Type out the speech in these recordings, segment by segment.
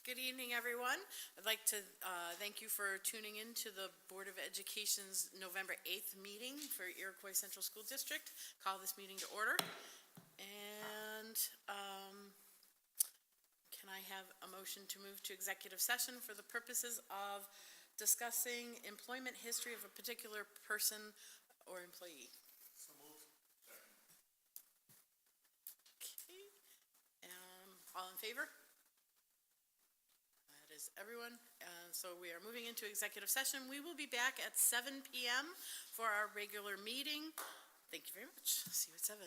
Good evening, everyone. I'd like to thank you for tuning in to the Board of Education's November 8th meeting for Iroquois Central School District. Call this meeting to order. And can I have a motion to move to executive session for the purposes of discussing employment history of a particular person or employee? So moved. Okay. All in favor? Is everyone. So we are moving into executive session. We will be back at 7 p.m. for our regular meeting. Thank you very much. See you at 7.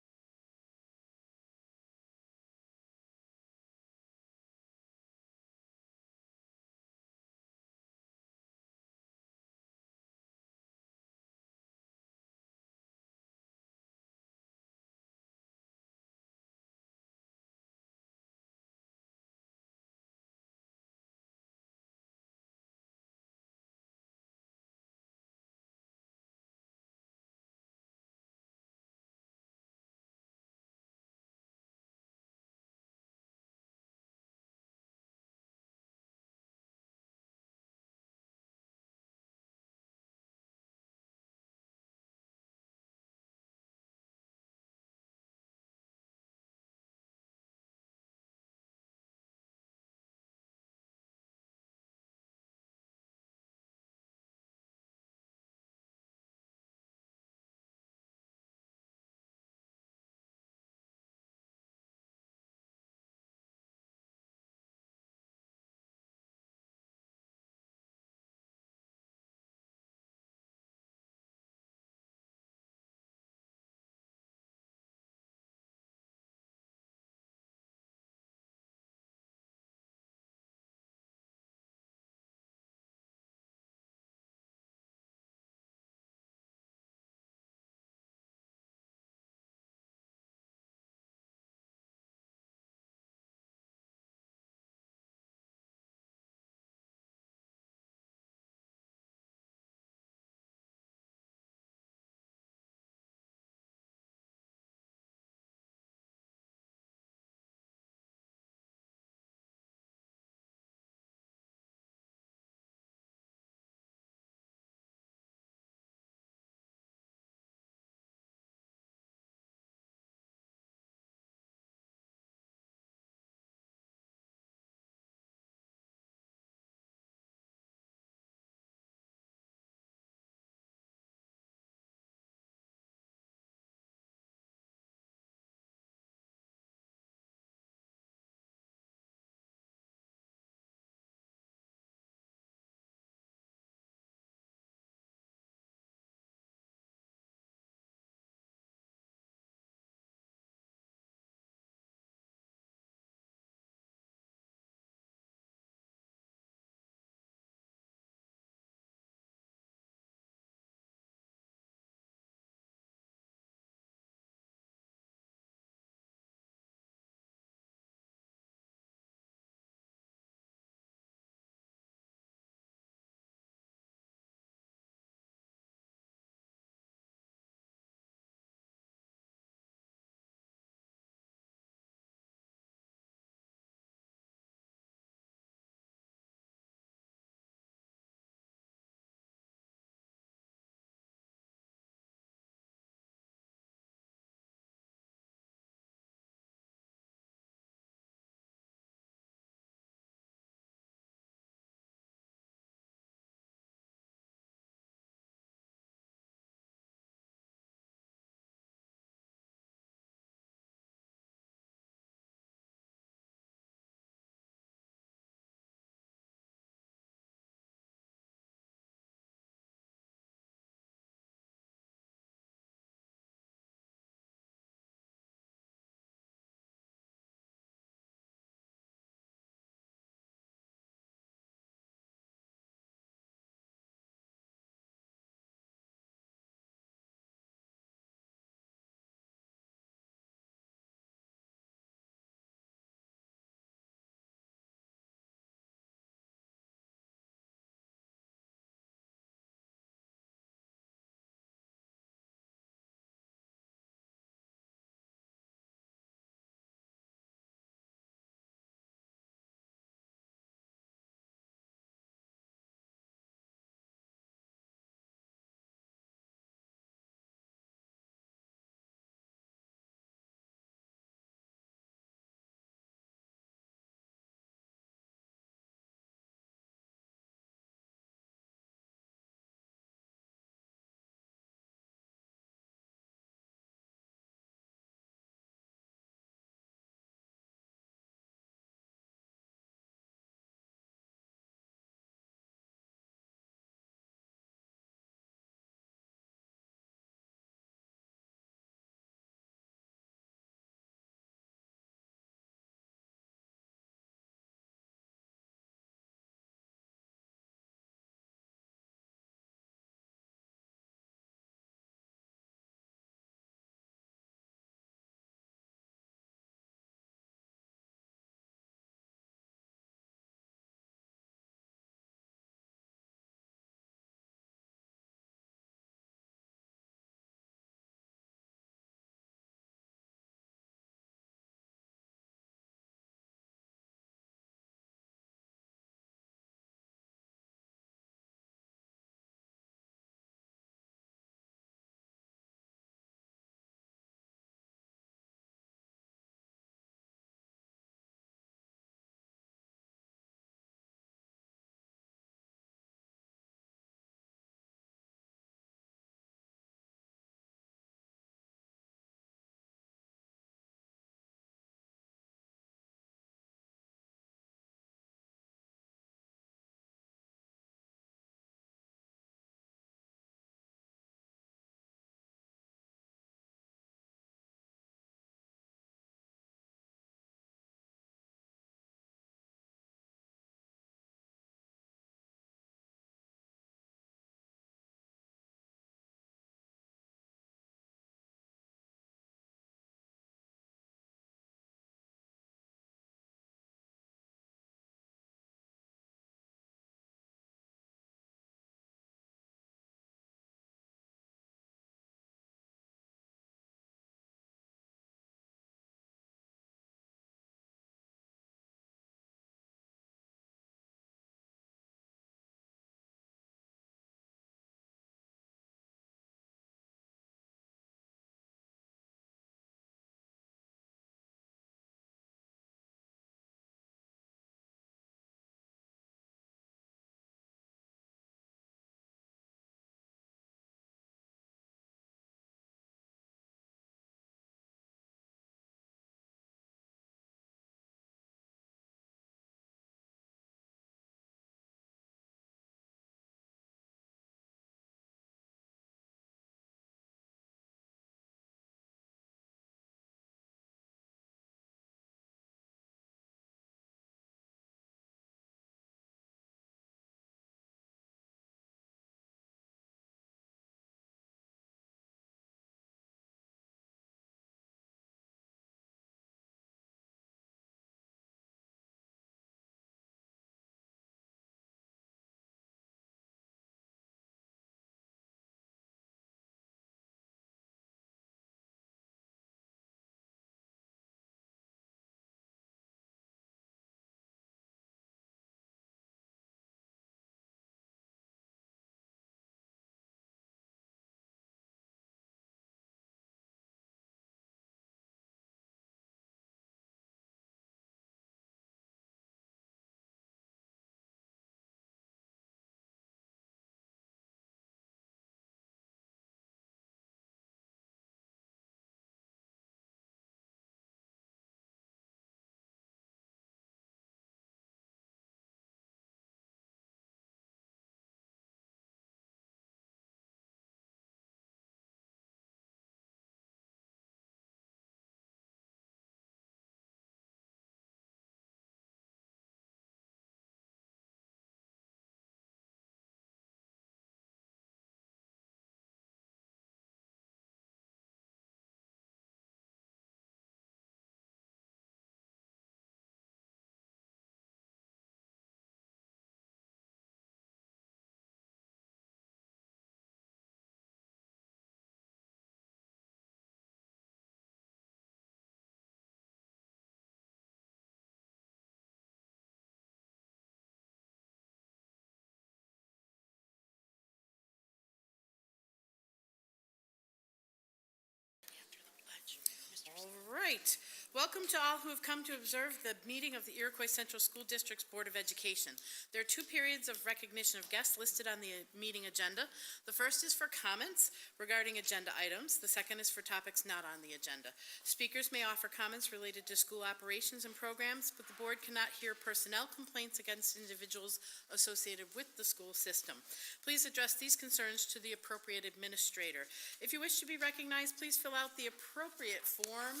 right. Welcome to all who have come to observe the meeting of the Iroquois Central School District's Board of Education. There are 2 periods of recognition of guests listed on the meeting agenda. The first is for comments regarding agenda items. The second is for topics not on the agenda. Speakers may offer comments related to school operations and programs, but the board cannot hear personnel complaints against individuals associated with the school system. Please address these concerns to the appropriate administrator. If you wish to be recognized, please fill out the appropriate form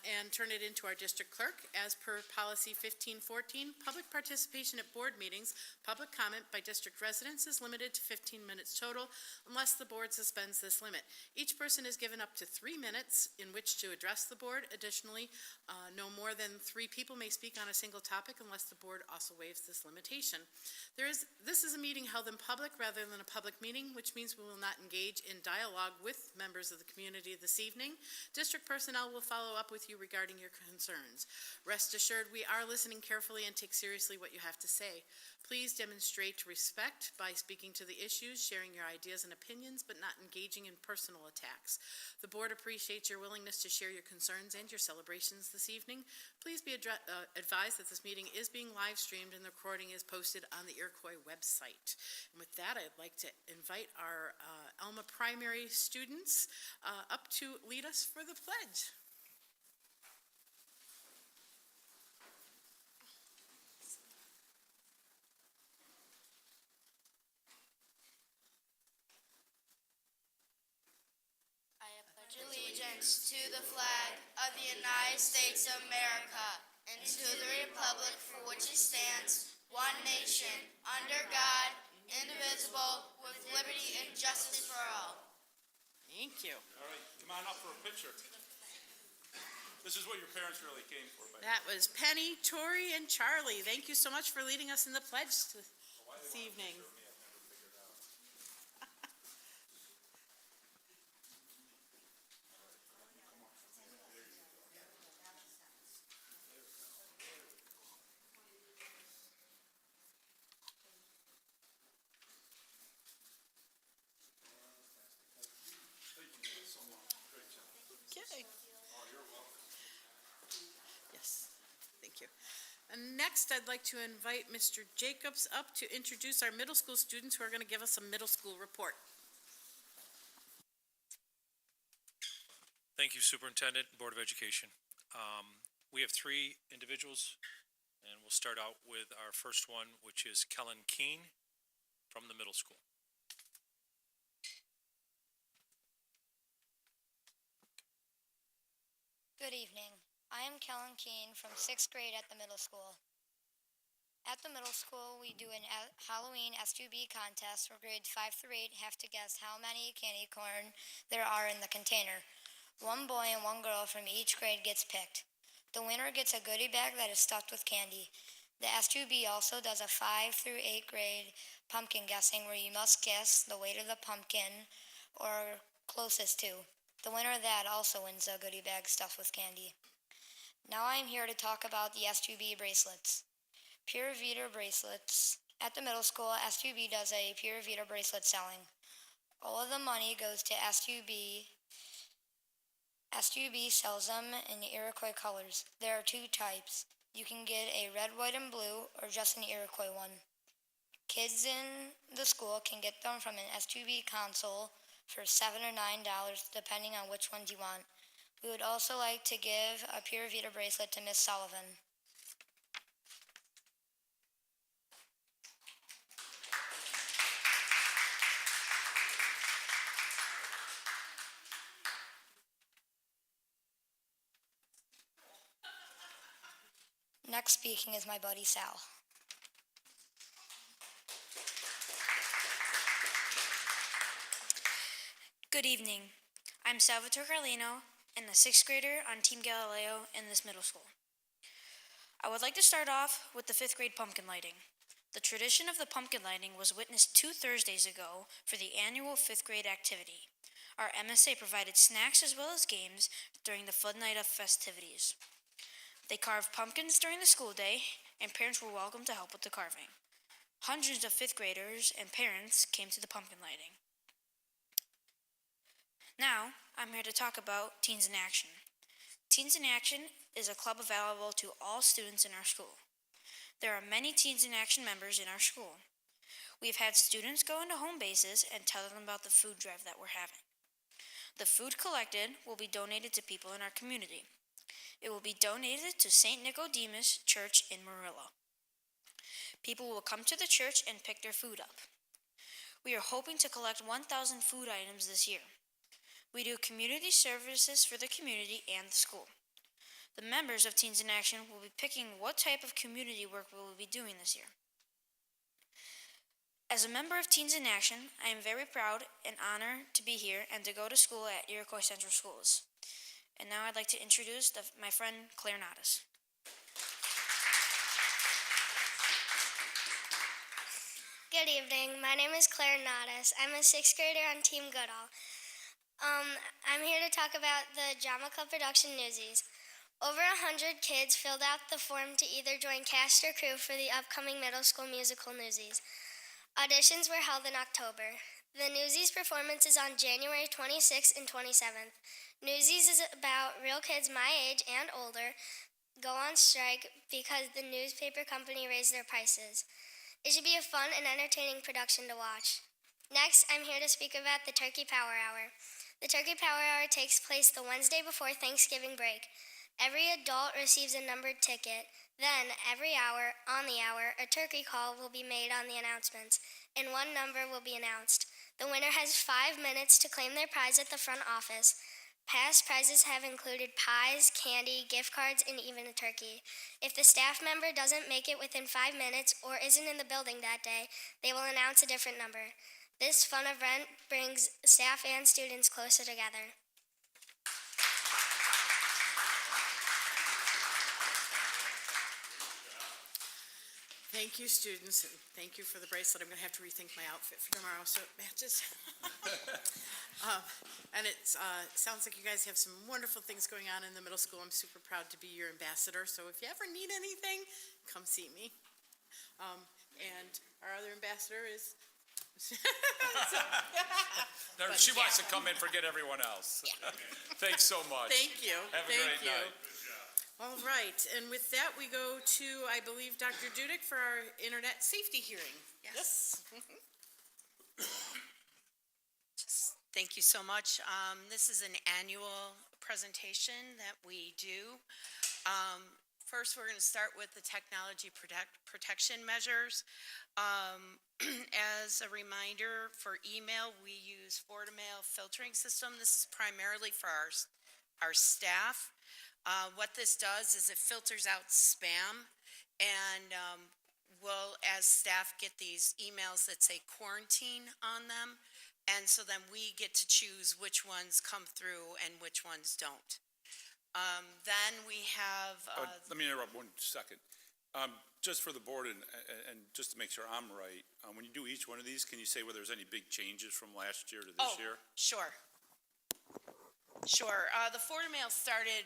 and turn it into our district clerk. As per policy 1514, public participation at board meetings, public comment by district residents is limited to 15 minutes total unless the board suspends this limit. Each person is given up to 3 minutes in which to address the board. Additionally, no more than 3 people may speak on a single topic unless the board also waives this limitation. This is a meeting held in public rather than a public meeting, which means we will not engage in dialogue with members of the community this evening. District personnel will follow up with you regarding your concerns. Rest assured, we are listening carefully and take seriously what you have to say. Please demonstrate respect by speaking to the issues, sharing your ideas and opinions, but not engaging in personal attacks. The board appreciates your willingness to share your concerns and your celebrations this evening. Please be advised that this meeting is being live streamed and the recording is posted on the Iroquois website. And with that, I'd like to invite our Alma primary students up to lead us for the pledge. Allegiance to the flag of the United States of America and to the republic for which it stands, one nation, under God, indivisible, with liberty and justice for all. Thank you. All right, come on up for a picture. This is what your parents really came for. That was Penny, Tori, and Charlie. Thank you so much for leading us in the pledge this evening. Okay. Yes, thank you. And next, I'd like to invite Mr. Jacobs up to introduce our middle school students who are going to give us a middle school report. Thank you, Superintendent, Board of Education. We have 3 individuals, and we'll start out with our first one, which is Kellen Keene from the middle school. Good evening. I am Kellen Keene from 6th grade at the middle school. At the middle school, we do an Halloween S2B contest where grades 5 through 8 have to guess how many candy corn there are in the container. 1 boy and 1 girl from each grade gets picked. The winner gets a goodie bag that is stuffed with candy. The S2B also does a 5 through 8 grade pumpkin guessing where you must guess the weight of the pumpkin or closest to. The winner of that also wins a goodie bag stuffed with candy. Now I am here to talk about the S2B bracelets. Pure Vita bracelets. At the middle school, S2B does a Pure Vita bracelet selling. All of the money goes to S2B. S2B sells them in Iroquois colors. There are 2 types. You can get a red, white, and blue, or just an Iroquois one. Kids in the school can get them from an S2B console for $7 or $9, depending on which ones you want. We would also like to give a Pure Vita bracelet to Miss Sullivan. Next speaking is my buddy Sal. Good evening. I'm Salvatore Carlino and the 6th grader on Team Galileo in this middle school. I would like to start off with the 5th grade pumpkin lighting. The tradition of the pumpkin lighting was witnessed 2 Thursdays ago for the annual 5th grade activity. Our MSA provided snacks as well as games during the Flood Night of festivities. They carved pumpkins during the school day, and parents were welcome to help with the carving. Hundreds of 5th graders and parents came to the pumpkin lighting. Now, I'm here to talk about Teens in Action. Teens in Action is a club available to all students in our school. There are many Teens in Action members in our school. We've had students go into home bases and tell them about the food drive that we're having. The food collected will be donated to people in our community. It will be donated to St. Nicodemus Church in Marilla. People will come to the church and pick their food up. We are hoping to collect 1,000 food items this year. We do community services for the community and the school. The members of Teens in Action will be picking what type of community work we will be doing this year. As a member of Teens in Action, I am very proud and honored to be here and to go to school at Iroquois Central Schools. And now I'd like to introduce my friend Claire Nadas. Good evening. My name is Claire Nadas. I'm a sixth grader on Team Goodall. I'm here to talk about the Drama Club production Newsies. Over 100 kids filled out the form to either join cast or crew for the upcoming middle school musical Newsies. Auditions were held in October. The Newsies performance is on January 26th and 27th. Newsies is about real kids my age and older go on strike because the newspaper company raised their prices. It should be a fun and entertaining production to watch. Next, I'm here to speak about the Turkey Power Hour. The Turkey Power Hour takes place the Wednesday before Thanksgiving break. Every adult receives a numbered ticket. Then, every hour, on the hour, a turkey call will be made on the announcements, and one number will be announced. The winner has 5 minutes to claim their prize at the front office. Past prizes have included pies, candy, gift cards, and even a turkey. If the staff member doesn't make it within 5 minutes or isn't in the building that day, they will announce a different number. This fun event brings staff and students closer together. Thank you, students, and thank you for the bracelet. I'm going to have to rethink my outfit for tomorrow so it matches. And it sounds like you guys have some wonderful things going on in the middle school. I'm super proud to be your ambassador, so if you ever need anything, come see me. And our other ambassador is... No, she wants to come in, forget everyone else. Thanks so much. Thank you. Have a Thank great you. night. All right, and with that, we go to, I believe, Dr. Dudek for our internet safety hearing. Yes. Thank you so much. This is an annual presentation that we do. First, we're going to start with the technology protection measures. As a reminder, for email, we use Fortimail filtering system. This is primarily for our staff. What this does is it filters out spam, and we'll, as staff, get these emails that say quarantine on them, and so then we get to choose which ones come through and which ones don't. Then we have... Let me interrupt 1 second. Just for the board and just to make sure I'm right, when you do each one of these, can you say whether there's any big changes from last year to this year? Sure. Sure. The Fortimail started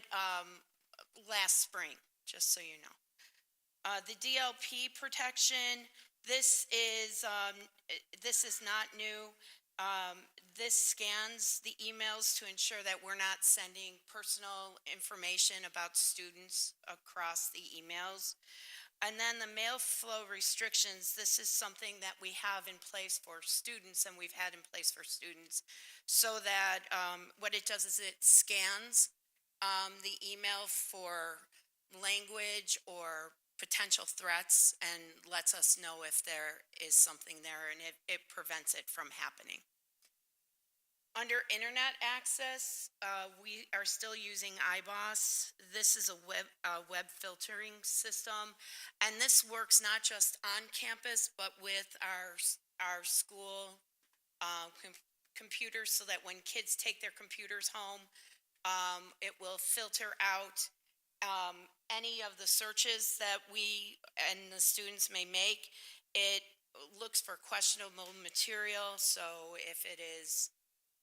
last spring, just so you know. The DLP protection, this is not new. This scans the emails to ensure that we're not sending personal information about students across the emails. And then the mail flow restrictions, this is something that we have in place for students and we've had in place for students, so that what it does is it scans the email for language or potential threats and lets us know if there is something there, and it prevents it from happening. Under internet access, we are still using iBoss. This is a web filtering system, and this works not just on campus, but with our school computers, so that when kids take their computers home, it will filter out any of the searches that we and the students may make. It looks for questionable material, so if it is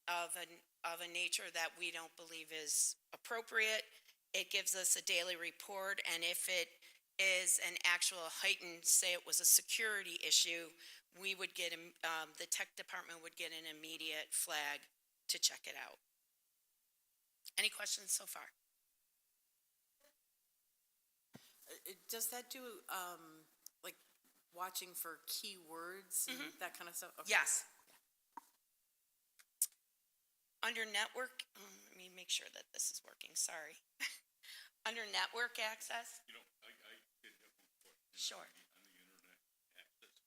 of a nature that we don't believe is appropriate, it gives us a daily report, and if it is an actual heightened, say it was a security issue, we would get, the tech department would get an immediate flag to check it out. Any questions so far? Does that do, like, watching for keywords and that kind of stuff? Okay. Yes. Under network, let me make sure that this is working, sorry. Under network access, You know, I did have one question. Sure. On the internet access.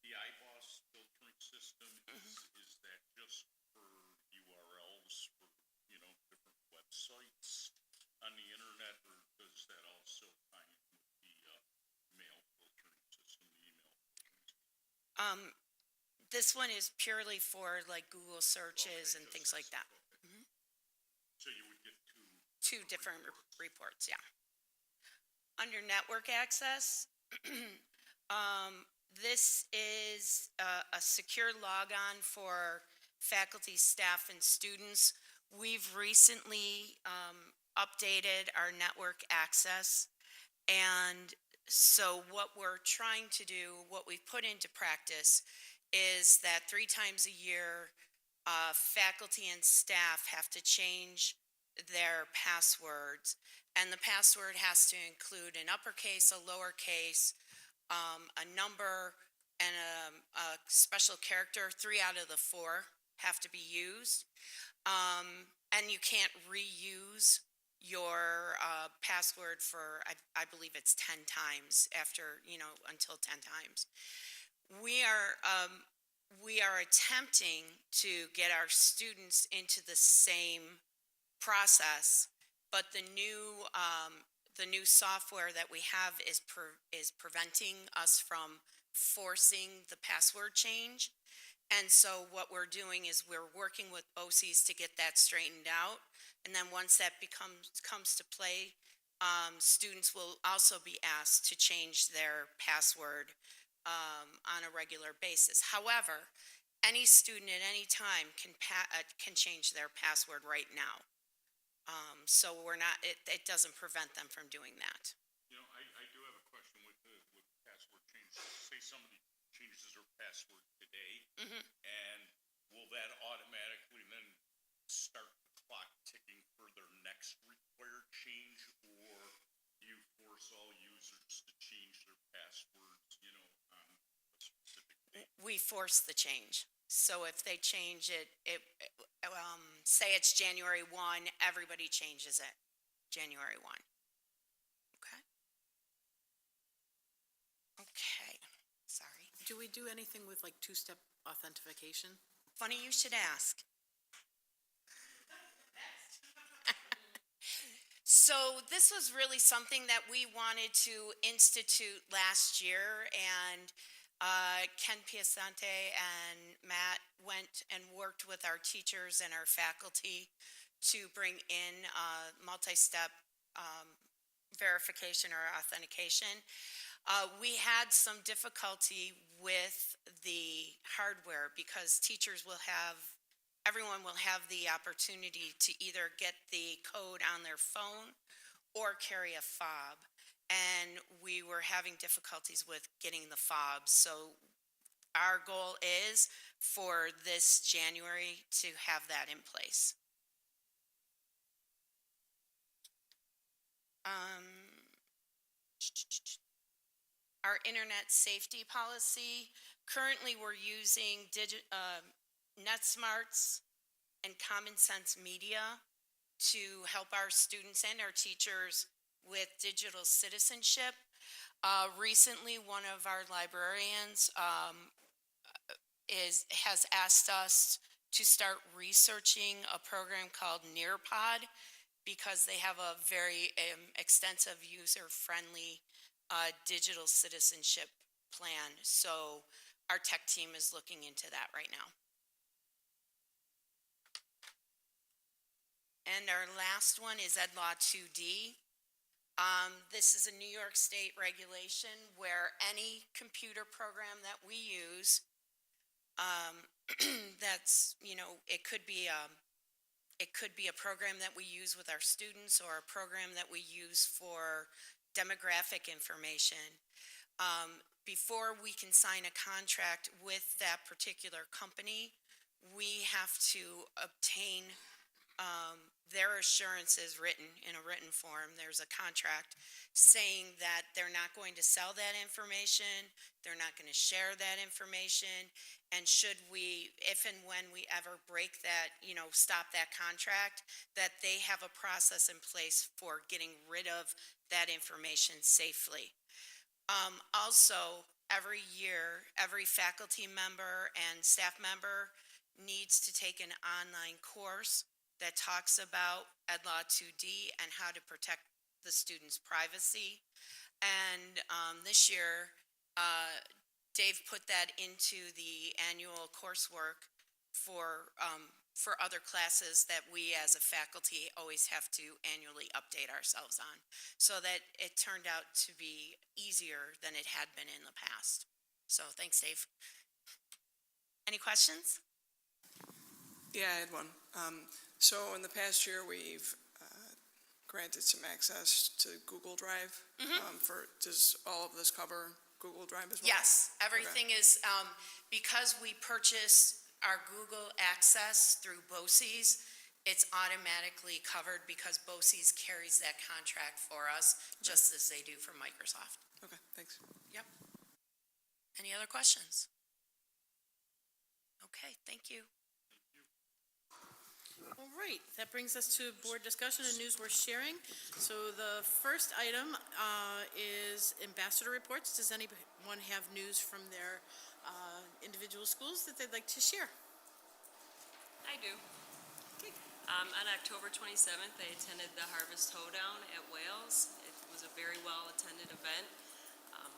The iBoss filtering system, is that just for URLs for, different websites on the internet, or does that also tie in with the mail filtering system, the email filtering system? this one is purely for like Google searches Okay, and just things like that. okay. So you would get Two different reports, yeah. Under network access, this is a secure logon for faculty, staff, and students. We've recently updated our network access, and so what we're trying to do, what we've put into practice, is that 3 times a year, faculty and staff have to change their passwords, and the password has to include an uppercase, a lowercase, a number, and a special character. 3 out of the 4 have to be used, and you can't reuse your password for, I believe it's 10 times after, until 10 times. We are attempting to get our students into the same process, but the new software that we have is preventing us from forcing the password change. And so what we're doing is we're working with BOCES to get that straightened out. And then once that comes to play, students will also be asked to change their password on a regular basis. However, any student at any time can change their password right now. So it doesn't prevent them from doing that. I do have a question with password change. Say somebody changes their password today, and will that automatically then start the clock ticking for their next required change, or do you force all users to change their passwords, on a specific date? We force the change. So if they change it, say it's January 1, everybody changes it January 1. Okay? Okay, sorry. Do we do anything with like two-step authentication? Funny you should ask. So this was really something that we wanted to institute last year, and Ken Piacente and Matt went and worked with our teachers and our faculty to bring in multi-step verification or authentication. We had some difficulty with the hardware because everyone will have the opportunity to either get the code on their phone or carry a fob. And we were having difficulties with getting the fobs. So our goal is for this January to have that in place. Our internet safety policy, currently we're using NetSmarts and Common Sense Media to help our students and our teachers with digital citizenship. Recently, one of our librarians has asked us to start researching a program called Nearpod because they have a very extensive user-friendly digital citizenship plan. So our tech team is looking into that right now. And our last one is Ed Law 2D. This is a New York State regulation where any computer program that we use, that's, it could be a program that we use with our students or a program that we use for demographic information. Before we can sign a contract with that particular company, we have to obtain their assurance is written in a written form. There's a contract saying that they're not going to sell that information, they're not going to share that information, and should we, if and when we ever break that, stop that contract, that they have a process in place for getting rid of that information safely. Also, every year, every faculty member and staff member needs to take an online course that talks about Ed Law 2D and how to protect the student's privacy. And this year, Dave put that into the annual coursework for other classes that we as a faculty always have to annually update ourselves on, so that it turned out to be easier than it had been in the past. So thanks, Dave. Any questions? Yeah, I had one. So in the past year, we've granted some access to Google Drive. Does all of this cover Google Drive as well? Yes, everything is, because we purchase our Google Access through BOCES, it's automatically covered because BOCES carries that contract for us, just as they do for Microsoft. Okay, thanks. Yep. Any other questions? Okay, thank you. All right, that brings us to board discussion and news worth sharing. So the first item is ambassador reports. Does anyone have news from their individual schools that they'd like to share? I do. On October 27th, I attended the Harvest Hoedown at Wales. It was a very well-attended event.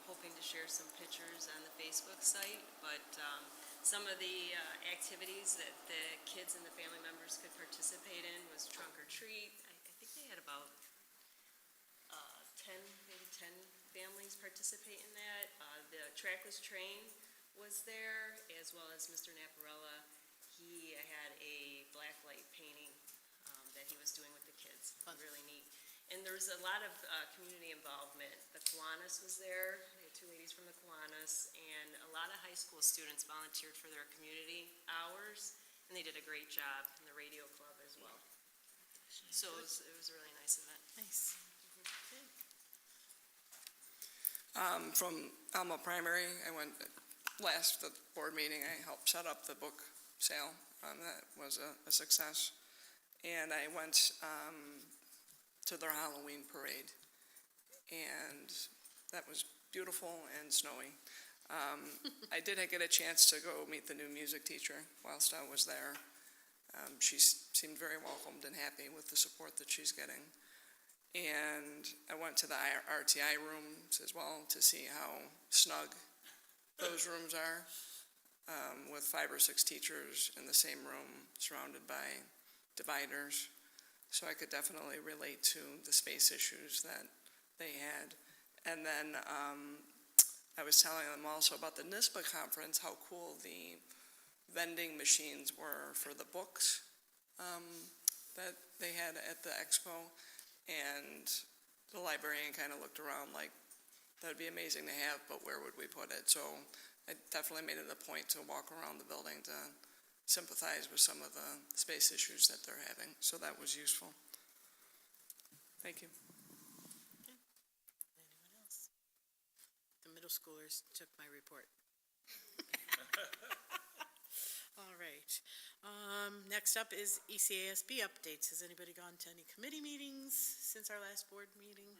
Hoping to share some pictures on the Facebook site, but some of the activities that the kids and the family members could participate in was trunk or treat. I think they had about 10 families participate in that. The trackless train was there, as well as Mr. Naparella. He had a black light painting that he was doing with the kids. Really neat. And there was a lot of community involvement. The Kiwanis was there. They had two ladies from the Kiwanis, and a lot of high school students volunteered for their community hours, and they did a great job, and the radio club as well. So it was a really nice event. Nice. From Alma Primary, I went last the board meeting. I helped set up the book sale. That was a success. And I went to their Halloween parade, and that was beautiful and snowy. I did get a chance to go meet the new music teacher whilst I was there. She seemed very welcomed and happy with the support that she's getting. And I went to the RTI rooms as well to see how snug those rooms are, with 5 or 6 teachers in the same room surrounded by dividers. So I could definitely relate to the space issues that they had. And then I was telling them also about the NISBA conference, how cool the vending machines were for the books that they had at the expo. And the librarian kind of looked around like, that'd be amazing to have, but where would we put it? So I definitely made it a point to walk around the building to sympathize with some of the space issues that they're having. So that was useful. Thank you. Anyone else? The middle schoolers took my report. All right. Next up is ECASB updates. Has anybody gone to any committee meetings since our last board meeting?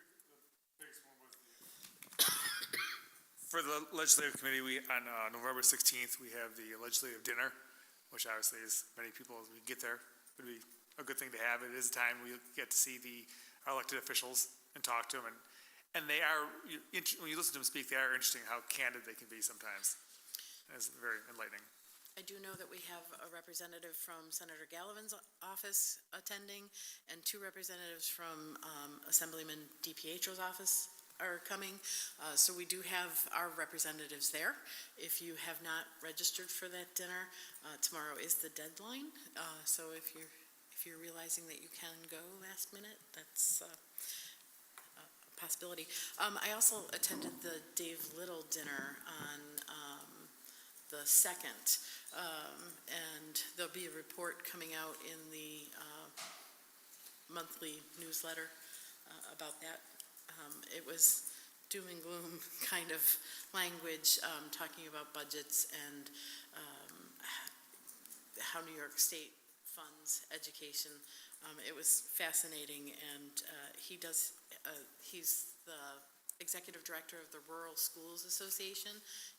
For the legislative committee, on November 16th, we have the legislative dinner, which obviously, as many people as we get there, would be a good thing to have. It is a time we get to see our elected officials and talk to them, and they are, when you listen to them speak, they are interesting how candid they can be sometimes. It's very enlightening. I do know that we have a representative from Senator Gallivan's office attending, and 2 representatives from Assemblyman DiPietro's office are coming. So we do have our representatives there. If you have not registered for that dinner, tomorrow is the deadline. So if you're realizing that you can go last minute, that's a possibility. I also attended the Dave Little dinner on the 2nd, and there'll be a report coming out in the monthly newsletter about that. It was doom and gloom kind of language, talking about budgets and how New York State funds education. It was fascinating, and he's the executive director of the Rural Schools Association.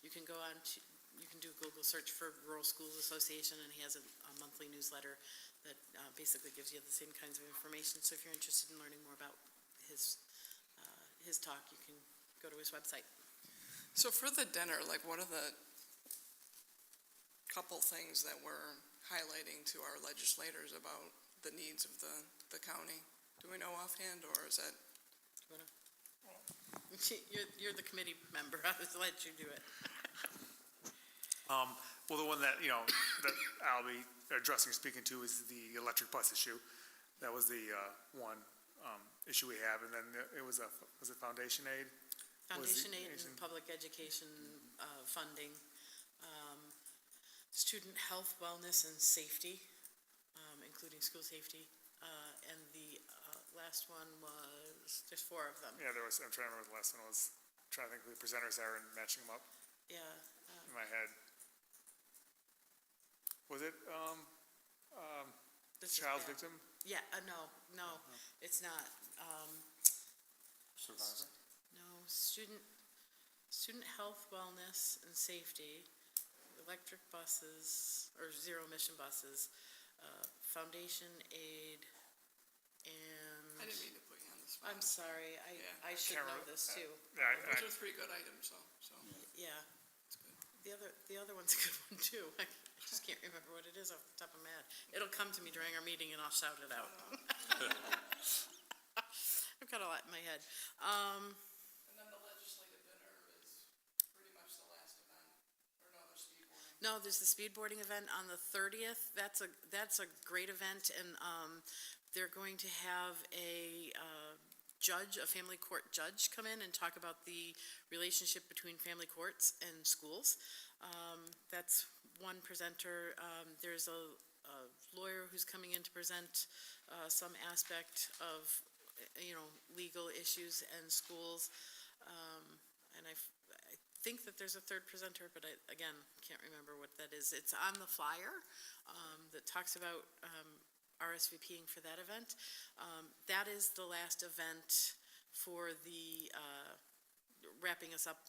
You can go on to, you can do a Google search for Rural Schools Association, and he has a monthly newsletter that basically gives you the same kinds of information. So if you're interested in learning more about his talk, you can go to his website. So for the dinner, like, what are the couple things that we're highlighting to our legislators about the needs of the county? Do we know offhand, or is that? You're the committee member. I'll just let you do it. Well, the one that, that I'll be addressing, speaking to is the electric bus issue. That was the one issue we have, and then was it foundation aid? Foundation aid and public education funding, student health, wellness, and safety, including school safety, and the last one was, there's 4 of them. Yeah, I'm trying to remember the last one was, trying to think who the presenters are and matching them up Yeah. in my head. Was it, This is child bad. victim? Yeah, no, it's not. Survivor? No, student health, wellness, and safety, electric buses, or zero-emission buses, foundation aid, and... I didn't mean to put you on the spot. I'm sorry, Yeah, I should can't know remember. this too. Those are 3 good items, so. Yeah. The other one's a good one too. I just can't remember what it is off the top of my head. It'll come to me during our meeting and I'll shout it out. I've got a lot in my head. And then the legislative dinner is pretty much the last event, or no, there's speed boarding. No, there's the speed boarding event on the 30th. That's a great event, and they're going to have a family court judge come in and talk about the relationship between family courts and schools. That's one presenter. There's a lawyer who's coming in to present some aspect of, legal issues and schools. And I think that there's a third presenter, but I, again, can't remember what that is. It's on the flyer that talks about RSVPing for that event. That is the last event for the wrapping us up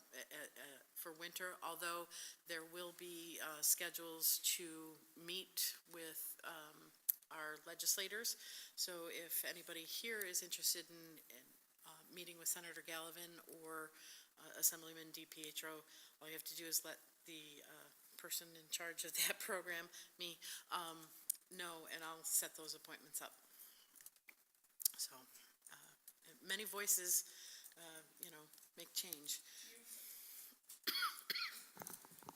for winter, although there will be schedules to meet with our legislators. So if anybody here is interested in meeting with Senator Gallivan or Assemblyman DiPietro, all you have to do is let the person in charge of that program, me, know, and I'll set those appointments up. So, many voices, make change.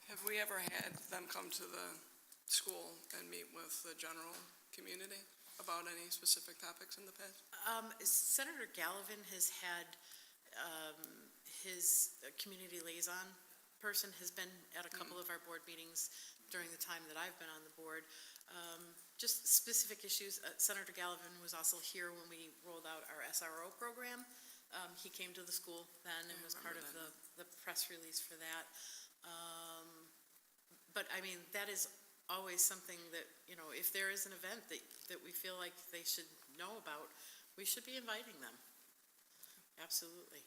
Have we ever had them come to the school and meet with the general community about any specific topics in the past? Senator Gallivan has had his community liaison person has been at a couple of our board meetings during the time that I've been on the board. Just specific issues. Senator Gallivan was also here when we rolled out our SRO program. He came to the school then and was part of the press release for that. But I mean, that is always something that, if there is an event that we feel like they should know about, we should be inviting them. Absolutely.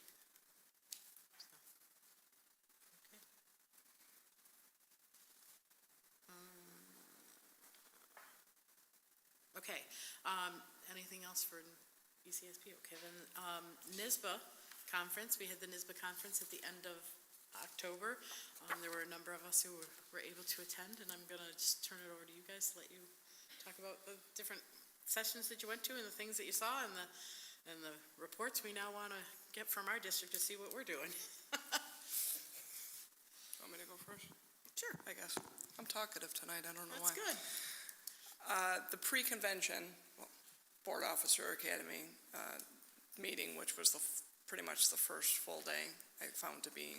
Okay, anything else for ECSP? Okay, then, NISBA conference, we had the NISBA conference at the end of October. There were a number of us who were able to attend, and I'm gonna just turn it over to you guys to let you talk about the different sessions that you went to and the things that you saw and the reports we now wanna get from our district to see what we're doing. Want me to go first? Sure. I guess. I'm talkative tonight, I don't know why. That's good. The pre-convention Board Officer Academy meeting, which was pretty much the first full day, I found to be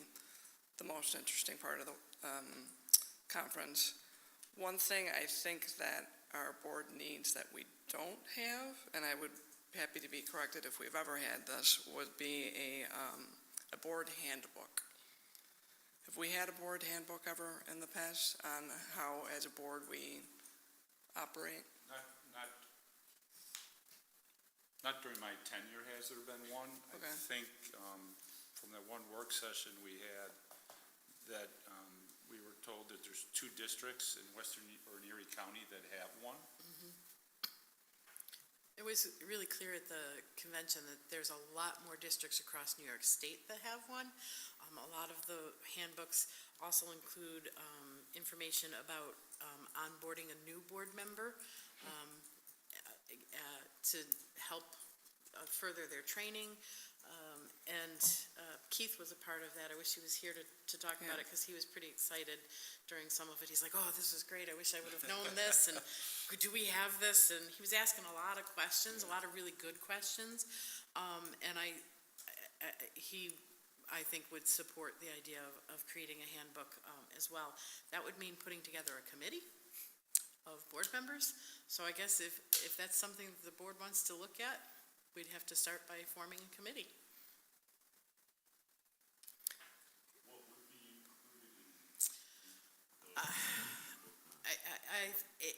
the most interesting part of the conference. One thing I think that our board needs that we don't have, and I would happy to be corrected if we've ever had this, would be a board handbook. Have we had a board handbook ever in the past on how, as a board, we operate? Not during my tenure has there been one. Okay. I think from that one work session we had, that we were told that there's 2 districts in Western or in Erie County that have one. It was really clear at the convention that there's a lot more districts across New York State that have one. A lot of the handbooks also include information about onboarding a new board member to help further their training. And Keith was a part of that. I wish he was here to talk about it, because he was pretty excited during some of it. He's like, oh, this was great. I wish I would have known this. And do we have this? And he was asking a lot of questions, a lot of really good questions. And I think would support the idea of creating a handbook as well. That would mean putting together a committee of board members. So I guess if that's something that the board wants to look at, we'd have to start by forming a committee.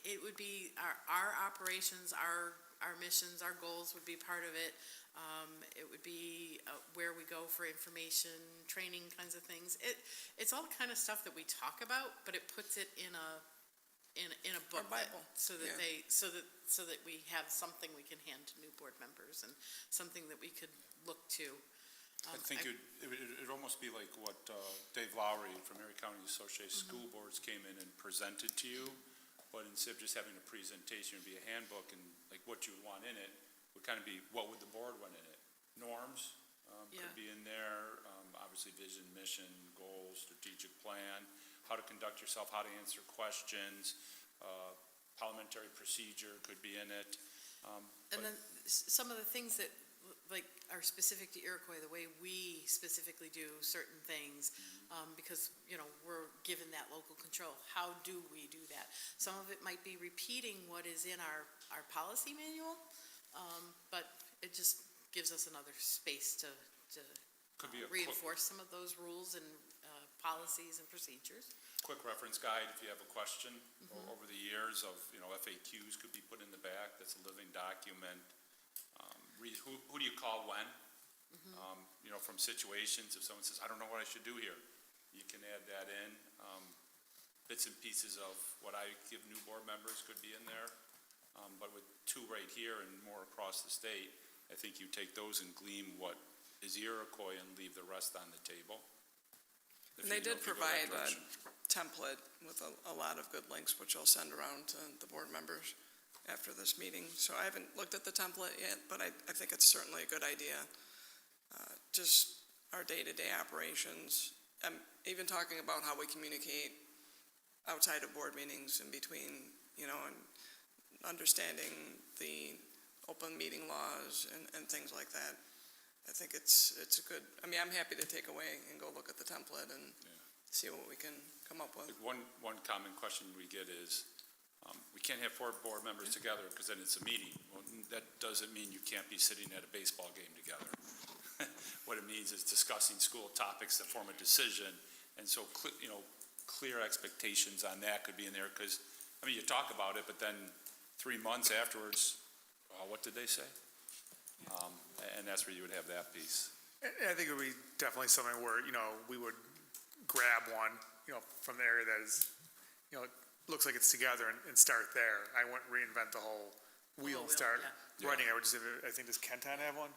It would be our operations, our missions, our goals would be part of it. It would be where we go for information, training kinds of things. It's all kind of stuff that we talk about, but it puts it in a book, Bible. so that so that we have something we can hand to new board members and something that we could look to. I think it'd almost be like what Dave Lowry from Erie County Association School Boards came in and presented to you, but instead of just having a presentation, it'd be a handbook, and like what you would want in it would kind of be, what would the board want in it? Norms could be in there, obviously vision, mission, goals, strategic plan, how to conduct yourself, how to answer questions, parliamentary procedure could be in it. And then some of the things that like are specific to Iroquois, the way we specifically do certain things, because, we're given that local control. How do we do that? Some of it might be repeating what is in our policy manual, but it just gives us another space to Could be a reinforce some of those rules and policies and procedures. quick reference guide if you have a question over the years of, FAQs could be put in the back. That's a living document. Read who do you call when? From situations, if someone says, I don't know what I should do here, you can add that in. Bits and pieces of what I give new board members could be in there. But with 2 right here and more across the state, I think you take those and glean what is Iroquois and leave the rest on the table. And they did provide a template with a lot of good links, which I'll send around to the board members after this meeting. So I haven't looked at the template yet, but I think it's certainly a good idea. Just our day-to-day operations, even talking about how we communicate outside of board meetings in between, and understanding the open meeting laws and things like that. I think it's a good, I'm happy to take away and go look at the template and see what we can come up with. One common question we get is, we can't have 4 board members together because then it's a meeting. Well, that doesn't mean you can't be sitting at a baseball game together. What it means is discussing school topics that form a decision, and so clear expectations on that could be in there, because you talk about it, but then 3 months afterwards, what did they say? And that's where you would have that piece. And I think it would be definitely something where, we would grab one, from the area that is, looks like it's together and start there. I wouldn't reinvent the whole wheel and start running. I would just, I think, does Kenton have one?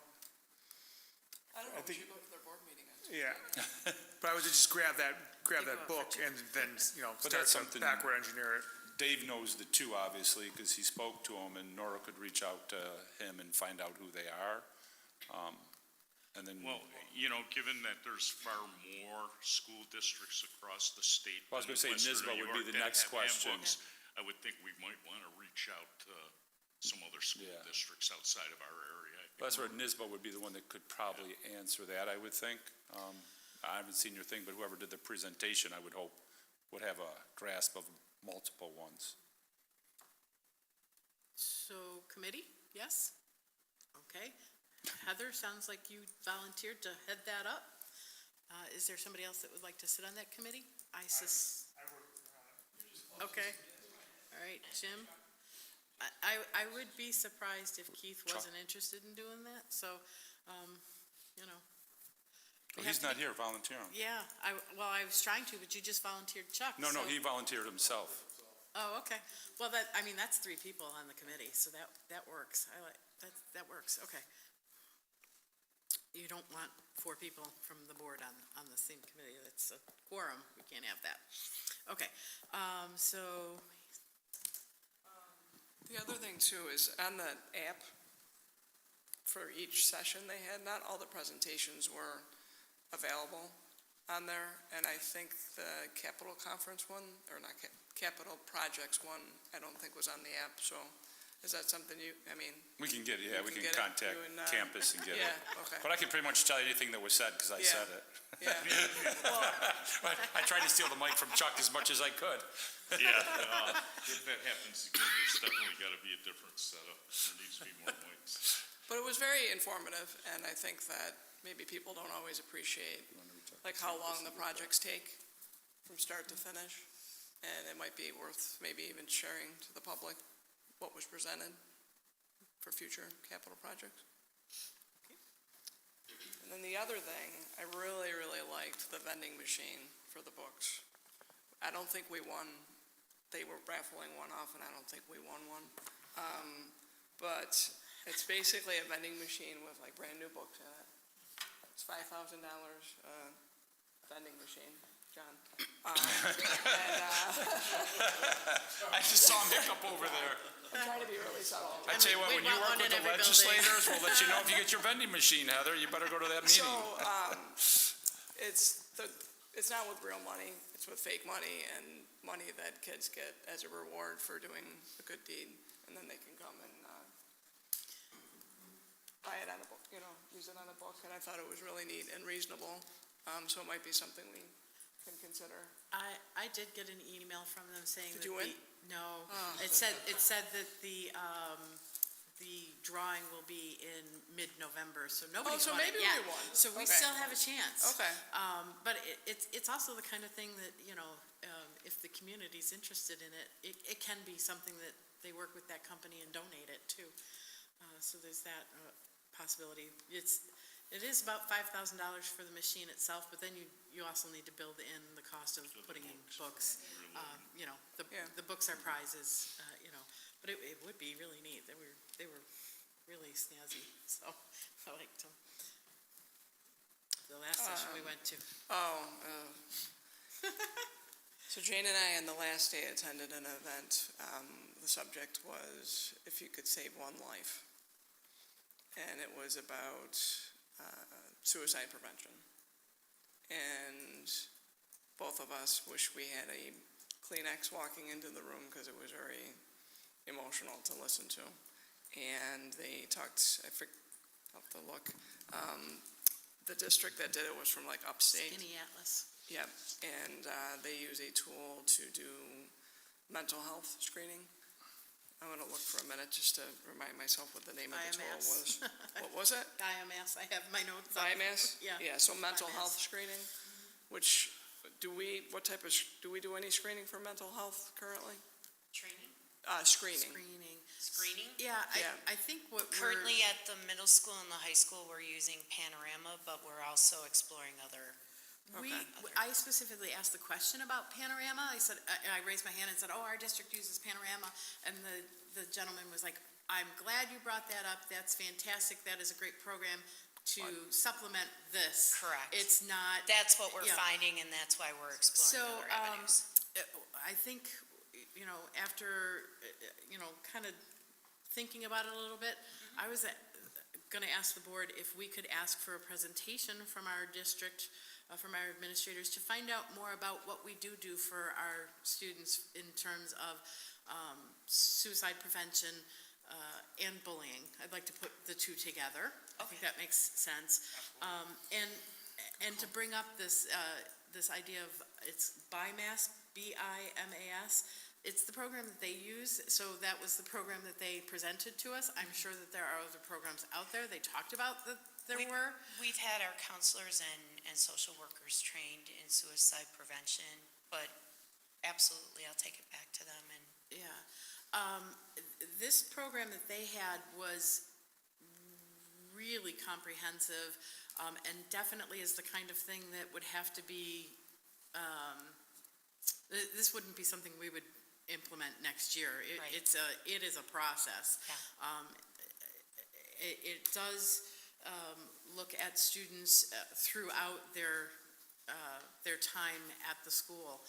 I don't know, I think- we should look at their board meeting. Yeah. But I would just grab that book and then, But start that's to something- backward engineer it. Dave knows the 2, obviously, because he spoke to them, and Nora could reach out to him and find out who they are. And then, Well, given that there's far more school districts across the state. Well, I was than gonna say Western NISBA New would be York the that next have question. handbooks, I would think we might want to reach out to some other school Yeah. districts outside of our area. that's where NISBA would be the one that could probably answer that, I would think. I haven't seen your thing, but whoever did the presentation, I would hope, would have a grasp of multiple ones. So committee, yes? Okay. Heather, sounds like you volunteered to head that up. Is there somebody else that would like to sit on that committee? Okay. All right, Jim? I would be surprised if Keith wasn't interested in doing that, so, you know. we Well, he's have to not be- here, volunteer him. Yeah, I was trying to, but you just volunteered Chuck. No, so- he volunteered himself. Oh, okay. Well, that's 3 people on the committee, so that works. That works, okay. You don't want 4 people from the board on the same committee. That's a quorum. We can't have that. Okay, so, The other thing too is on the app for each session they had, not all the presentations were available on there. And I think the Capital Conference one, or not Capital Projects one, I don't think was on the app. So is that something We can get it, yeah, we can can get it, contact you and, campus and get it. yeah, okay. But I can pretty much tell you anything that was said, because I Yeah. said it. Yeah. Well, I tried to steal the mic from Chuck as much as I could. Yeah, if that happens again, there's definitely gotta be a different setup. There needs to be more mics. but it was very informative, and I think that maybe people don't always appreciate like how long the projects take from start to finish. And it might be worth maybe even sharing to the public what was presented for future capital projects. And then the other thing, I really, really liked the vending machine for the books. I don't think we won. They were raffling one off, and I don't think we won one. But it's basically a vending machine with like brand new books in it. It's $5,000 vending machine, John. I just saw him hiccup over there. I'm trying to be really subtle. I tell you what, We when you want work one with in the every building. legislators, we'll let you know if you get your vending machine, Heather. You better go to that So, meeting. it's not with real money, it's with fake money and money that kids get as a reward for doing a good deed. And then they can come and, buy it on a book, use it on a book. And I thought it was really neat and reasonable. So it might be something we can consider. I did get an email from them saying that Did you win? No, Oh. it said that the drawing will be in mid-November, so nobody's so won it maybe yet. we won. So we Okay. still have a chance. Okay. But it's also the kind of thing that, if the community's interested in it, it can be something that they work with that company and donate it too. So there's that possibility. It is about $5,000 for the machine itself, but then you also need to build in the cost of putting in books. The books are prizes, but it would be really neat. They were really snazzy, so I liked them. The last session we went to. So Jane and I, on the last day, attended an event. The subject was if you could save one life. And it was about suicide prevention. And both of us wish we had a Kleenex walking into the room because it was very emotional to listen to. And they talked, I'll have to look, the district that did it was from like upstate. Skinny Atlas. Yep, and they use a tool to do mental health screening. I'm gonna look for a minute just to remind myself what the name of the tool IMS. was. What was it? IMS, I have my notes up. IMS? Yeah. Yeah, so mental IMS. health screening, which, do we do any screening for mental health currently? Training? Screening. Screening? Yeah, Yeah. I think what we're. Currently at the middle school and the high school, we're using Panorama, but we're also exploring other. I specifically asked the question about Panorama. I said, I raised my hand and said, our district uses Panorama. And the gentleman was like, I'm glad you brought that up. That's fantastic. That is a great program to supplement this. Correct. It's not. That's what we're Yeah. finding, and that's why we're exploring other avenues. I think, after, kind of thinking about it a little bit, I was going to ask the board if we could ask for a presentation from our district, from our administrators, to find out more about what we do for our students in terms of suicide prevention and bullying. I'd like to put the two together. I think that makes sense. And to bring up this idea of, it's BIMAS, BIMAS, it's the program that they use, so that was the program that they presented to us. I'm sure that there are other programs out there. They talked about that there were. We've had our counselors and social workers trained in suicide prevention, but absolutely, I'll take it back to them and. Yeah. This program that they had was really comprehensive, and definitely is the kind of thing that would have to be, this wouldn't be something we would implement next year. Right. It is a process. Yeah. It does look at students throughout their time at the school.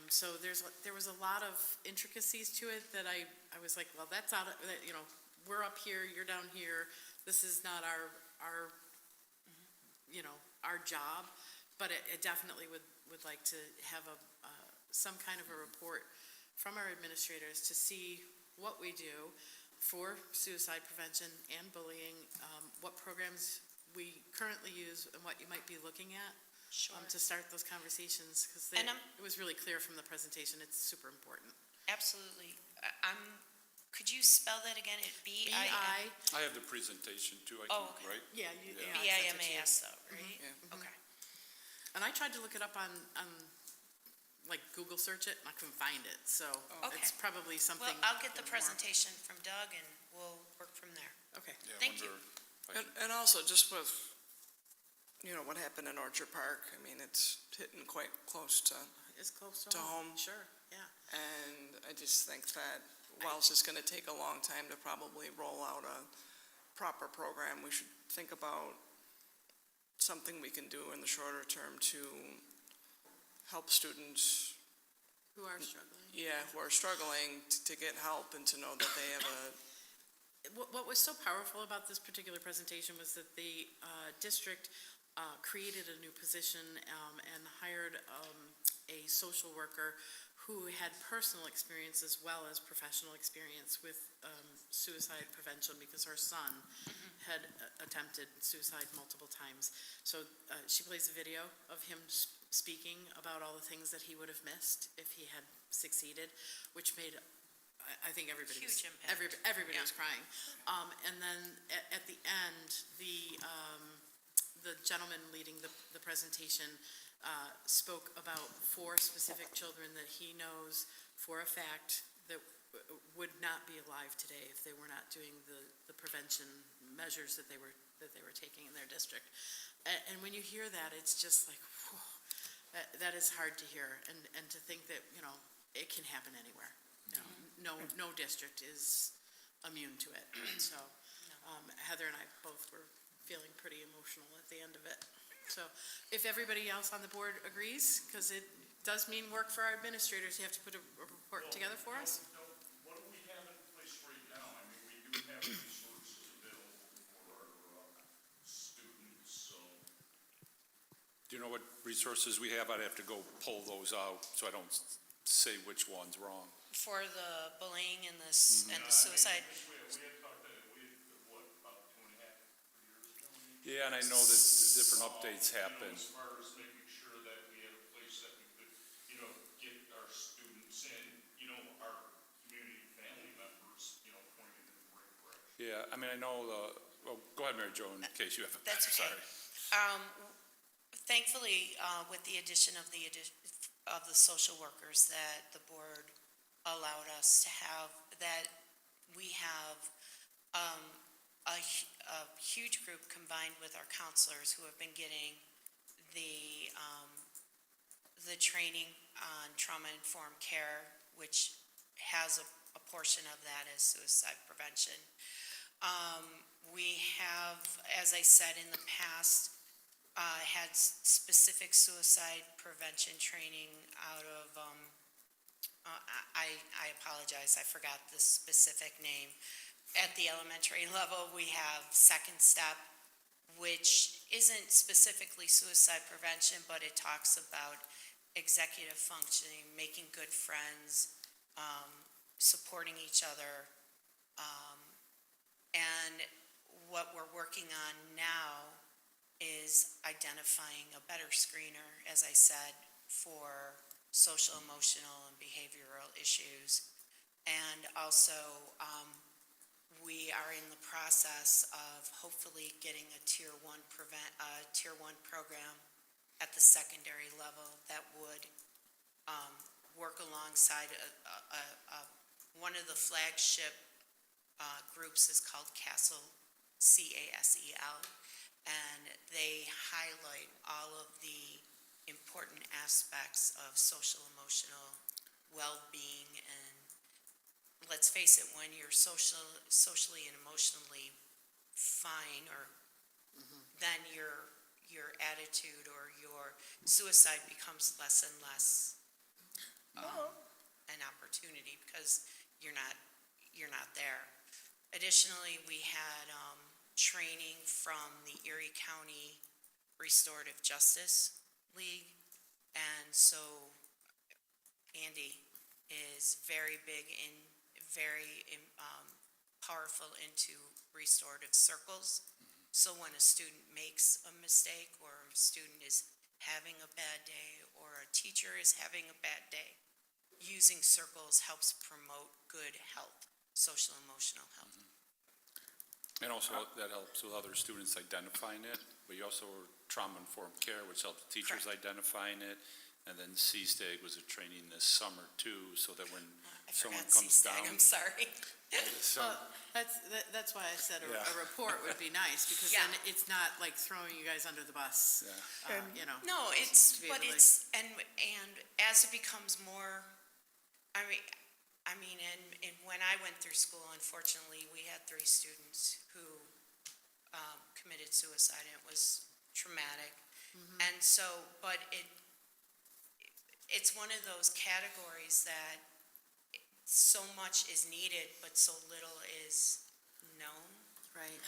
So there was a lot of intricacies to it that I was like, well, that's out of, we're up here, you're down here. This is not our job, but it definitely would like to have some kind of a report from our administrators to see what we do for suicide prevention and bullying, what programs we currently use and what you might be looking at. Sure. To start those conversations, because it was really clear from the presentation, it's super important. Absolutely. Could you spell that again? B-I-M? B-I. I have the presentation too, I Oh, think, okay. right? Yeah. B-I-M-A-S though, right? Yeah. Okay. And I tried to look it up on like Google search it, and I couldn't find it, so Okay. it's probably something. Well, I'll get the more. presentation from Doug and we'll work from there. Okay. Yeah, I Thank you. wonder if I can- And also just with, what happened in Orchard Park, I mean, it's hitting quite close to, It's close To home. Sure, yeah. and I just think that while it's just gonna take a long time to probably roll out a proper program, we should think about something we can do in the shorter term to help students, Who are struggling. who are struggling to get help and to know that they have What was so powerful about this particular presentation was that the district created a new position and hired a social worker who had personal experience as well as professional experience with suicide prevention, because her son had attempted suicide multiple times. So she plays a video of him speaking about all the things that he would have missed if he had succeeded, which made, I think everybody Huge impact. everybody Yeah. was crying. And then at the end, the gentleman leading the presentation spoke about 4 specific children that he knows for a fact that would not be alive today if they were not doing the prevention measures that they were taking in their district. And when you hear that, it's just like, whew, that is hard to hear, and to think that, it can happen anywhere. No district is immune to it. So Heather and I both were feeling pretty emotional at the end of it. So if everybody else on the board agrees, because it does mean work for our administrators, you have to put a report together for us. What do we have in place right now? I mean, we do have resources available for our students, so. Do you know what resources we have? I'd have to go pull those out, so I don't say which one's wrong. For the bullying and the suicide. We had talked that, what, about 2.5 years ago? Yeah, and I know that different updates happen. As far as making sure that we have a place that we could, get our students and, our community family members, pointed in the right direction. Yeah, I mean, I know go ahead, Mary Jo, in case you have a. That's okay. Sorry. Thankfully, with the addition of the social workers that the board allowed us to have, that we have a huge group combined with our counselors who have been getting the training on trauma-informed care, which has a portion of that as suicide prevention. We have, as I said in the past, had specific suicide prevention training out of, I apologize, I forgot the specific name. At the elementary level, we have Second Step, which isn't specifically suicide prevention, but it talks about executive functioning, making good friends, supporting each other. And what we're working on now is identifying a better screener, as I said, for social, emotional, and behavioral issues. And also, we are in the process of hopefully getting a tier one program at the secondary level that would work alongside one of the flagship groups is called CASEL, CASEL, and they highlight all of the important aspects of social emotional well-being. And let's face it, when you're socially and emotionally fine, or then your attitude or your suicide becomes less and less an opportunity because you're not there. Additionally, we had training from the Erie County Restorative Justice League, and so Andy is very big and very powerful into restorative circles. So when a student makes a mistake, or a student is having a bad day, or a teacher is having a bad day, using circles helps promote good health, social emotional health. And also, that helps with other students identifying it, but you also trauma-informed care, which helps teachers Correct. identifying it. And then CSTAG was a training this summer too, so that when I someone forgot comes CSTAG, down. I'm sorry. So, That's why I said Yeah. a report would be nice, because Yeah. then it's not like throwing you guys under the bus, yeah. you know. No, To be able to- and as it becomes more, I mean, and when I went through school, unfortunately, we had 3 students who committed suicide, and it was traumatic. And so, but it's one of those categories that so much is needed, but so little is known. Right.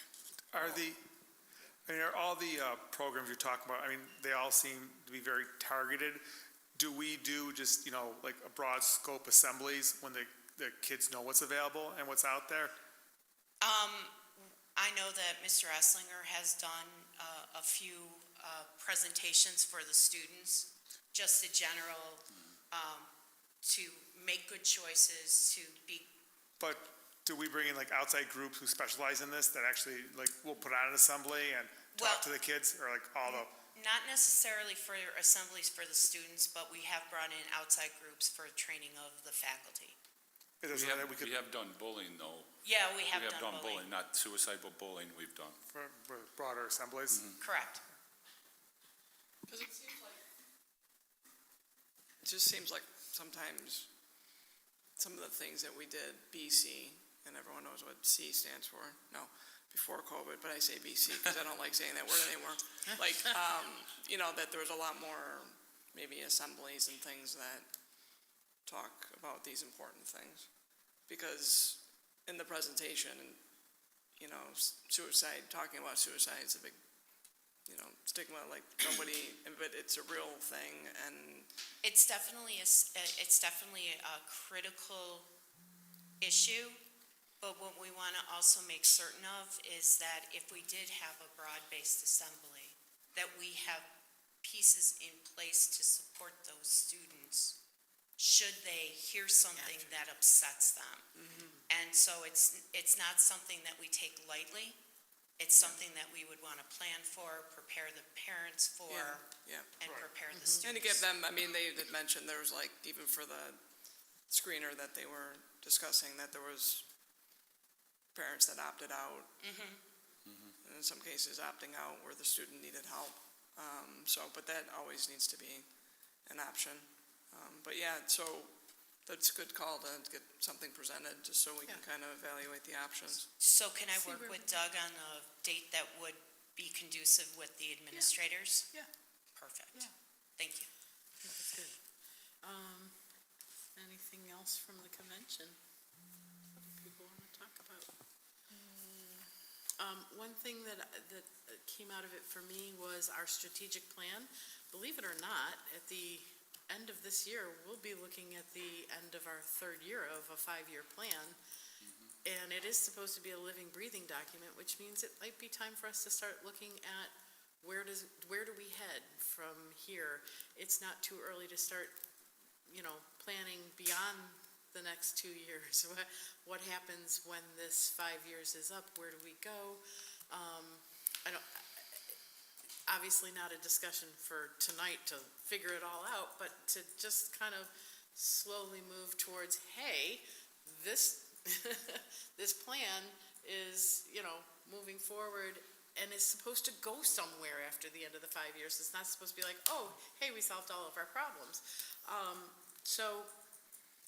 Are all the programs you're talking about, I mean, they all seem to be very targeted. Do we do just, like a broad scope assemblies when the kids know what's available and what's out there? I know that Mr. Esslinger has done a few presentations for the students, just a general, to make good choices, to be. But do we bring in like outside groups who specialize in this that actually will put on an assembly and talk to the kids, or like all the? Not necessarily for assemblies for the students, but we have brought in outside groups for training of the faculty. Is there something that we could We have done bullying though. Yeah, we have We have done bullying. not suicide, but bullying we've done. for broader assemblies? Correct. Because it just seems like sometimes some of the things that we did, BC, and everyone knows what C stands for. No, before COVID, but I say BC because I don't like saying that word anymore. Like, that there was a lot more maybe assemblies and things that talk about these important things. Because in the presentation, suicide, talking about suicide is a big, stigma, like nobody, but it's a real thing, and It's definitely a critical issue, but what we want to also make certain of is that if we did have a broad-based assembly, that we have pieces in place to support those students should they hear something that upsets them. And so it's not something that we take lightly. It's something that we would want to plan for, prepare the parents for, and prepare the students. And to give them, they had mentioned there was even for the screener that they were discussing, that there was parents that opted out. And in some cases opting out where the student needed help. But that always needs to be an option. But yeah, so that's a good call to get something presented, just so we can kind of evaluate the options. So can I work with Doug on a date that would be conducive with the administrators? Yeah. Perfect. Yeah. Thank you. That's good. Anything else from the convention that people want to talk about? One thing that came out of it for me was our strategic plan. Believe it or not, at the end of this year, we'll be looking at the end of our 3rd year of a 5-year plan. And it is supposed to be a living, breathing document, which means it might be time for us to start looking at where do we head from here. It's not too early to start planning beyond the next 2 years. What happens when this 5 years is up? Where do we go? Obviously not a discussion for tonight to figure it all out, but to just kind of slowly move towards, hey, this, this plan is, moving forward and is supposed to go somewhere after the end of the 5 years. It's not supposed to be like, oh, hey, we solved all of our problems. So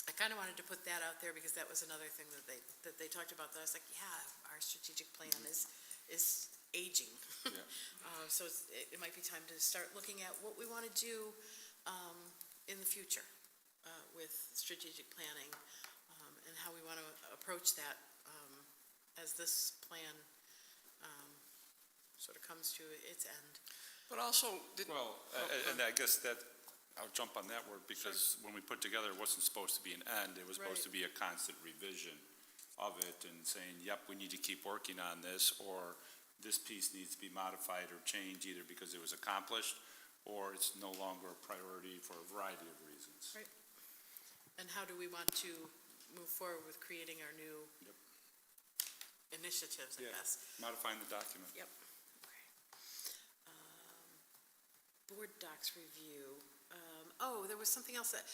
I kind of wanted to put that out there because that was another thing that they talked about, that I was like, yeah, our strategic plan is aging. Yeah. So it might be time to start looking at what we want to do in the future with strategic planning and how we want to approach that as this plan sort of comes to its end. But also, Well, and I guess that, I'll jump on that word, because when we put together, it wasn't supposed to be an end, it was supposed to be a constant revision of it, and saying, yep, we need to keep working on this, or this piece needs to be modified or changed, either because it was accomplished, or it's no longer a priority for a variety of reasons. Right. And how do we want to move forward with creating our new initiatives, I Yeah. guess? Modifying the document. Yep. Okay. Board docs review. There was something else that,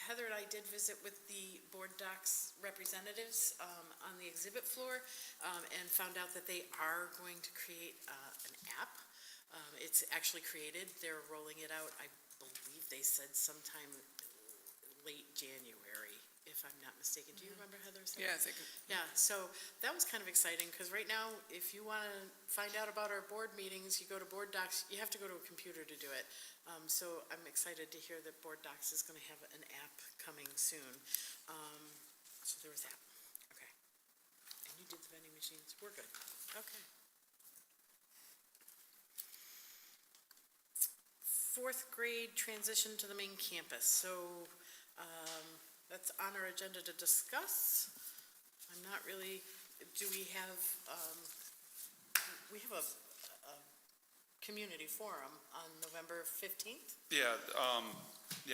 Heather and I did visit with the board docs representatives on the exhibit floor and found out that they are going to create an app. It's actually created. They're rolling it out, I believe they said sometime late January, if I'm not mistaken. Do you remember, Heather? yeah, I think, Yeah, so that was kind of exciting, because right now, if you want to find out about our board meetings, you go to Board Docs, you have to go to a computer to do it. So I'm excited to hear that Board Docs is going to have an app coming soon. So there was that. Okay. And you did the vending machines. We're good. Okay. Fourth grade transition to the main campus. So that's on our agenda to discuss. I'm not really, do we have a community forum on November 15th? Yeah,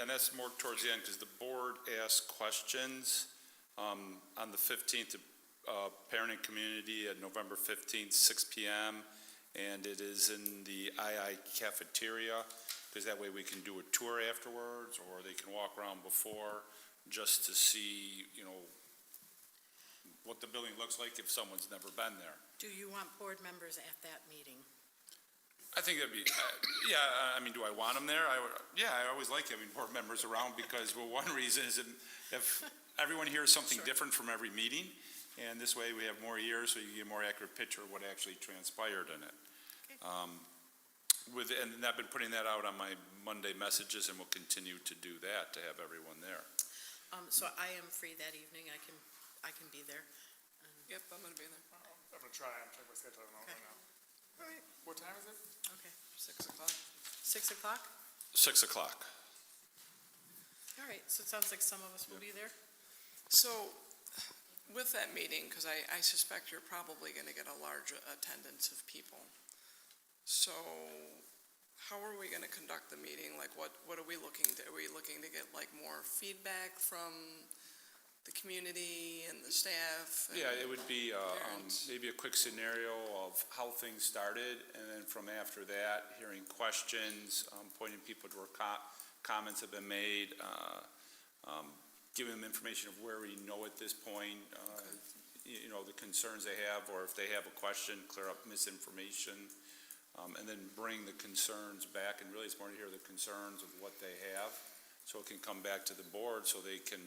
and that's more towards the end, because the board asked questions on the 15th, parenting community at November 15th, 6 p.m., and it is in the II cafeteria, because that way we can do a tour afterwards, or they can walk around before, just to see, what the building looks like if someone's never been there. Do you want board members at that meeting? I think that'd be, do I want them there? I always like having board members around, because, well, one reason is if everyone hears something different from every meeting, and this way we have more years, so you get a more accurate picture of what actually transpired in it. Okay. And I've been putting that out on my Monday messages, and we'll continue to do that, to have everyone there. So I am free that evening. I can be there. yep, I'm gonna be there. I'm gonna try and check my schedule out Okay. right now. All right. What time is it? Okay. 6 o'clock. 6 o'clock? 6 o'clock. All right. So it sounds like some of us will be there. So, with that meeting, because I suspect you're probably gonna get a large attendance of people. So, how are we gonna conduct the meeting? Like, what are we looking to, are we looking to get like more feedback from the community and the staff? and Yeah, it would be parents? maybe a quick scenario of how things started, and then from after that, hearing questions, pointing people to where comments have been made, giving them information of where we know at this point, the concerns they have, or if they have a question, clear up misinformation, and then bring the concerns back, and really it's more to hear the concerns of what they have, so it can come back to the board, so they can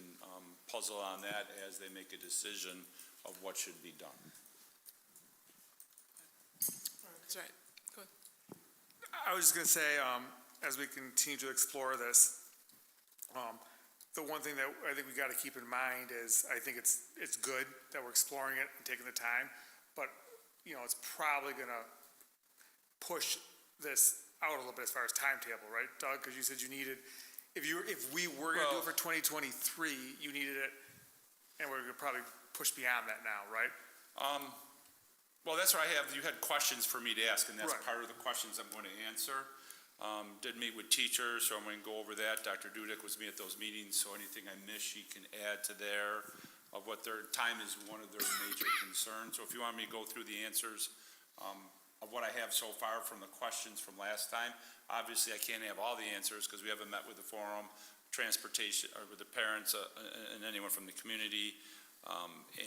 puzzle on that as they make a decision of what should be done. That's right. Go ahead. I was just gonna say, as we continue to explore this, the one thing that I think we gotta keep in mind is, I think it's good that we're exploring it and taking the time, but, it's probably gonna push this out a little bit as far as timetable, right, Doug? Because you said you needed, if we were gonna do it for 2023, you needed it, and we're gonna probably push beyond that now, right? Well, that's where you had questions for me to ask, and that's Right. part of the questions I'm going to answer. Did meet with teachers, so I'm going to go over that. Dr. Dudek was me at those meetings, so anything I miss, she can add to there of what their time is one of their major concerns. So if you want me to go through the answers of what I have so far from the questions from last time, obviously I can't have all the answers because we haven't met with the forum, transportation, or with the parents and anyone from the community,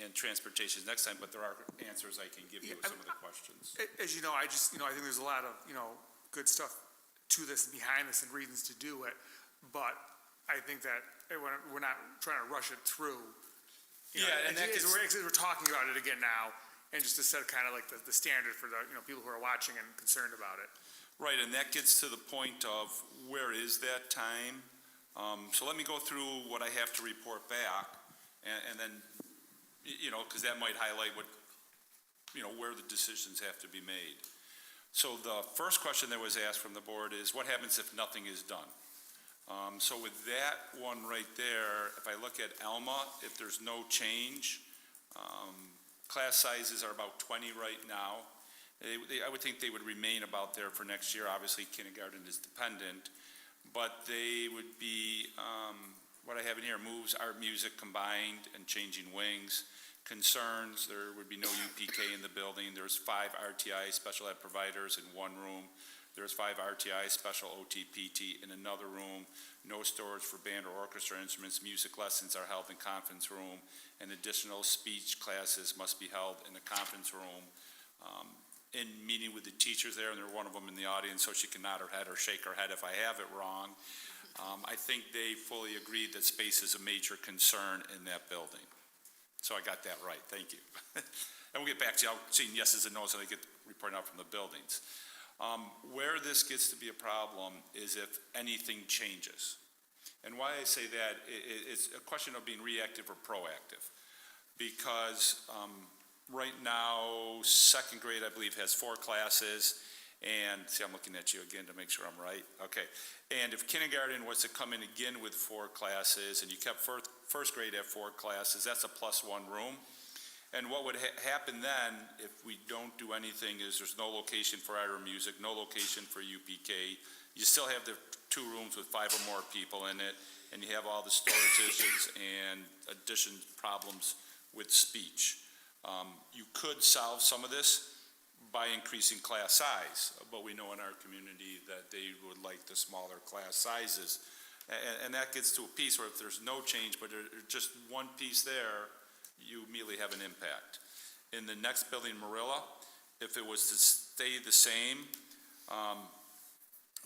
and transportation next time, but there are answers I can give you with some of the questions. As you know, I think there's a lot of, good stuff to this and behind this and reasons to do it, but I think that we're not trying to rush it through. And that gets, we're talking about it again now, and just to set kind of like the standard for the, people who are watching and concerned about it. right, and that gets to the point of where is that time? So let me go through what I have to report back, and then, because that might highlight what, where the decisions have to be made. So the first question that was asked from the board is, what happens if nothing is done? So with that one right there, if I look at Alma, if there's no change, class sizes are about 20 right now. I would think they would remain about there for next year. Obviously, kindergarten is dependent, but they would be, what I have in here, moves, art, music combined, and changing wings. Concerns, there would be no UPK in the building. There's 5 RTI special ed providers in one room. There's 5 RTI special OTPT in another room. No storage for band or orchestra instruments. Music lessons are held in conference room, and additional speech classes must be held in the conference room. In meeting with the teachers there, and there's one of them in the audience, so she can nod her head or shake her head if I have it wrong. I think they fully agreed that space is a major concern in that building. So I got that right, thank you. And we'll get back to you, I'll see yeses and nos when I get reporting out from the buildings. Where this gets to be a problem is if anything changes. And why I say that, it's a question of being reactive or proactive. Because right now, second grade, I believe, has 4 classes. And, see, I'm looking at you again to make sure I'm right. Okay. And if kindergarten was to come in again with 4 classes, and you kept first grade at 4 classes, that's a +1 room. And what would happen then, if we don't do anything, is there's no location for art or music, no location for UPK. You still have the 2 rooms with 5 or more people in it, and you have all the storage issues and addition problems with speech. You could solve some of this by increasing class size, but we know in our community that they would like the smaller class sizes. And that gets to a piece where if there's no change, but there's just one piece there, you immediately have an impact. In the next building, Marilla, if it was to stay the same,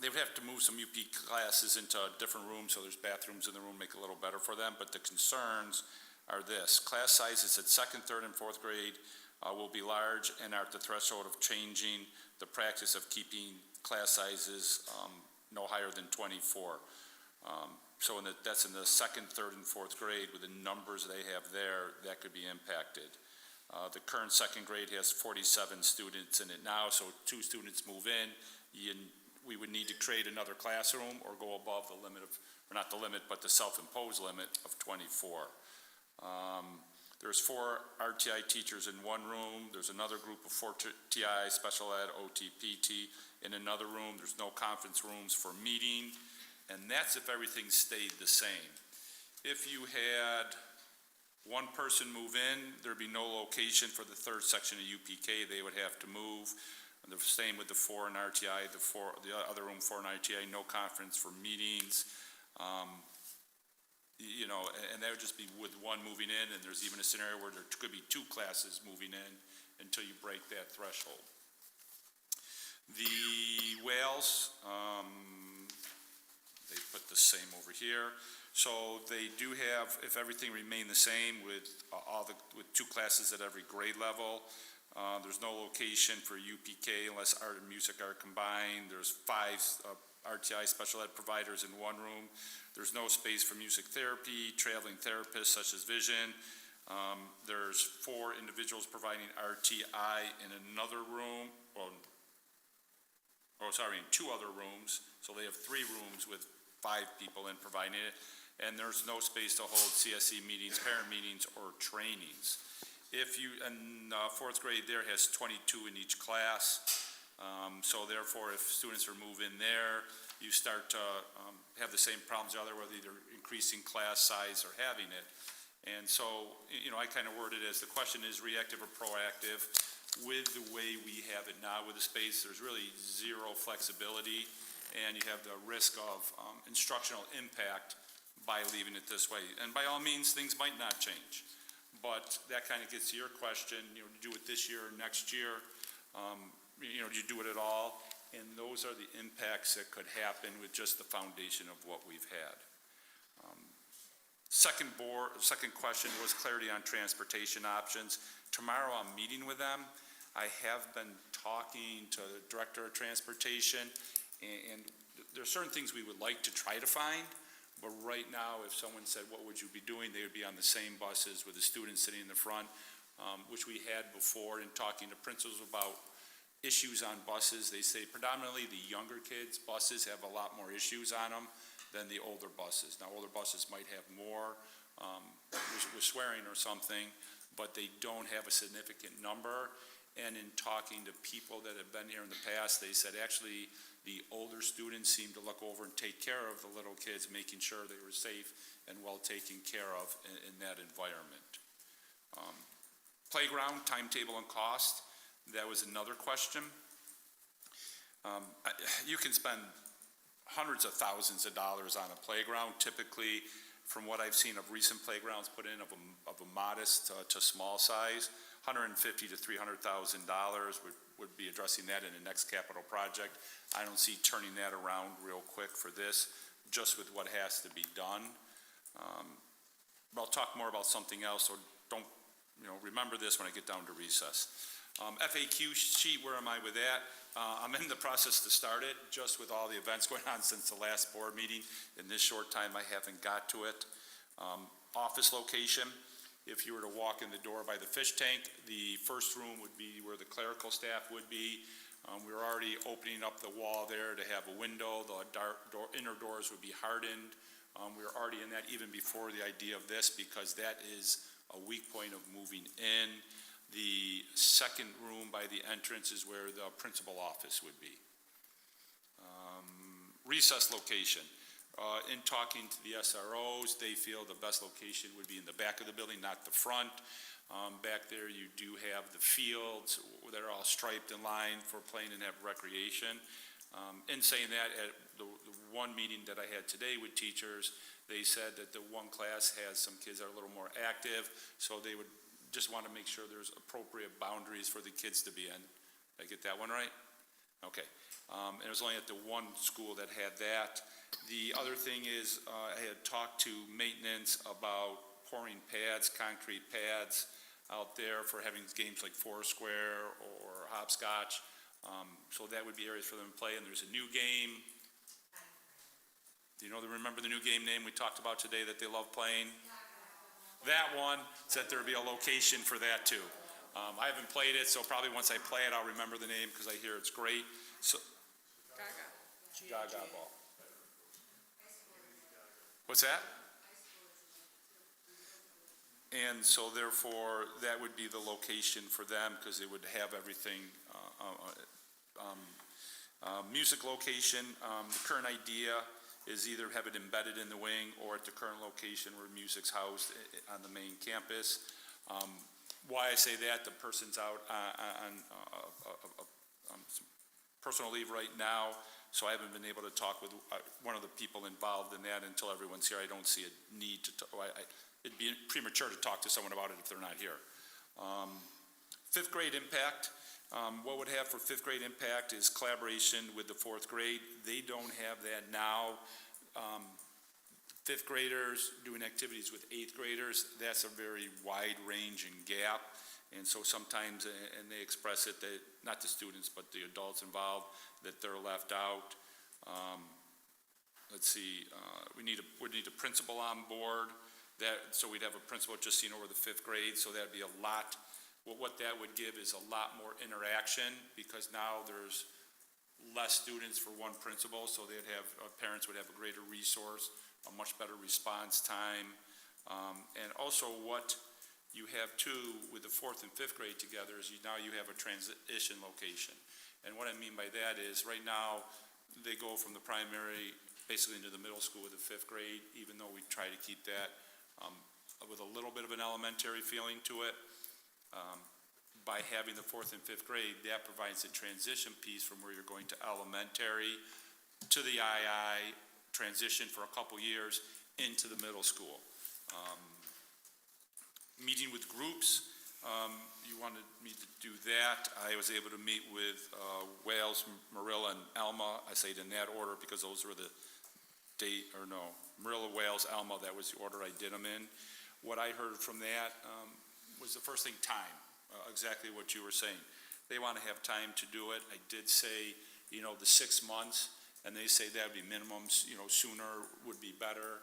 they would have to move some UP classes into different rooms, so there's bathrooms in the room, make it a little better for them, but the concerns are this. Class sizes at 2nd, 3rd, and 4th grade will be large and are at the threshold of changing the practice of keeping class sizes no higher than 24. So that's in the 2nd, 3rd, and 4th grade with the numbers they have there, that could be impacted. The current 2nd grade has 47 students in it now, so 2 students move in. We would need to create another classroom or go above the limit of, or not the limit, but the self-imposed limit of 24. There's 4 RTI teachers in one room. There's another group of 4 TI, special ed, OTPT in another room. There's no conference rooms for meeting, and that's if everything stayed the same. If you had one person move in, there'd be no location for the 3rd section of UPK. They would have to move. And the same with the 4 in RTI, the other room 4 in RTI, no conference for meetings. And that would just be with one moving in, and there's even a scenario where there could be 2 classes moving in until you break that threshold. The Wales, they put the same over here. So they do have, if everything remained the same with with 2 classes at every grade level, there's no location for UPK unless art and music are combined. There's 5 RTI special ed providers in one room. There's no space for music therapy, traveling therapists such as vision. There's 4 individuals providing RTI in another room, in 2 other rooms. So they have 3 rooms with 5 people in providing it. And there's no space to hold CSE meetings, parent meetings, or trainings. And 4th grade there has 22 in each class. So therefore, if students are moving there, you start to have the same problems the other, whether either increasing class size or having it. And so, I kind of word it as the question is reactive or proactive. With the way we have it now with the space, there's really zero flexibility, and you have the risk of instructional impact by leaving it this way. And by all means, things might not change. But that kind of gets to your question, do you do it this year or next year? Do you do it at all? And those are the impacts that could happen with just the foundation of what we've had. Second question was clarity on transportation options. Tomorrow I'm meeting with them. I have been talking to the Director of Transportation, and there are certain things we would like to try to find, but right now, if someone said, what would you be doing, they would be on the same buses with the students sitting in the front, which we had before in talking to principals about issues on buses. They say predominantly the younger kids' buses have a lot more issues on them than the older buses. Now, older buses might have more with swearing or something, but they don't have a significant number. And in talking to people that have been here in the past, they said actually the older students seem to look over and take care of the little kids, making sure they were safe and well taken care of in that environment. Playground, timetable, and cost. That was another question. You can spend hundreds of thousands of dollars on a playground. Typically, from what I've seen of recent playgrounds put in of a modest to small size, $150,000 to $300,000 would be addressing that in the next capital project. I don't see turning that around real quick for this, just with what has to be done. But I'll talk more about something else, so don't, remember this when I get down to recess. FAQ sheet, where am I with that? I'm in the process to start it, just with all the events going on since the last board meeting. In this short time, I haven't got to it. Office location, if you were to walk in the door by the fish tank, the first room would be where the clerical staff would be. We're already opening up the wall there to have a window. The inner doors would be hardened. We're already in that even before the idea of this, because that is a weak point of moving in. The second room by the entrance is where the principal office would be. Recess location. In talking to the SROs, they feel the best location would be in the back of the building, not the front. Back there you do have the fields that are all striped in line for playing and have recreation. In saying that, at the one meeting that I had today with teachers, they said that the one class has some kids that are a little more active, so they would just want to make sure there's appropriate boundaries for the kids to be in. Did I get that one right? Okay. And it was only at the one school that had that. The other thing is I had talked to maintenance about pouring pads, concrete pads out there for having games like Foursquare or hopscotch. So that would be areas for them to play. And there's a new game. Do you remember the new game name we talked about today that they love playing? That one, said there would be a location for that too. I haven't played it, so probably once I play it, I'll remember the name because I hear it's great. So, Gaga ball. What's that? And so therefore, that would be the location for them because they would have everything. Music location, the current idea is either have it embedded in the wing or at the current location where music's housed on the main campus. Why I say that, the person's out on some personal leave right now, so I haven't been able to talk with one of the people involved in that until everyone's here. I don't see a need to, it'd be premature to talk to someone about it if they're not here. Fifth grade impact. What would have for fifth grade impact is collaboration with the fourth grade. They don't have that now. Fifth graders doing activities with eighth graders, that's a very wide range and gap. And so sometimes, and they express it, that not the students, but the adults involved, that they're left out. Let's see, we need a principal on board. So we'd have a principal just seen over the fifth grade, so that'd be a lot. What that would give is a lot more interaction because now there's less students for one principal, so they'd have, parents would have a greater resource, a much better response time. And also what you have too with the fourth and fifth grade together is now you have a transition location. And what I mean by that is, right now, they go from the primary basically into the middle school with the fifth grade, even though we try to keep that with a little bit of an elementary feeling to it. By having the fourth and fifth grade, that provides a transition piece from where you're going to elementary to the II, transition for a couple years into the middle school. Meeting with groups, you wanted me to do that. I was able to meet with Wales, Marilla, and Alma. I say it in that order because those were the Marilla, Wales, Alma, that was the order I did them in. What I heard from that was the first thing, time. Exactly what you were saying. They want to have time to do it. I did say, the 6 months, and they say that would be minimums, sooner would be better.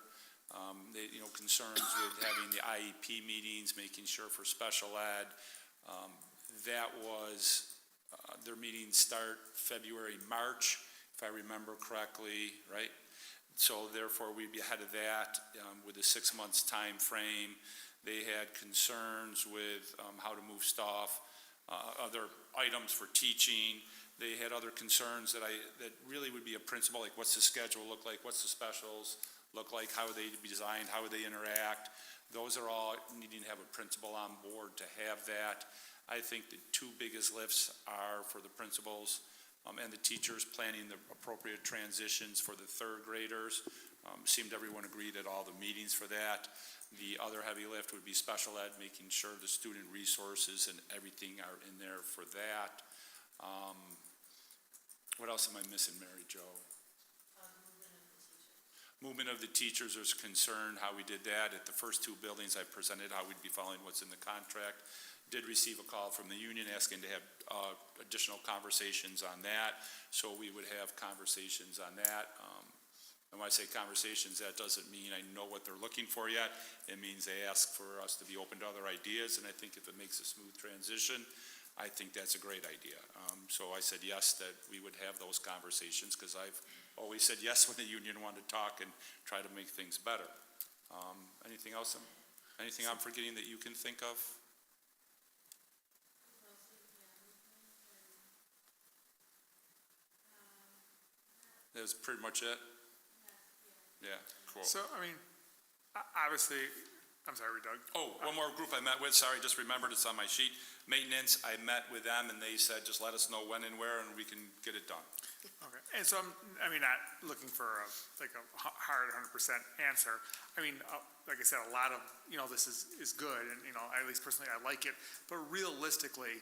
They, concerns with having the IEP meetings, making sure for special ed. That was, their meetings start February, March, if I remember correctly, right? So therefore, we'd be ahead of that with a 6 months time frame. They had concerns with how to move stuff, other items for teaching. They had other concerns that really would be a principal, like what's the schedule look like, what's the specials look like, how would they be designed, how would they interact. Those are all needing to have a principal on board to have that. I think the two biggest lifts are for the principals and the teachers planning the appropriate transitions for the third graders. Seemed everyone agreed at all the meetings for that. The other heavy lift would be special ed, making sure the student resources and everything are in there for that. What else am I missing, Mary Jo? Movement of the teachers is concerned, how we did that. At the first two buildings I presented, how we'd be following what's in the contract. Did receive a call from the union asking to have additional conversations on that. So we would have conversations on that. And when I say conversations, that doesn't mean I know what they're looking for yet. It means they ask for us to be open to other ideas, and I think if it makes a smooth transition, I think that's a great idea. So I said yes, that we would have those conversations, because I've always said yes when the union wanted to talk and try to make things better. Anything else? Anything I'm forgetting that you can think of? That was pretty much it? Yeah, cool. So, obviously, I'm sorry, Doug. Oh, one more group I met with, sorry, just remembered, it's on my sheet. Maintenance, I met with them and they said, just let us know when and where and we can get it done. Okay, and so I'm not looking for a hard 100% answer. Like I said, a lot of, this is good and, at least personally I like it, but realistically,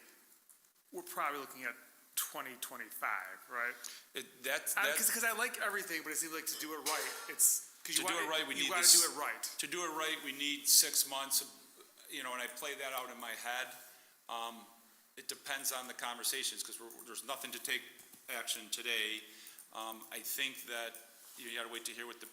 we're probably looking at 2025, right? That's because I like everything, but it seems like to do it right, to do it right, we need you got to do it right. To do it right, we need 6 months, and I play that out in my head. It depends on the conversations, because there's nothing to take action today. I think that you got to wait to hear what the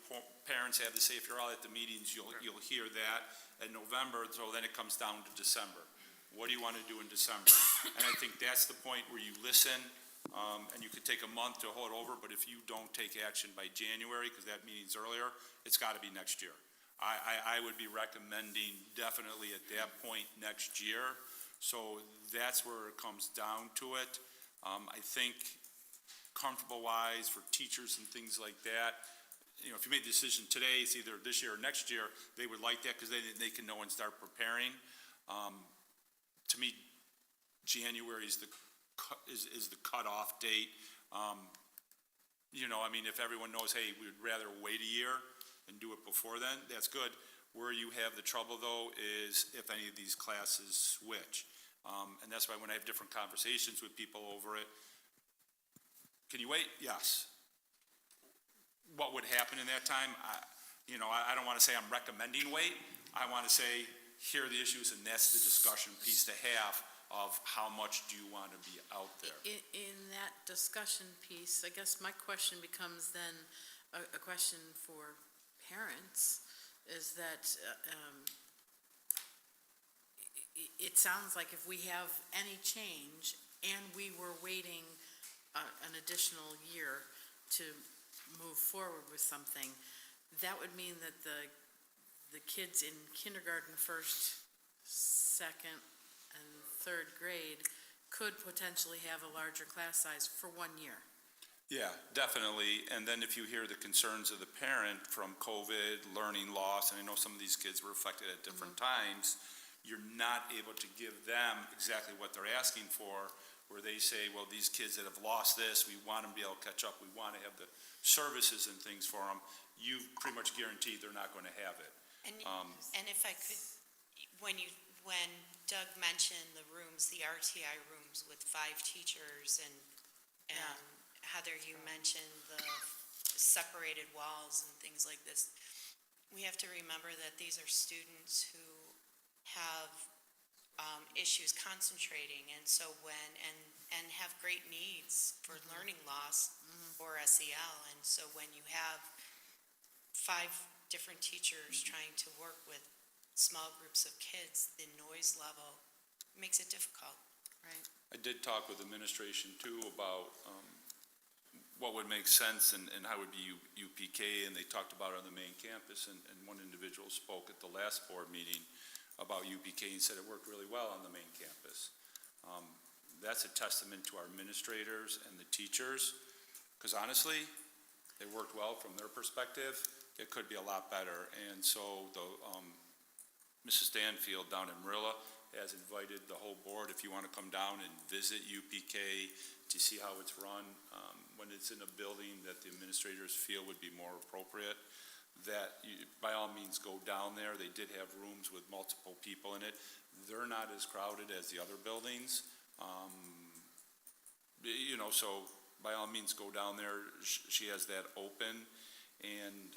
parents have to say. If you're all at the meetings, you'll hear that in November, so then it comes down to December. What do you want to do in December? And I think that's the point where you listen, and you could take a month to hold over, but if you don't take action by January, because that meeting's earlier, it's got to be next year. I would be recommending definitely at that point next year. So that's where it comes down to it. I think comfortable-wise for teachers and things like that, if you made the decision today, it's either this year or next year, they would like that because they can know and start preparing. To me, January is the cutoff date. If everyone knows, hey, we'd rather wait a year and do it before then, that's good. Where you have the trouble, though, is if any of these classes switch. And that's why when I have different conversations with people over it, can you wait? Yes. What would happen in that time? I don't want to say I'm recommending wait. I want to say, here are the issues, and that's the discussion piece to have of how much do you want to be out there. In that discussion piece, I guess my question becomes then a question for parents, is that it sounds like if we have any change and we were waiting an additional year to move forward with something, that would mean that the kids in kindergarten, first, second, and third grade could potentially have a larger class size for 1 year. Yeah, definitely. And then if you hear the concerns of the parent from COVID, learning loss, and I know some of these kids were affected at different times, you're not able to give them exactly what they're asking for, where they say, well, these kids that have lost this, we want them to be able to catch up. We want to have the services and things for them. You pretty much guaranteed they're not going to have it. And if I could, when Doug mentioned the rooms, the RTI rooms with 5 teachers and Heather, you mentioned the separated walls and things like this. We have to remember that these are students who have issues concentrating, and so and have great needs for learning loss or SEL, and so when you have 5 different teachers trying to work with small groups of kids, the noise level makes it difficult. Right. I did talk with administration too about what would make sense and how would be UPK, and they talked about it on the main campus, and one individual spoke at the last board meeting about UPK and said it worked really well on the main campus. That's a testament to our administrators and the teachers, because honestly, they worked well from their perspective. It could be a lot better, and so the Mrs. Stanfield down in Marilla has invited the whole board, if you want to come down and visit UPK to see how it's run, when it's in a building that the administrators feel would be more appropriate, that you, by all means, go down there. They did have rooms with multiple people in it. They're not as crowded as the other buildings. You know, so by all means, go down there. She has that open, and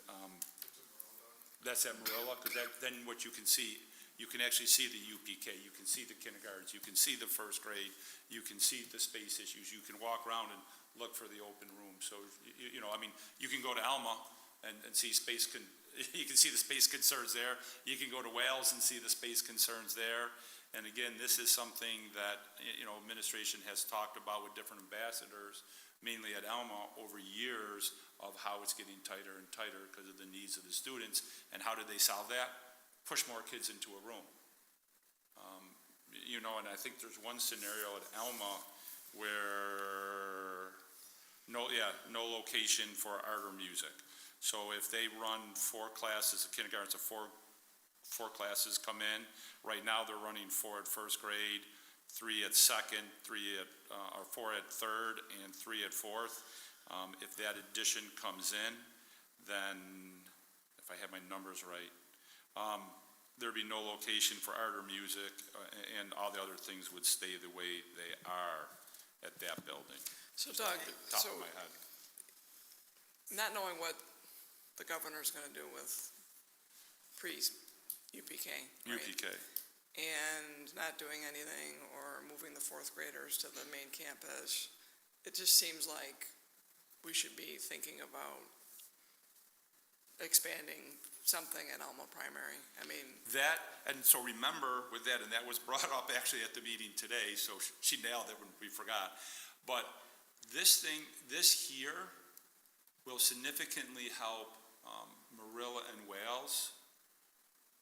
that's at Marilla, because then what you can see, you can actually see the UPK, you can see the kindergartens, you can see the first grade, you can see the space issues, you can walk around and look for the open room. So, you know, I mean, you can go to Alma and see you can see the space concerns there. You can go to Wales and see the space concerns there. And again, this is something that, you know, administration has talked about with different ambassadors, mainly at Alma, over years of how it's getting tighter and tighter because of the needs of the students. And how did they solve that? Push more kids into a room. You know, and I think there's one scenario at Alma where no location for art or music. So if they run 4 classes, the kindergartens of four classes come in. Right now they're running 4 at first grade, 3 at second, 4 at third, and 3 at fourth. If that addition comes in, then if I have my numbers right, there'd be no location for art or music, and all the other things would stay the way they are at that building. So Doug, Top of my head. not knowing what the governor's gonna do with pre-UPK, right? UPK. And not doing anything or moving the 4th graders to the main campus, it just seems like we should be thinking about expanding something at Alma Primary. I mean, That, and so remember with that, and that was brought up actually at the meeting today, so she nailed it when we forgot. But this here will significantly help Marilla and Wales.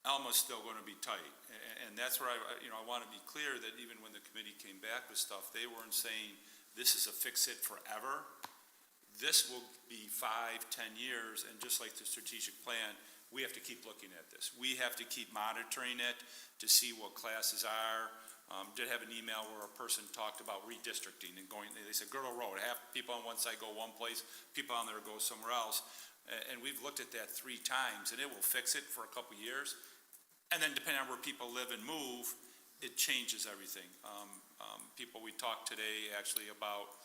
Alma's still going to be tight, and that's where I want to be clear that even when the committee came back with stuff, they weren't saying this is a fix it forever. This will be 5-10 years, and just like the strategic plan, we have to keep looking at this. We have to keep monitoring it to see what classes are. Did have an email where a person talked about redistricting and going, they said Girdle Road, half people on one side go one place, people on there go somewhere else. And we've looked at that 3 times, and it will fix it for a couple years. And then depending on where people live and move, it changes everything. People, we talked today actually about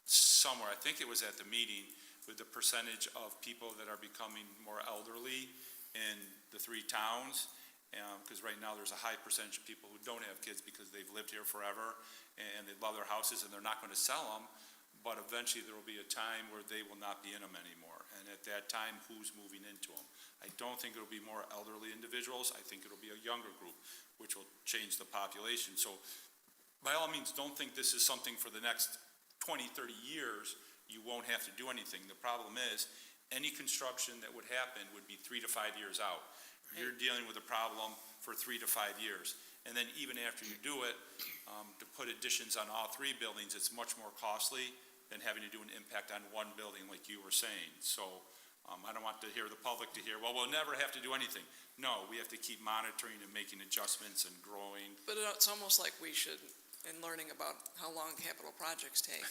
somewhere, I think it was at the meeting, with the percentage of people that are becoming more elderly in the 3 towns. Because right now there's a high percentage of people who don't have kids because they've lived here forever and they love their houses and they're not going to sell them. But eventually there will be a time where they will not be in them anymore. And at that time, who's moving into them? I don't think it'll be more elderly individuals. I think it'll be a younger group, which will change the population. So by all means, don't think this is something for the next 20, 30 years. You won't have to do anything. The problem is any construction that would happen would be 3 to 5 years out. You're dealing with a problem for 3 to 5 years. And then even after you do it, to put additions on all three buildings, it's much more costly than having to do an impact on one building like you were saying. So I don't want to hear the public to hear, well, we'll never have to do anything. No, we have to keep monitoring and making adjustments and growing. But it's almost like we should, in learning about how long capital projects take,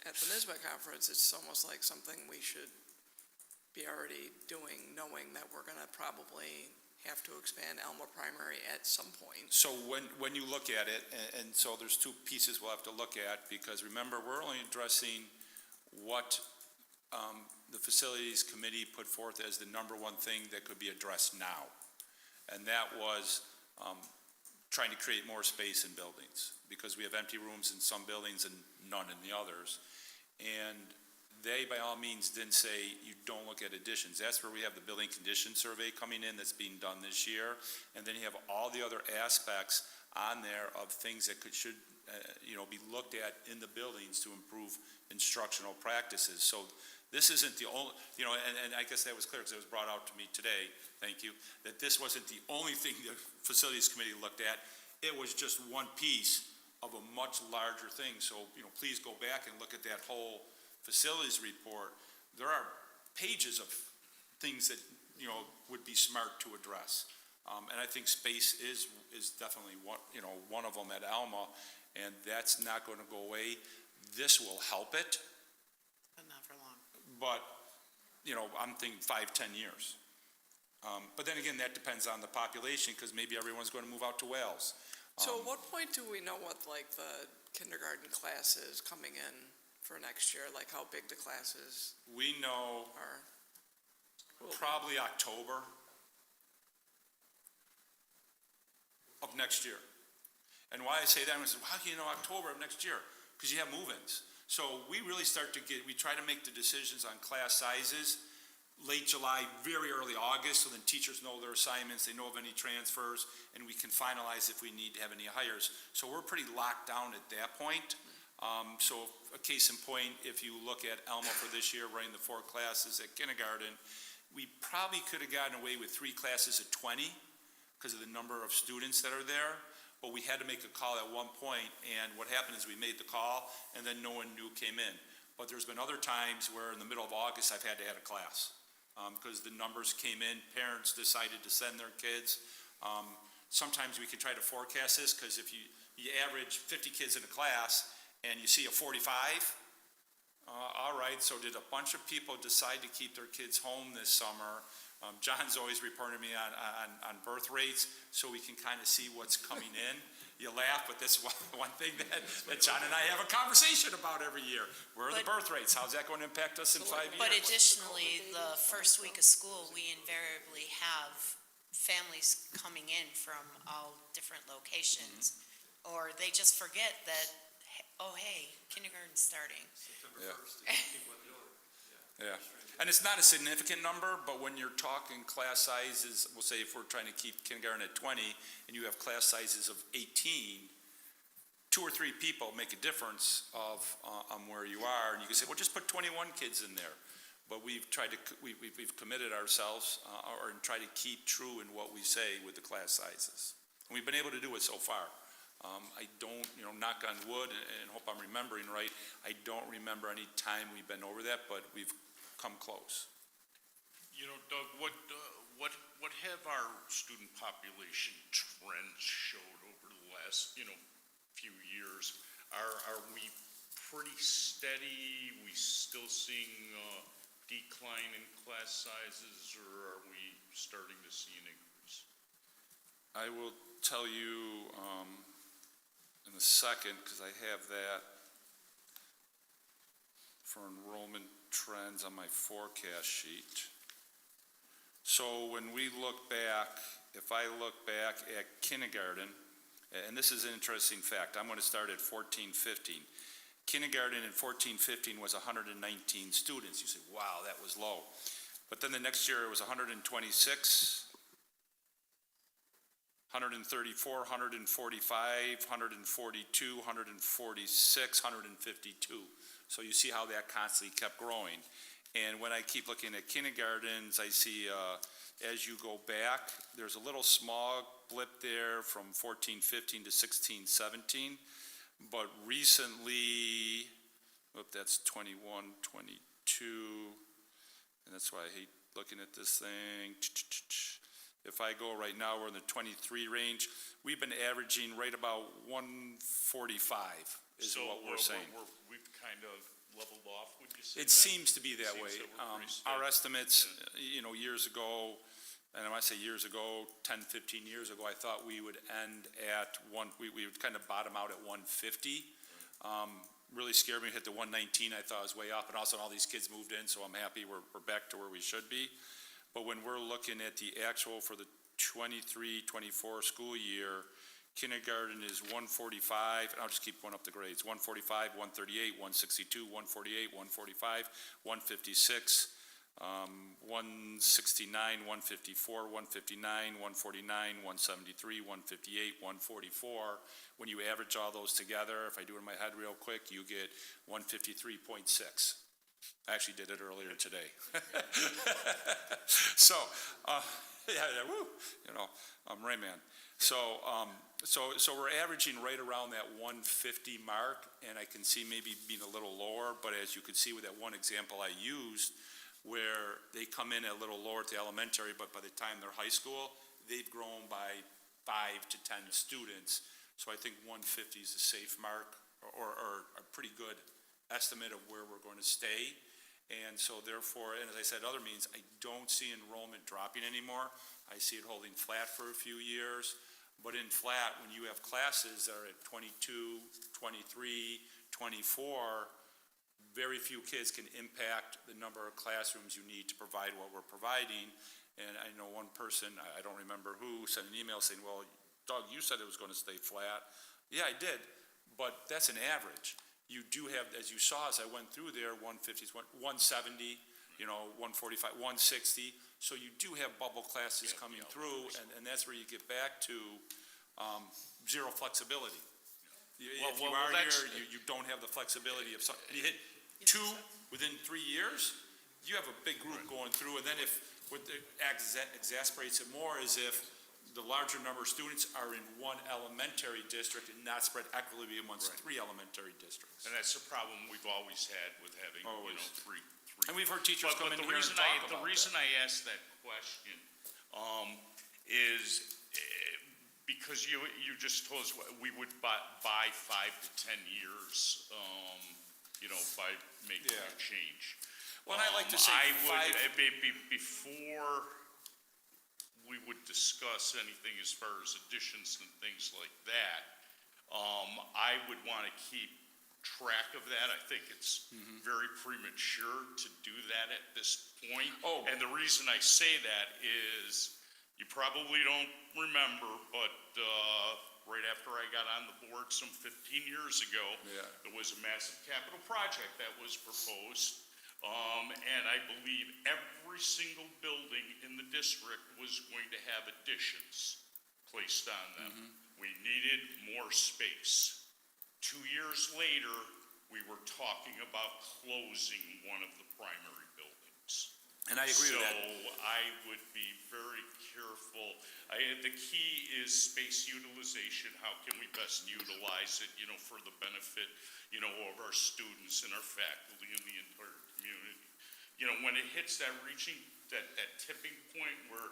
at the NISBA conference, it's almost like something we should be already doing, knowing that we're gonna probably have to expand Alma Primary at some point. So when you look at it, and so there's two pieces we'll have to look at, because remember, we're only addressing what the Facilities Committee put forth as the number one thing that could be addressed now. And that was trying to create more space in buildings, because we have empty rooms in some buildings and none in the others. And they, by all means, didn't say you don't look at additions. That's where we have the building condition survey coming in that's being done this year. And then you have all the other aspects on there of things that should be looked at in the buildings to improve instructional practices. So this isn't the only, and I guess that was clear because it was brought out to me today, thank you, that this wasn't the only thing the Facilities Committee looked at. It was just one piece of a much larger thing. So, please go back and look at that whole facilities report. There are pages of things that, would be smart to address. And I think space is definitely one of them at Alma, and that's not going to go away. This will help it. But not for long. But, I'm thinking 5-10 years. But then again, that depends on the population, because maybe everyone's going to move out to Wales. So at what point do we know what, like, the kindergarten class is coming in for next year, like how big the classes We know are? probably October of next year. And why I say that, I said, well, how do you know October of next year? Because you have move-ins. So we really we try to make the decisions on class sizes late July, very early August, so then teachers know their assignments, they know of any transfers, and we can finalize if we need to have any hires. So we're pretty locked down at that point. So a case in point, if you look at Alma for this year, running the 4 classes at kindergarten, we probably could have gotten away with 3 classes at 20 because of the number of students that are there. But we had to make a call at one point, and what happened is we made the call, and then no one new came in. But there's been other times where in the middle of August, I've had to add a class because the numbers came in, parents decided to send their kids. Sometimes we can try to forecast this, because if you average 50 kids in a class and you see a 45, all right, so did a bunch of people decide to keep their kids home this summer? John's always reporting to me on birth rates, so we can kind of see what's coming in. You laugh, but that's one thing that John and I have a conversation about every year. Where are the birth rates? How's that going to impact us in 5 years? But additionally, the first week of school, we invariably have families coming in from all different locations. Or they just forget that, oh, hey, kindergarten's starting. Yeah, and it's not a significant number, but when you're talking class sizes, we'll say if we're trying to keep kindergarten at 20 and you have class sizes of 18, 2 or 3 people make a difference on where you are, and you can say, well, just put 21 kids in there. But we've tried to, we've committed ourselves or try to keep true in what we say with the class sizes. And we've been able to do it so far. I don't, knock on wood, and hope I'm remembering right, I don't remember any time we've been over that, but we've come close. Doug, what have our student population trends showed over the last, few years? Are we pretty steady? We still seeing decline in class sizes, or are we starting to see an increase? I will tell you in a second, because I have that for enrollment trends on my forecast sheet. So when we look back, if I look back at kindergarten, and this is an interesting fact, I'm going to start at 14-15. Kindergarten in 14-15 was 119 students. You say, wow, that was low. But then the next year it was 126, 134, 145, 142, 146, 152. So you see how that constantly kept growing. And when I keep looking at kindergartens, I see as you go back, there's a little small blip there from 14-15 to 16-17. But recently, that's 21-22, and that's why I hate looking at this thing. If I go right now, we're in the 23 range. We've been averaging right about 145 is what we're saying. We've kind of leveled off, would you say? It seems to be that way. Seems that we're pretty Our steady. estimates, years ago, and when I say years ago, 10, 15 years ago, I thought we would end at we would kind of bottom out at 150. Really scared me to hit the 119. I thought it was way up, and all of a sudden all these kids moved in, so I'm happy we're back to where we should be. But when we're looking at the actual for the 23-24 school year, kindergarten is 145, and I'll just keep going up the grades, 145, 138, 162, 148, 145, 156, 169, 154, 159, 149, 173, 158, 144. When you average all those together, if I do it in my head real quick, you get 153.6. I actually did it earlier today. So, woo, I'm Rain Man. So we're averaging right around that 150 mark, and I can see maybe being a little lower, but as you could see with that one example I used, where they come in a little lower at the elementary, but by the time they're high school, they've grown by 5 to 10 students. So I think 150 is a safe mark, or a pretty good estimate of where we're going to stay. And so therefore, and as I said, other means, I don't see enrollment dropping anymore. I see it holding flat for a few years. But in flat, when you have classes that are at 22, 23, 24, very few kids can impact the number of classrooms you need to provide what we're providing. And I know one person, I don't remember who, sent an email saying, well, Doug, you said it was going to stay flat. Yeah, I did, but that's an average. You do have, as you saw as I went through there, 150s, 170, 145, 160. So you do have bubble classes coming through, and that's where you get back to zero flexibility. If you are here, you don't have the flexibility of you hit 2 within 3 years, you have a big group going through, and then if what exasperates it more is if the larger number of students are in one elementary district and not spread equitably amongst 3 elementary districts. And that's the problem we've always had with having, three. And we've heard teachers come in here and talk about The reason I asked that question is because you just told us we would buy 5 to 10 years, by making a change. Well, I like to say before we would discuss anything as far as additions and things like that, I would want to keep track of that. I think it's very premature to do that at this point. And the reason I say that is you probably don't remember, but right after I got on the board some 15 years ago, there was a massive capital project that was proposed. And I believe every single building in the district was going to have additions placed on them. We needed more space. 2 years later, we were talking about closing one of the primary buildings. And I agree with that. So I would be very careful. The key is space utilization. How can we best utilize it, for the benefit, of our students and our faculty and the entire community. When it hits that that tipping point where,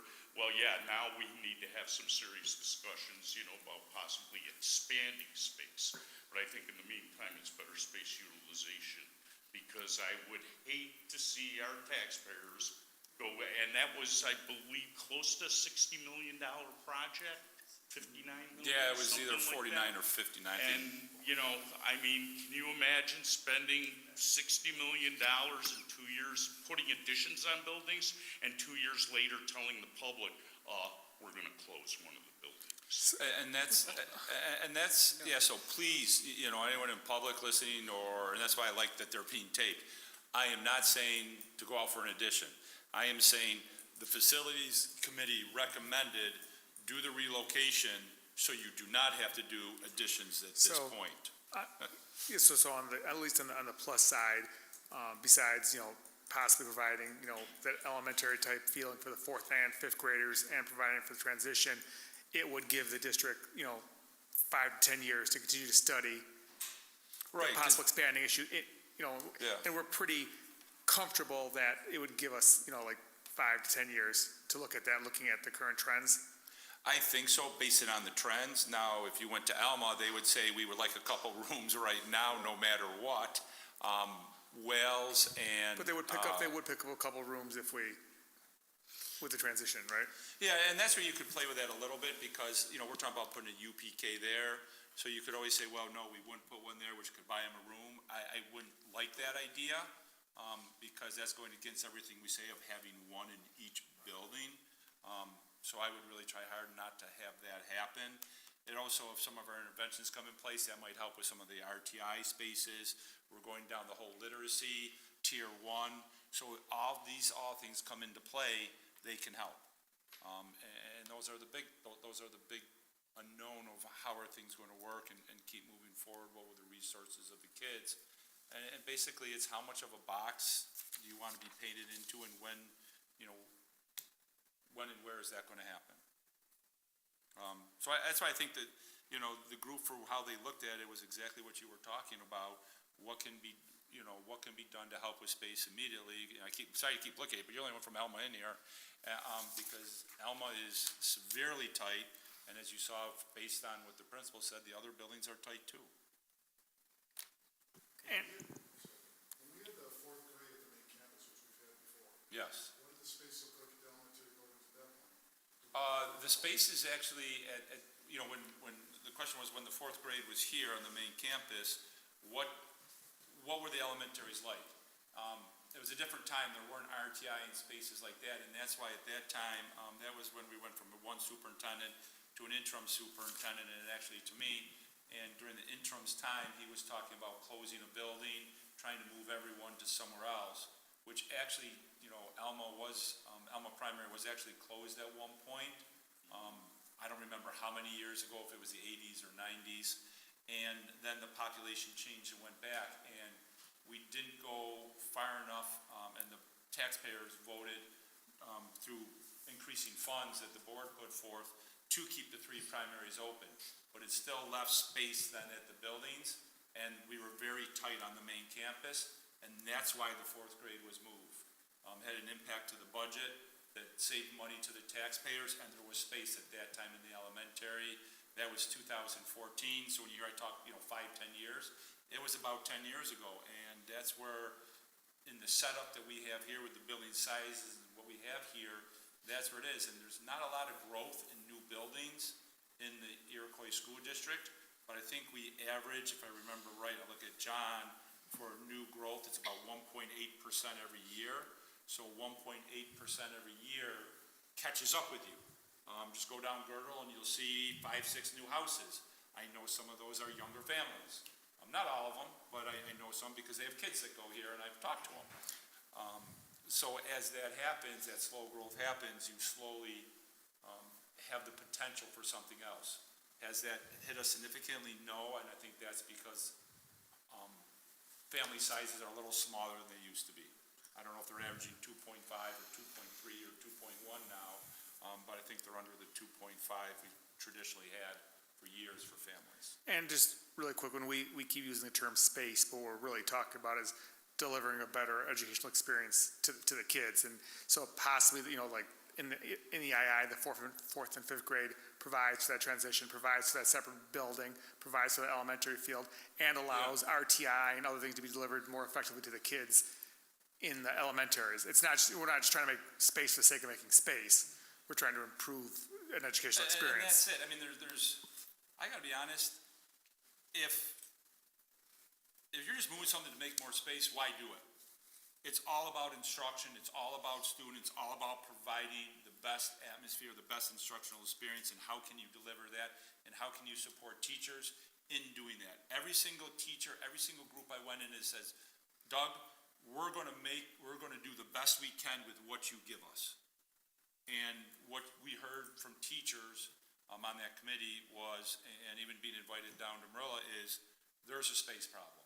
now we need to have some serious discussions, about possibly expanding space. But I think in the meantime, it's better space utilization, because I would hate to see our taxpayers go, and that was, I believe, close to $60 million project, 59 million. Yeah, it was either 49 something like that. or 59. And, can you imagine spending $60 million in 2 years, putting additions on buildings, and 2 years later telling the public, we're gonna close one of the buildings? And that's, so please, anyone in public listening, and that's why I like that they're being taped. I am not saying to go out for an addition. I am saying the facilities committee recommended do the relocation so you do not have to do additions at this point. So on at least on the plus side, besides, possibly providing, that elementary type feeling for the 4th and 5th graders and providing for the transition, it would give the district, 5 to 10 years to continue to study the Right, 'cause- possible expanding issue. Yeah. And we're pretty comfortable that it would give us, like 5 to 10 years to look at that, looking at the current trends. I think so, based it on the trends. Now, if you went to Alma, they would say we would like a couple rooms right now, no matter what. Wells and. But they would pick up a couple rooms with the transition, right? Yeah, and that's where you could play with that a little bit, because, we're talking about putting a UPK there. So you could always say, well, no, we wouldn't put one there, which could buy them a room. I wouldn't like that idea, because that's going against everything we say of having one in each building. So I would really try hard not to have that happen. And also, if some of our interventions come in place, that might help with some of the RTI spaces. We're going down the whole literacy, tier 1. So all things come into play, they can help. And those are the big unknown of how are things going to work and keep moving forward, what were the resources of the kids. And basically, it's how much of a box do you want to be painted into, and when and where is that going to happen? So that's why I think that, the group, for how they looked at it, was exactly what you were talking about. What can be done to help with space immediately? Sorry to keep looking at it, but you're the only one from Alma in here, because Alma is severely tight, and as you saw, based on what the principal said, the other buildings are tight too. And When we had the fourth grade at the main campus, which we've had before, Yes. what did the space look like at the elementary going into that one? The space is actually when the question was, when the fourth grade was here on the main campus, what were the elementaries like? It was a different time. There weren't RTI and spaces like that, and that's why at that time, that was when we went from one superintendent to an interim superintendent, and actually to me. And during the interim's time, he was talking about closing a building, trying to move everyone to somewhere else, which actually, Alma Primary was actually closed at one point. I don't remember how many years ago, if it was the 80s or 90s. And then the population changed and went back, and we didn't go far enough, and the taxpayers voted through increasing funds that the board put forth to keep the 3 primaries open. But it still left space then at the buildings, and we were very tight on the main campus, and that's why the fourth grade was moved. Had an impact to the budget, that saved money to the taxpayers, and there was space at that time in the elementary. That was 2014, so when you hear I talk, 5, 10 years, it was about 10 years ago, and that's where, in the setup that we have here with the building sizes and what we have here, that's where it is. And there's not a lot of growth in new buildings in the Iroquois School District, but I think we average, if I remember right, I look at John, for new growth, it's about 1.8% every year. So 1.8% every year catches up with you. Just go down Girdle and you'll see 5, 6 new houses. I know some of those are younger families. Not all of them, but I know some because they have kids that go here and I've talked to them. So as that happens, that slow growth happens, you slowly have the potential for something else. Has that hit us significantly? No, and I think that's because family sizes are a little smaller than they used to be. I don't know if they're averaging 2.5 or 2.3 or 2.1 now, but I think they're under the 2.5 we traditionally had for years for families. And just really quick, when we keep using the term space, but what we're really talking about is delivering a better educational experience to the kids. And so possibly, like in the II, the fourth and fifth grade provides for that transition, provides for that separate building, provides for the elementary field, and allows RTI and other things to be delivered more effectively to the kids in the elementaries. We're not just trying to make space for the sake of making space. We're trying to improve an educational experience. And that's it. I mean, I gotta be honest, if you're just moving something to make more space, why do it? It's all about instruction, it's all about students, all about providing the best atmosphere, the best instructional experience, and how can you deliver that, and how can you support teachers in doing that. Every single teacher, every single group I went in and says, Doug, we're gonna do the best we can with what you give us. And what we heard from teachers on that committee was, and even being invited down to Marilla, is there's a space problem.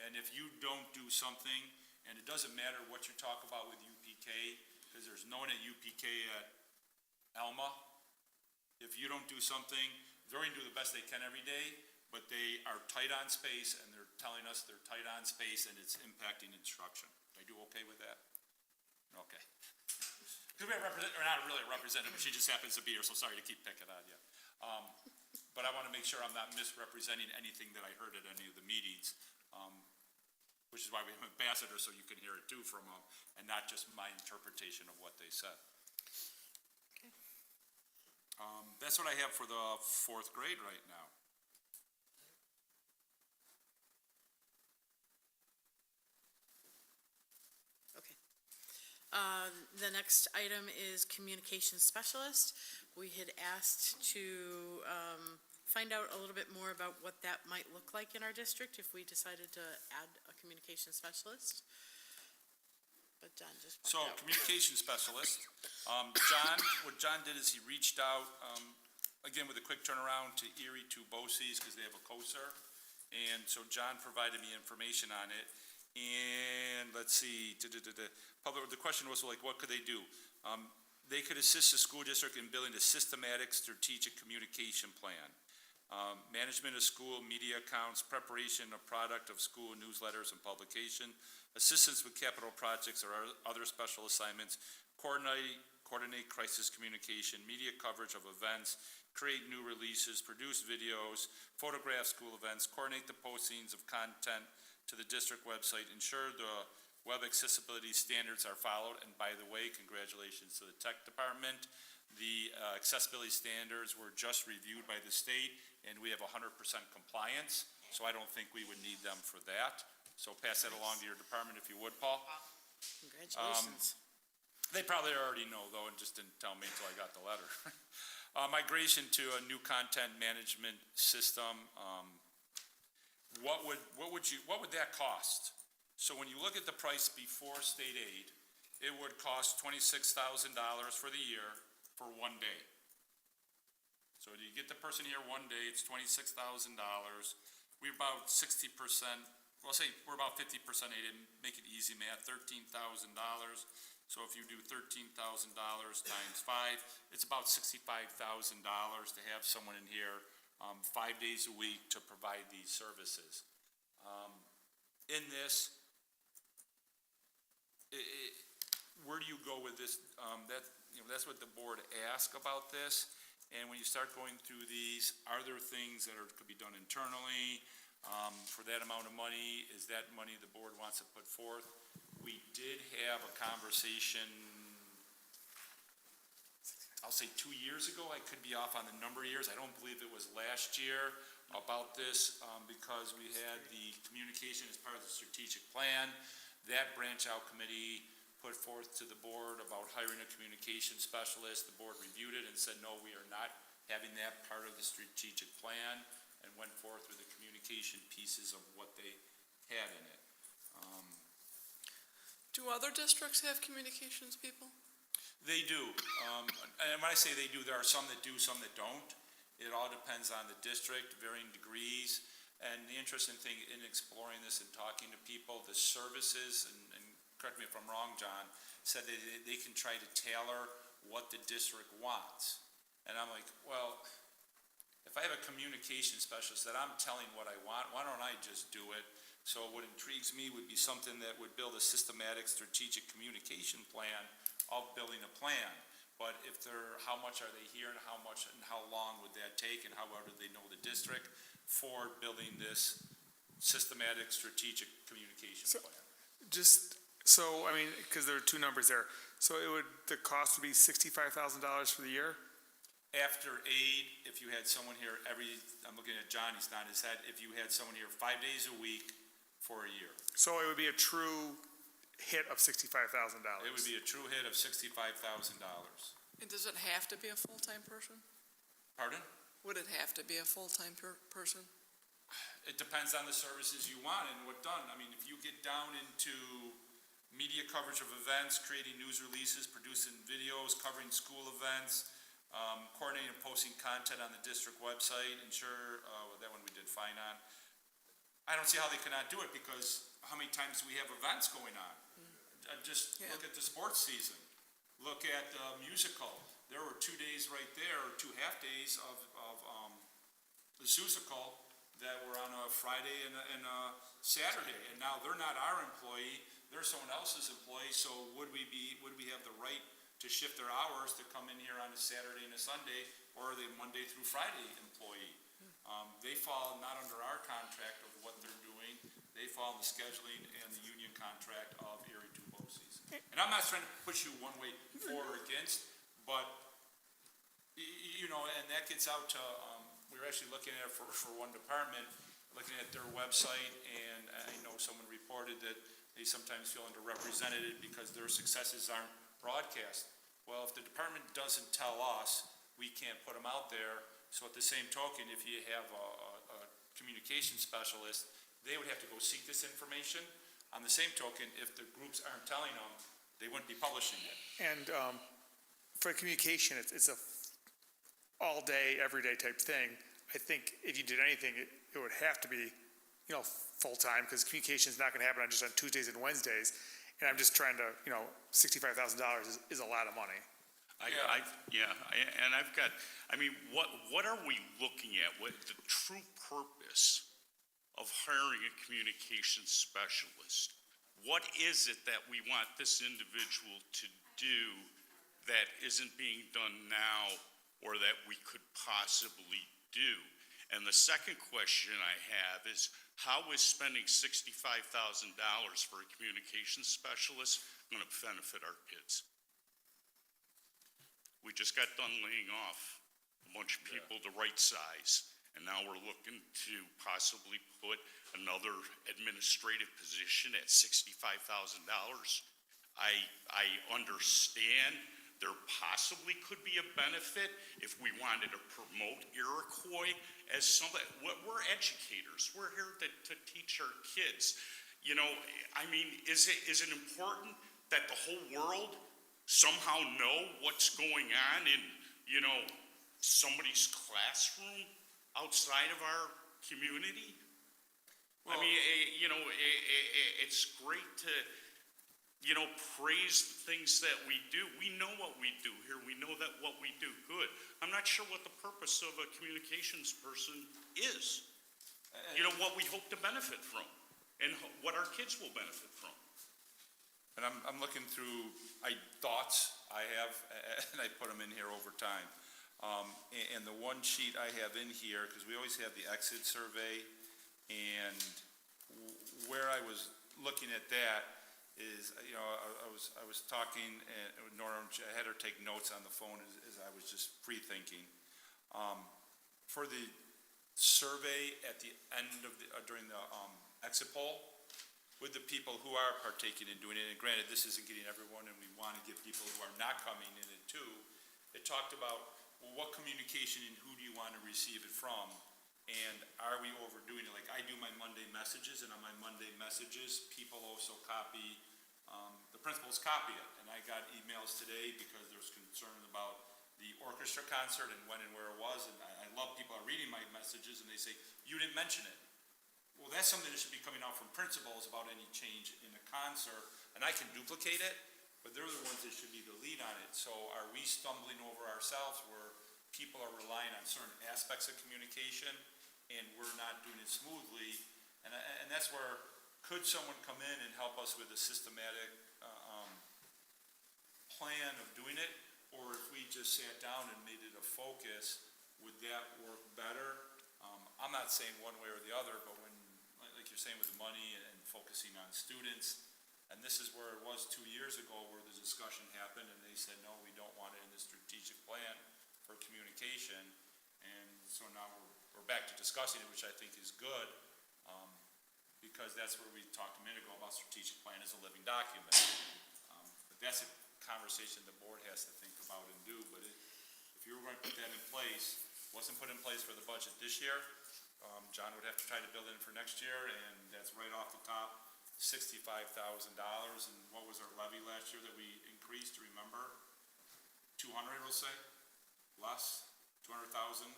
And if you don't do something, and it doesn't matter what you talk about with UPK, because there's no one at UPK at Alma, if you don't do something, they're going to do the best they can every day, but they are tight on space, and they're telling us they're tight on space, and it's impacting instruction. I do okay with that? Okay. Because we have or not really a representative, but she just happens to be here, so sorry to keep picking on you. But I want to make sure I'm not misrepresenting anything that I heard at any of the meetings, which is why we have an ambassador, so you can hear it too from them, and not just my interpretation of what they said. That's what I have for the fourth grade right now. Okay. The next item is communication specialist. We had asked to find out a little bit more about what that might look like in our district if we decided to add a communication specialist. But John just walked So, out. communication specialist, what John did is he reached out, again, with a quick turnaround to Erie to BOCES, because they have a COSER. And so John provided me information on it. And let's see, the question was like, what could they do? They could assist the school district in building a systematic strategic communication plan. Management of school media accounts, preparation of product of school newsletters and publication, assistance with capital projects or other special assignments, coordinate crisis communication, media coverage of events, create new releases, produce videos, photograph school events, coordinate the postings of content to the district website, ensure the web accessibility standards are followed, and by the way, congratulations to the tech department. The accessibility standards were just reviewed by the state, and we have 100% compliance, so I don't think we would need them for that. So pass that along to your department if you would, Paul. Congratulations. They probably already know, though, and just didn't tell me until I got the letter. Migration to a new content management system. What would that cost? So when you look at the price before state aid, it would cost $26,000 for the year for 1 day. So you get the person here 1 day, it's $26,000. We're about 60%, well, say we're about 50% aided, make it easy math, $13,000. So if you do $13,000 times 5, it's about $65,000 to have someone in here 5 days a week to provide these services. In this, where do you go with this? That's what the board asked about this. And when you start going through these, are there things that could be done internally for that amount of money? Is that money the board wants to put forth? We did have a conversation, I'll say 2 years ago. I could be off on the number of years. I don't believe it was last year about this because we had the communication as part of the strategic plan. That branch out committee put forth to the board about hiring a communication specialist. The board reviewed it and said, no, we are not having that part of the strategic plan, and went forth with the communication pieces of what they had in it. Do other districts have communications people? They do. And when I say they do, there are some that do, some that don't. It all depends on the district, varying degrees. And the interesting thing in exploring this and talking to people, the services, and correct me if I'm wrong, John, said that they can try to tailor what the district wants. And I'm like, well, if I have a communication specialist that I'm telling what I want, why don't I just do it? So what intrigues me would be something that would build a systematic strategic communication plan of building a plan. But if how much are they here, and how much and how long would that take, and how well do they know the district for building this systematic strategic communication plan? Because there are two numbers there. So the cost would be $65,000 for the year? After aid, if you had someone here I'm looking at John, he's nodding his head, if you had someone here 5 days a week for a year. So it would be a true hit of $65,000? It would be a true hit of $65,000. And does it have to be a full-time person? Pardon? Would it have to be a full-time person? It depends on the services you want and what done. I mean, if you get down into media coverage of events, creating news releases, producing videos, covering school events, coordinating and posting content on the district website, ensure, that one we did fine on. I don't see how they cannot do it, because how many times do we have events going on? Just look at the sports season. Look at the musical. there were 2 days right there, or 2 half-days of the Seussical that were on a Friday and a Saturday, and now they're not our employee, they're someone else's employee, so would we have the right to shift their hours to come in here on a Saturday and a Sunday, or are they Monday through Friday employee? They fall not under our contract of what they're doing, they fall in the scheduling and the union contract of Erie Two BOCES. And I'm not trying to push you one way for or against, but, you know, and that gets out to, we were actually looking at it for one department, looking at their website, and I know someone reported that they sometimes feel underrepresented because their successes aren't broadcast. Well, if the department doesn't tell us, we can't put them out there. So at the same token, if you have a communication specialist, they would have to go seek this information. On the same token, if the groups aren't telling them, they wouldn't be publishing it. And for communication, it's a all-day, everyday type thing. I think if you did anything, it would have to be, you know, full-time, because communication is not going to happen just on Tuesdays and Wednesdays. And I'm just trying to, you know, $65,000 is a lot of money. And I've got, I mean, what are we looking at? What the true purpose of hiring a communications specialist? What is it that we want this individual to do that isn't being done now or that we could possibly do? And the second question I have is, how is spending $65,000 for a communications specialist going to benefit our kids? We just got done laying off a bunch of people the right size, and now we're looking to possibly put another administrative position at $65,000. I understand there possibly could be a benefit if we wanted to promote Iroquois as somebody. We're educators. We're here to teach our kids. You know, I mean, is it important that the whole world somehow know what's going on in, you know, somebody's classroom outside of our community? Well, I mean, you know, it's great to, you know, praise the things that we do. We know what we do here. We know that what we do good. I'm not sure what the purpose of a communications person is. You know, what we hope to benefit from and what our kids will benefit from. And I'm looking through thoughts I have, and I put them in here over time. And the one sheet I have in here, because we always have the exit survey, and where I was looking at that is, you know, I was talking, and Nora, I had her take notes on the phone as I was just free-thinking. For the survey at the end of during the exit poll, with the people who are partaking in doing it, and granted, this isn't getting everyone, and we want to get people who are not coming in it too, it talked about, well, what communication and who do you want to receive it from, and are we overdoing it? Like, I do my Monday messages, and on my Monday messages, people also copy, the principals copy it, and I got emails today because there's concern about the orchestra concert and when and where it was, and I love people are reading my messages, and they say, you didn't mention it. Well, that's something that should be coming out from principals about any change in a concert, and I can duplicate it, but they're the ones that should be the lead on it. So are we stumbling over ourselves where people are relying on certain aspects of communication and we're not doing it smoothly? And that's where, could someone come in and help us with a systematic plan of doing it? Or if we just sat down and made it a focus, would that work better? I'm not saying one way or the other, but when, like you're saying with the money and focusing on students, and this is where it was 2 years ago where the discussion happened and they said, no, we don't want it in the strategic plan for communication. And so now we're back to discussing it, which I think is good, because that's where we talked a minute ago about strategic plan as a living document. But that's a conversation the board has to think about and do. But if you were going to put that in place, wasn't put in place for the budget this year, John would have to try to build in for next year, and that's right off the top, $65,000. And what was our levy last year that we increased, remember? 200, we'll say? Less? 200,000?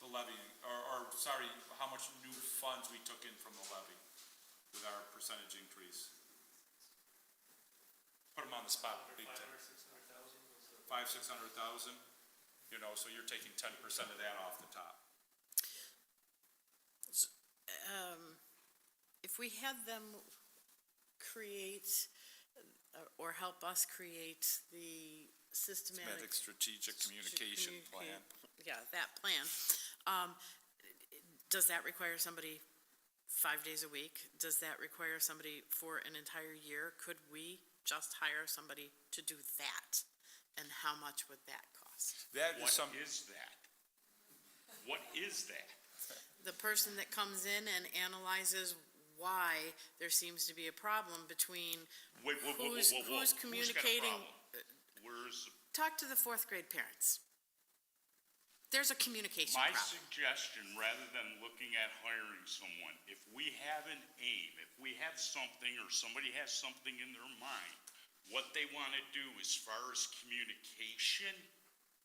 The levy, or sorry, how much new funds we took in from the levy with our percentage increase. Put them on the spot. Big time. 500,000 or 600,000 was the $500,000-600,000, you know, so you're taking 10% of that off the top. If we had them create, or help us create the systematic. Strategic communication plan. Yeah, that plan. Does that require somebody 5 days a week? Does that require somebody for an entire year? Could we just hire somebody to do that? And how much would that cost? That is What is that? What is that? The person that comes in and analyzes why there seems to be a problem between Wait, who's communicating. Where's, Talk to the fourth grade parents. There's a communication my problem. suggestion, rather than looking at hiring someone, if we have an aim, if we have something or somebody has something in their mind, what they want to do as far as communication,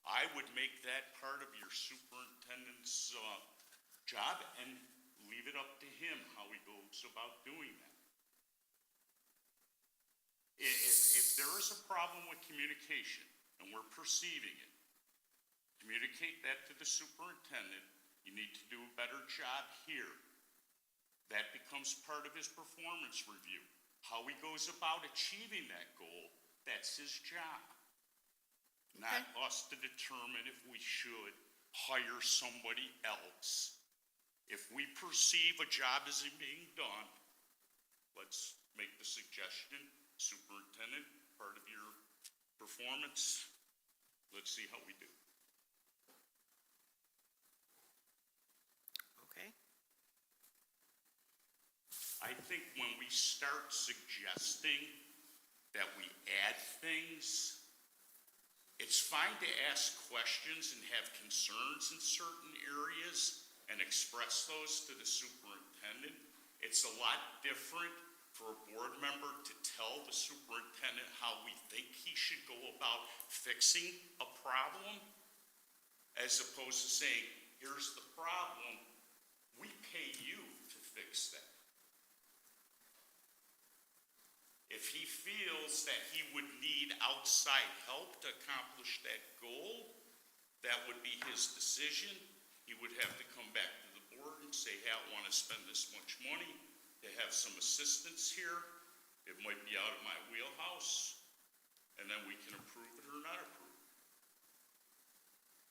I would make that part of your superintendent's job and leave it up to him how he goes about doing that. If there is a problem with communication and we're perceiving it, communicate that to the superintendent. You need to do a better job here. That becomes part of his performance review. How he goes about achieving that goal, that's his job. Not us to determine if we should hire somebody else. If we perceive a job isn't being done, let's make the suggestion, superintendent, part of your performance. Let's see how we do. Okay. I think when we start suggesting that we add things, it's fine to ask questions and have concerns in certain areas and express those to the superintendent. It's a lot different for a board member to tell the superintendent how we think he should go about fixing a problem, as opposed to saying, here's the problem, we pay you to fix that. If he feels that he would need outside help to accomplish that goal, that would be his decision. He would have to come back to the board and say, hey, I want to spend this much money to have some assistance here. It might be out of my wheelhouse, and then we can approve it or not approve it.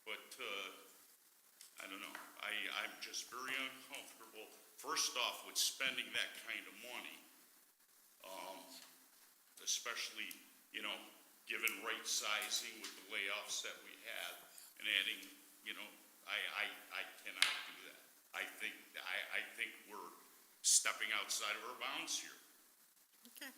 But, I don't know, I'm just very uncomfortable, first off, with spending that kind of money. Especially, you know, given right sizing with the layoffs that we have and adding, you know, I cannot do that. I think we're stepping outside of our bounds here. Okay.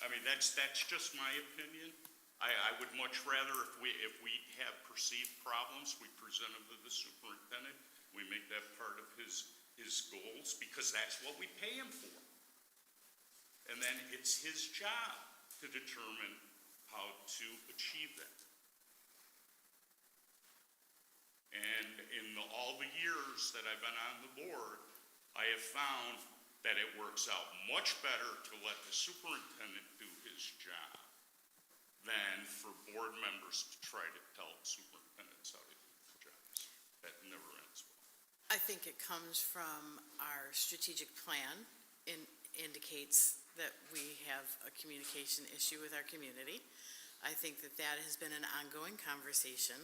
I mean, that's just my opinion. I would much rather if we have perceived problems, we present them to the superintendent. We make that part of his goals, because that's what we pay him for. And then it's his job to determine how to achieve that. And in all the years that I've been on the board, I have found that it works out much better to let the superintendent do his job than for board members to try to tell superintendents how to do their jobs. That never ends well. I think it comes from our strategic plan, indicates that we have a communication issue with our community. I think that has been an ongoing conversation.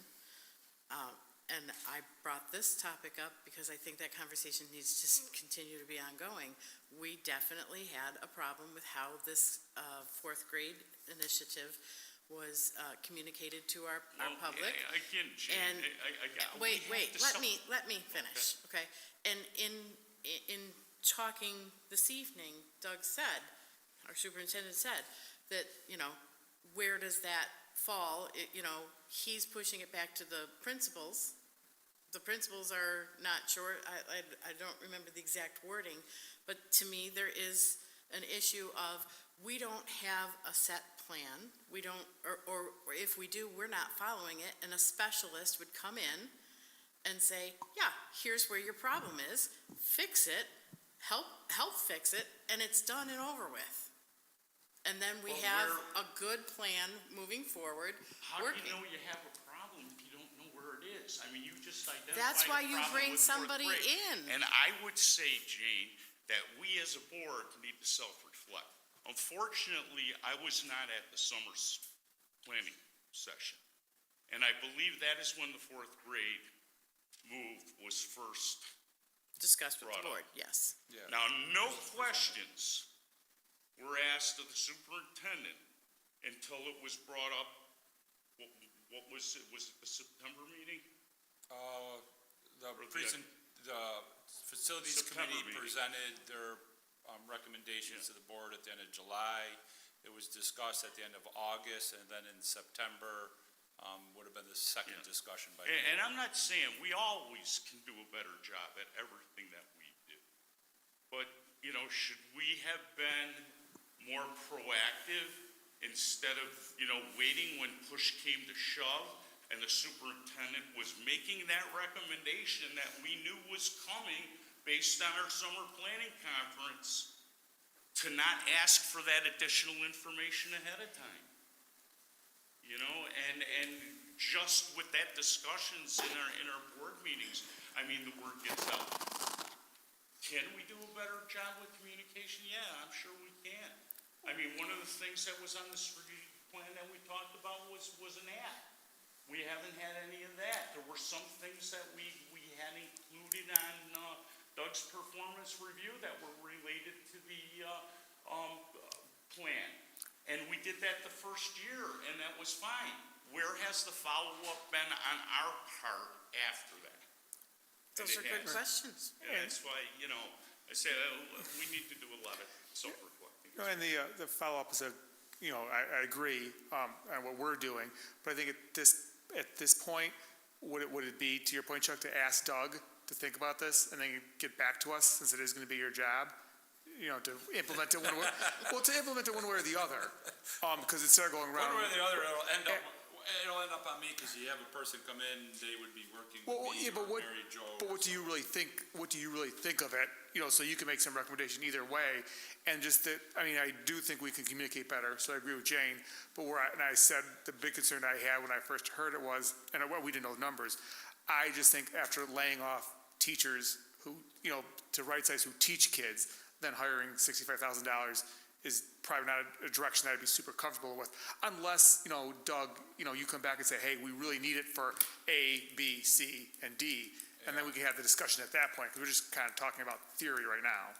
And I brought this topic up because I think that conversation needs to continue to be ongoing. We definitely had a problem with how this fourth grade initiative was communicated to our public. Again, Jane, And wait, let me finish, okay? And in talking this evening, Doug said, our superintendent said, that, you know, where does that fall? You know, he's pushing it back to the principals. The principals are not sure, I don't remember the exact wording, but to me, there is an issue of, we don't have a set plan, we don't, or if we do, we're not following it, and a specialist would come in and say, yeah, here's where your problem is, fix it, help fix it, and it's done and over with. And then we But have where- a good plan moving forward. How do working. you know you have a problem if you don't know where it is? I mean, you just identified That's why a you problem bring with fourth somebody grade. in. And I would say, Jane, that we as a board need to self-reflect. Unfortunately, I was not at the summer planning session. And I believe that is when the fourth grade move was first. Discussed with the Brought up. board, yes. Now, no questions were asked of the superintendent until it was brought up. What was it the September meeting? The facilities September committee meeting. presented their recommendations to the board at the end of July. It was discussed at the end of August, and then in September, would have been the second discussion by. And I'm not saying we always can do a better job at everything that we do. But, you know, should we have been more proactive instead of, you know, waiting when push came to shove and the superintendent was making that recommendation that we knew was coming based on our summer planning conference, to not ask for that additional information ahead of time? You know, and just with that discussions in our board meetings, I mean, the word gets out. Can we do a better job with communication? Yeah, I'm sure we can. I mean, one of the things that was on the strategic plan that we talked about was an app. We haven't had any of that. There were some things that we had included on Doug's performance review that were related to the plan. And we did that the first year, and that was fine. Where has the follow-up been on our part after that? Those are good questions. And that's why, you know, I said, we need to do a lot of self-reflecting. And the follow-up is I agree on what we're doing, but I think at this point, would it be, to your point, Chuck, to ask Doug to think about this and then get back to us, since it is going to be your job, you know, to implement it one way, one way or the other, because it's going around. One way or the other, it'll end up on me, because you have a person come in, they would be working with me or Mary Jo. But what do you really think? What do you really think of it? You know, so you can make some recommendation either way. And just that, I mean, I do think we can communicate better. So I agree with Jane. But and I said the big concern I had when I first heard it was, and we didn't know the numbers. I just think after laying off teachers who, you know, to right size who teach kids, then hiring $65,000 is probably not a direction that I'd be super comfortable with, unless, you know, Doug, you know, you come back and say, hey, we really need it for A, B, C, and D, and then we can have the discussion at that point, because we're just kind of talking about theory right now.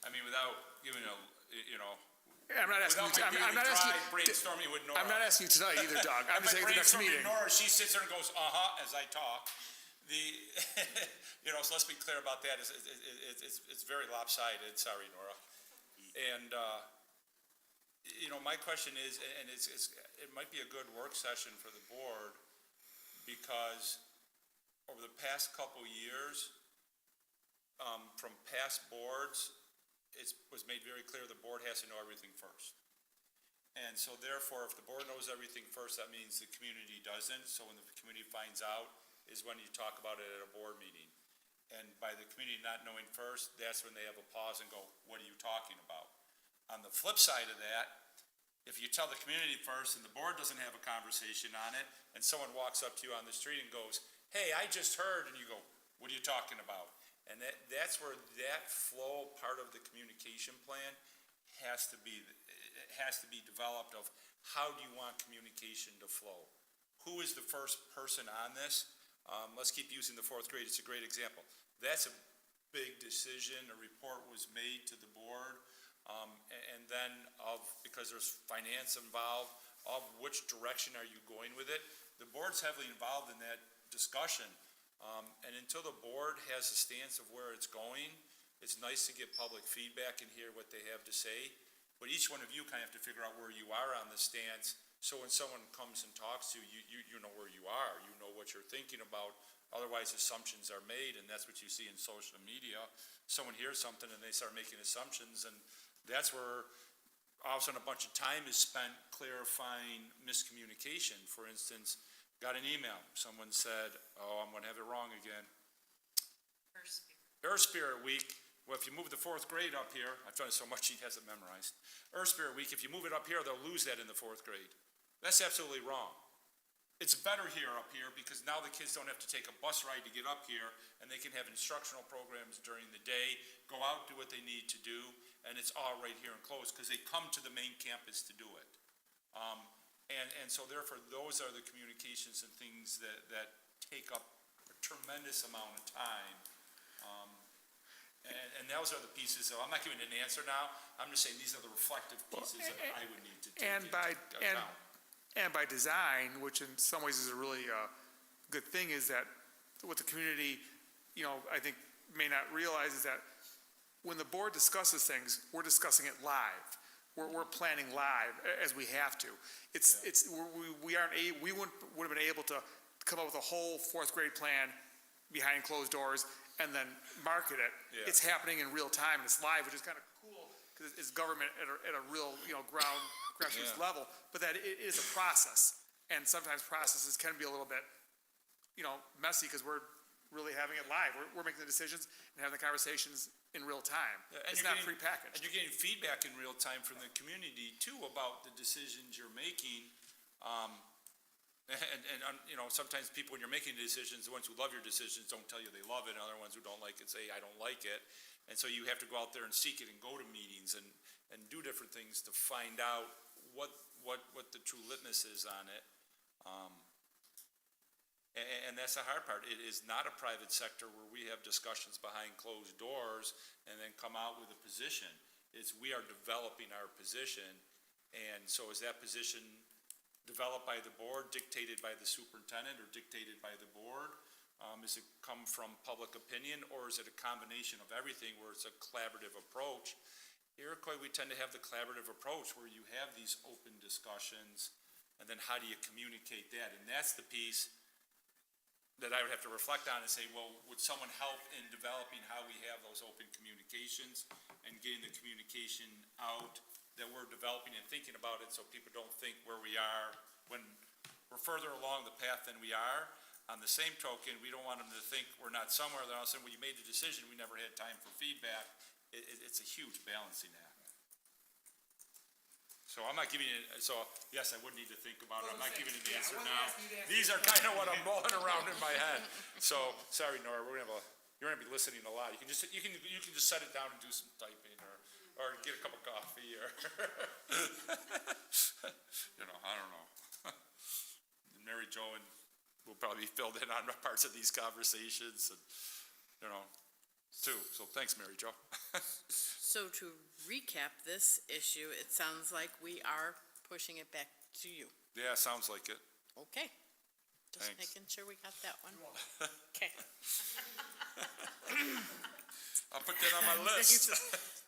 I mean, without giving you know. I'm not asking you. I'm not asking you. Brainstorming with Nora. I'm not asking you tonight either, Doug. I'm just saying the next meeting. Nora, she sits there and goes, as I talk. You know, so let's be clear about that. It's very lopsided. Sorry, Nora. And you know, my question is, and it might be a good work session for the board, because over the past couple years, from past boards, it was made very clear the board has to know everything first. And so therefore, if the board knows everything first, that means the community doesn't. So when the community finds out is when you talk about it at a board meeting. And by the community not knowing first, that's when they have a pause and go, what are you talking about? On the flip side of that, if you tell the community first and the board doesn't have a conversation on it, and someone walks up to you on the street and goes, hey, I just heard, and you go, what are you talking about? And that's where that flow part of the communication plan has to be developed, of how do you want communication to flow? Who is the first person on this? Let's keep using the fourth grade. It's a great example. That's a big decision. A report was made to the board. And then because there's finance involved, of which direction are you going with it? The board's heavily involved in that discussion. And until the board has a stance of where it's going, it's nice to get public feedback and hear what they have to say. But each one of you kind of have to figure out where you are on the stance. So when someone comes and talks to you, you know where you are. You know what you're thinking about. Otherwise, assumptions are made, and that's what you see in social media. Someone hears something and they start making assumptions, and that's where all of a sudden a bunch of time is spent clarifying miscommunication. For instance, got an email. Someone said, I'm going to have it wrong again. Earth Spirit Week. Well, if you move the fourth grade up here, I've done it so much he hasn't memorized. Earth Spirit Week, if you move it up here, they'll lose that in the fourth grade. That's absolutely wrong. It's better up here, because now the kids don't have to take a bus ride to get up here, and they can have instructional programs during the day, go out, do what they need to do, and it's all right here enclosed, because they come to the main campus to do it. And so therefore, those are the communications and things that take up a tremendous amount of time. And those are the pieces, so I'm not giving an answer now, I'm just saying these are the reflective pieces that I would need to take into account. And by design, which in some ways is a really good thing, is that what the community, I think may not realize is that when the board discusses things, we're discussing it live. We're planning live as we have to. We would have been able to come up with a whole fourth grade plan behind closed doors and then market it. Yeah. It's happening in real time and it's live, which is kind of cool because it's government at a real grassroots level. But that it is a process, and sometimes processes can be a little bit messy because we're really having it live. We're making the decisions and having the conversations in real time. It's not prepackaged. And you're getting feedback in real time from the community too about the decisions you're making. Sometimes people, when you're making decisions, the ones who love your decisions don't tell you they love it, and other ones who don't like it say, I don't like it. And so you have to go out there and seek it and go to meetings and do different things to find out what the true litmus is on it. And that's the hard part. It is not a private sector where we have discussions behind closed doors and then come out with a position. We are developing our position, and so is that position developed by the board, dictated by the superintendent, or dictated by the board? Does it come from public opinion, or is it a combination of everything where it's a collaborative approach? Iroquois, we tend to have the collaborative approach where you have these open discussions, and then how do you communicate that? And that's the piece that I would have to reflect on and say, well, would someone help in developing how we have those open communications and getting the communication out that we're developing and thinking about it so people don't think where we are when we're further along the path than we are. On the same token, we don't want them to think we're not somewhere, then all of a sudden, well, you made the decision, we never had time for feedback. It's a huge balancing act. So I'm not giving you, yes, I would need to think about it, I'm not giving you the answer now. These are kind of what I'm rolling around in my head. So, sorry, Nora, you're gonna be listening a lot. You can just set it down and do some typing, or get a cup of coffee, or, I don't know. Mary Jo and will probably be filled in on parts of these conversations, and, too. So thanks, Mary Jo. So to recap this issue, it sounds like we are pushing it back to you. Yeah, sounds like it. Okay. Just Thanks. making sure we got that one. Okay. I'll put that on my list.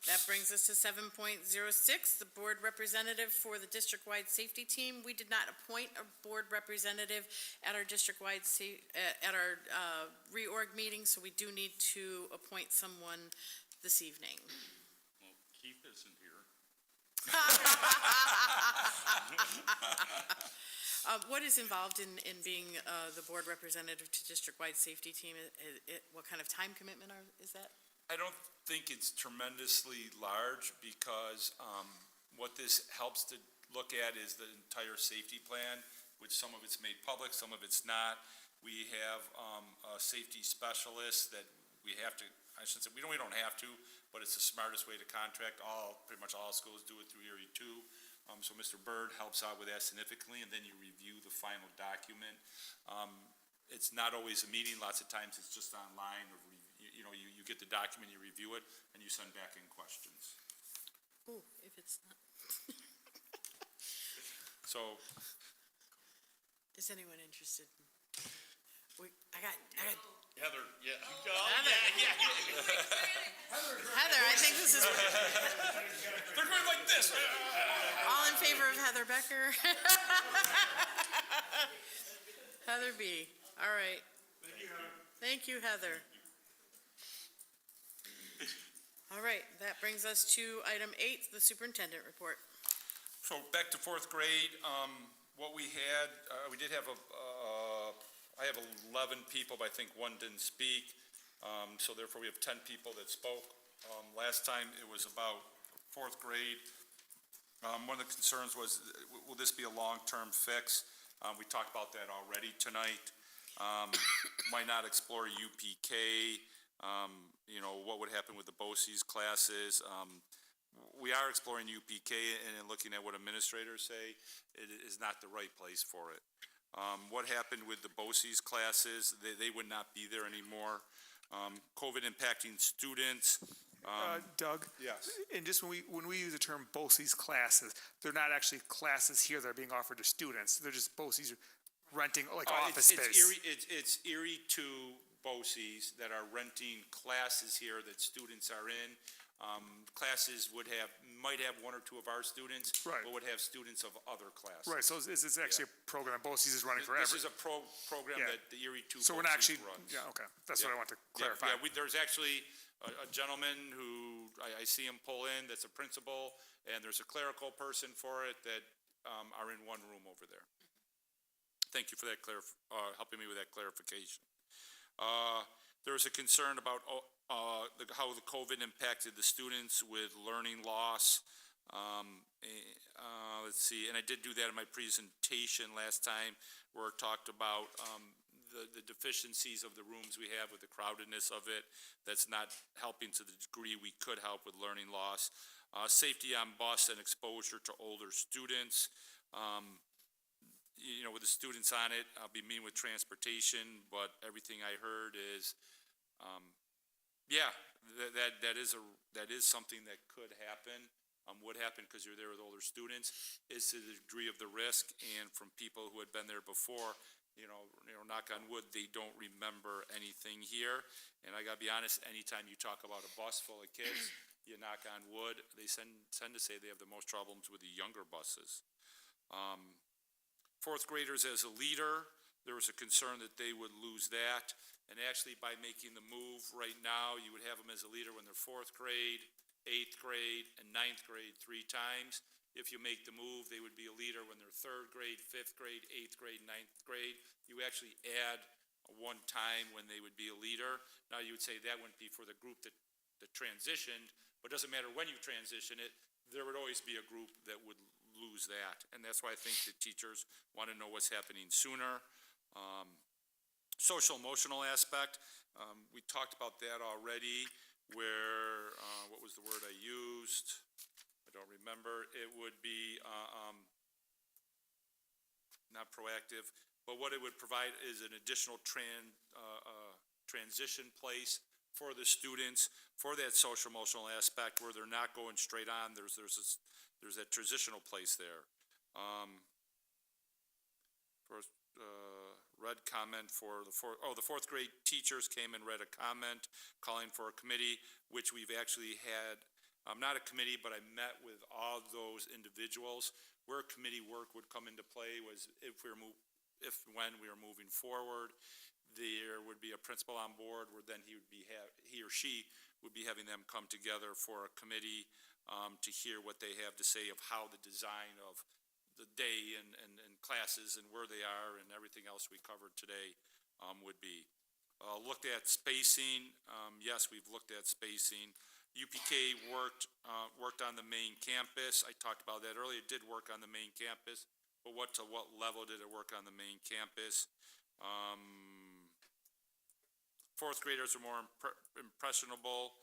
That brings us to 7.06, the board representative for the district-wide safety team. We did not appoint a board representative at our district-wide reorg meeting, so we do need to appoint someone this evening. Well, Keith isn't here. What is involved in being the board representative to district-wide safety team? What kind of time commitment is that? I don't think it's tremendously large because what this helps to look at is the entire safety plan, which some of it's made public, some of it's not. We have a safety specialist that we have to, I shouldn't say, we don't have to, but it's the smartest way to contract. Pretty much all schools do it through Erie 2. So Mr. Bird helps out with that significantly, and then you review the final document. It's not always a meeting. Lots of times it's just online, or you get the document, you review it, and you send back in questions. Ooh, if it's not. So, Is anyone interested? I got. Heather, yeah. Heather, I think this is. they're going like this. All in favor of Heather Becker? Heather B. All right. Thank you, Heather. All right, that brings us to item 8, the superintendent report. So back to fourth grade, what we had, we did have I have 11 people, but I think one didn't speak. So therefore we have 10 people that spoke. Last time it was about fourth grade. One of the concerns was, will this be a long-term fix? We talked about that already tonight. Why not explore UPK? You know, what would happen with the BOCES classes? We are exploring UPK and looking at what administrators say. It is not the right place for it. What happened with the BOCES classes? They would not be there anymore. COVID impacting students. Doug? Yes. And just when we use the term BOCES classes, they're not actually classes here that are being offered to students. They're just BOCES renting like office space. It's Erie to BOCES that are renting classes here that students are in. Classes might have one or two of our students, Right. but would have students of other classes. Right, so this is actually a program BOCES is running forever. This is a program Yeah. that the Erie to So we're not BOCES actually, runs. yeah, okay, that's Yeah. what I want to clarify. Yeah, there's actually a gentleman who, I see him pull in, that's a principal, and there's a clerical person for it that are in one room over there. Thank you for that helping me with that clarification. There was a concern about how the COVID impacted the students with learning loss. Let's see, and I did do that in my presentation last time, where it talked about the deficiencies of the rooms we have with the crowdedness of it. That's not helping to the degree we could help with learning loss. Safety on bus and exposure to older students. You know, with the students on it, I'll be meeting with transportation, but everything I heard is, yeah, that is something that could happen. Would happen because you're there with older students, is to the degree of the risk, and from people who had been there before, you know, knock on wood, they don't remember anything here. And I gotta be honest, anytime you talk about a bus full of kids, you knock on wood, they tend to say they have the most problems with the younger buses. Fourth graders as a leader, there was a concern that they would lose that. And actually, by making the move right now, you would have them as a leader when they're fourth grade, eighth grade, and ninth grade 3 times. If you make the move, they would be a leader when they're third grade, fifth grade, eighth grade, ninth grade. You actually add one time when they would be a leader. Now, you would say that wouldn't be for the group that transitioned, but it doesn't matter when you transition it, there would always be a group that would lose that. And that's why I think the teachers want to know what's happening sooner. Social emotional aspect, we talked about that already, where, what was the word I used? I don't remember. It would be not proactive, but what it would provide is an additional transition place for the students for that social emotional aspect, where they're not going straight on. There's that transitional place there. First, read comment for the fourth grade teachers came and read a comment calling for a committee, which we've actually had. Not a committee, but I met with all those individuals. Where committee work would come into play was when we are moving forward, there would be a principal on board, where then he or she would be having them come together for a committee to hear what they have to say of how the design of the day and classes and where they are and everything else we covered today would be. Looked at spacing. Yes, we've looked at spacing. UPK worked on the main campus. I talked about that earlier. It did work on the main campus, but to what level did it work on the main campus? Fourth graders are more impressionable.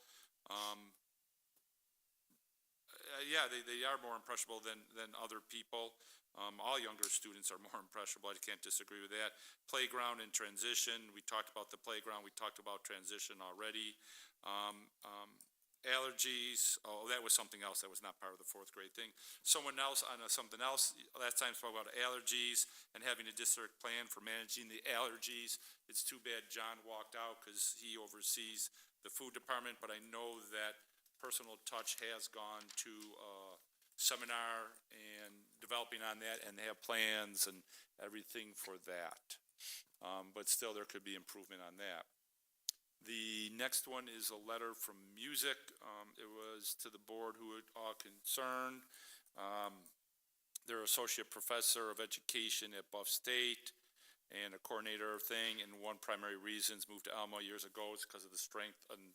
Yeah, they are more impressionable than other people. All younger students are more impressionable. I can't disagree with that. Playground and transition. We talked about the playground. We talked about transition already. Allergies. Oh, that was something else. That was not part of the fourth grade thing. Someone else on something else. Last time spoke about allergies and having a district plan for managing the allergies. It's too bad John walked out because he oversees the food department, but I know that Personal Touch has gone to a seminar and developing on that, and they have plans and everything for that. But still, there could be improvement on that. The next one is a letter from music. It was to the board who are all concerned. They're associate professor of education at Buff State and a coordinator thing, and one primary reasons moved to Alma years ago is because of the strength and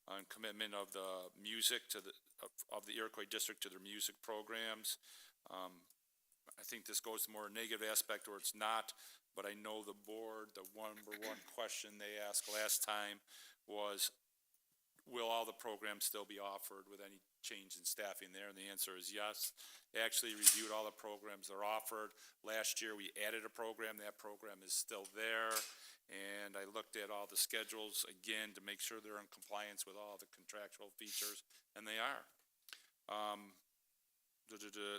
on commitment of the music to of the Iroquois district to their music programs. I think this goes to more negative aspect or it's not, but I know the board, the number one question they asked last time was, will all the programs still be offered with any change in staffing there? And the answer is yes. They actually reviewed all the programs that are offered. Last year, we added a program. That program is still there. And I looked at all the schedules again to make sure they're in compliance with all the contractual features, and they are.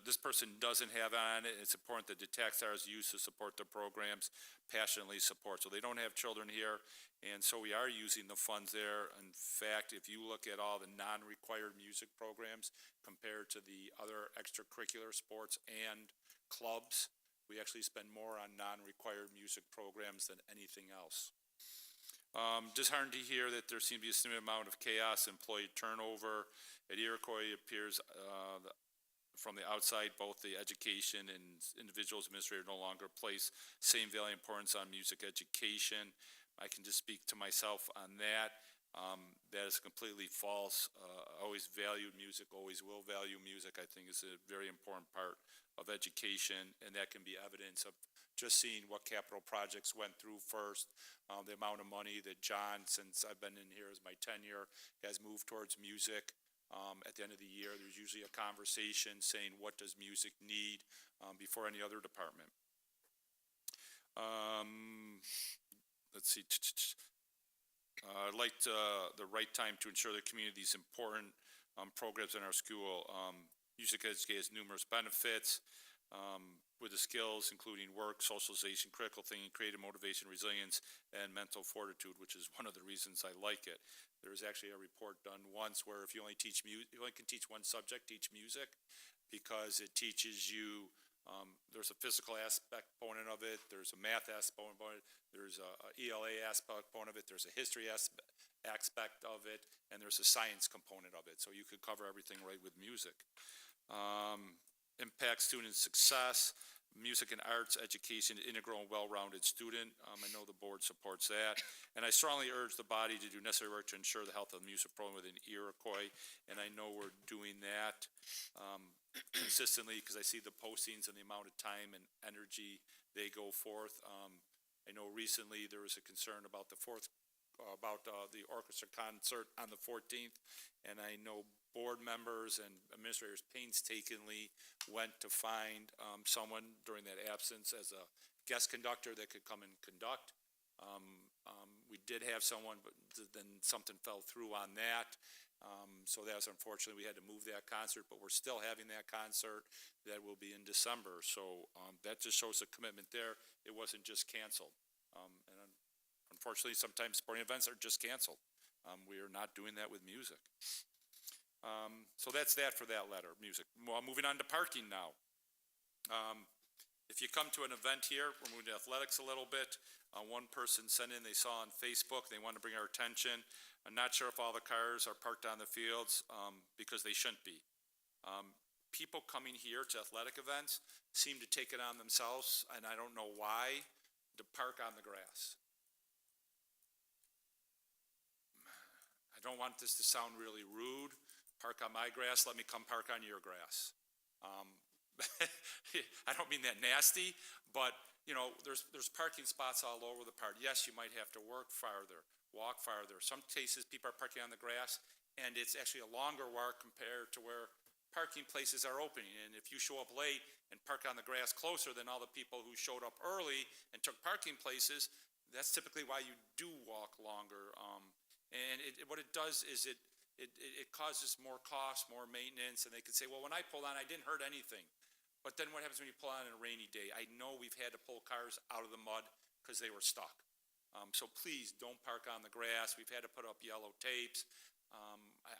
This person doesn't have on it. It's important that the taxpayers use to support the programs passionately support. So they don't have children here, and so we are using the funds there. In fact, if you look at all the non-required music programs compared to the other extracurricular sports and clubs, we actually spend more on non-required music programs than anything else. Disheartened to hear that there seems to be a significant amount of chaos, employee turnover. At Iroquois, it appears from the outside, both the education and individuals, administrators no longer place same value and importance on music education. I can just speak to myself on that. That is completely false. Always valued music, always will value music. I think it's a very important part of education, and that can be evidence of just seeing what capital projects went through first, the amount of money that John, since I've been in here as my tenure, has moved towards music. At the end of the year, there's usually a conversation saying what does music need before any other department. Let's see. I'd like the right time to ensure the community's important programs in our school. Music education has numerous benefits with the skills, including work, socialization, critical thinking, creative motivation, resilience, and mental fortitude, which is one of the reasons I like it. There was actually a report done once where if you only teach music, you only can teach one subject, teach music, because it teaches you, there's a physical aspect component of it, there's a math aspect component, there's a ELA aspect component of it, there's a history aspect of it, and there's a science component of it. So you could cover everything right with music. Impact student success. Music and arts education, integral and well-rounded student. I know the board supports that. And I strongly urge the body to do necessary work to ensure the health of the music program within Iroquois. And I know we're doing that consistently because I see the postings and the amount of time and energy they go forth. I know recently there was a concern about the orchestra concert on the 14th. And I know board members and administrators painstakingly went to find someone during that absence as a guest conductor that could come and conduct. We did have someone, but then something fell through on that. So that was unfortunate. We had to move that concert, but we're still having that concert that will be in December. So that just shows a commitment there. It wasn't just canceled. And unfortunately, sometimes sporting events are just canceled. We are not doing that with music. So that's that for that letter, music. Well, moving on to parking now. If you come to an event here, we're moving to athletics a little bit. One person sent in, they saw on Facebook, they wanted to bring our attention. I'm not sure if all the cars are parked on the fields because they shouldn't be. People coming here to athletic events seem to take it on themselves, and I don't know why, to park on the grass. I don't want this to sound really rude. Park on my grass, let me come park on your grass. I don't mean that nasty, but you know, there's parking spots all over the park. Yes, you might have to walk farther. Some cases people are parking on the grass, and it's actually a longer walk compared to where parking places are opening. And if you show up late and park on the grass closer than all the people who showed up early and took parking places, that's typically why you do walk longer. And what it does is it causes more cost, more maintenance, and they could say, well, when I pulled on, I didn't hurt anything. But then what happens when you pull on a rainy day? I know we've had to pull cars out of the mud because they were stuck. So please don't park on the grass. We've had to put up yellow tapes.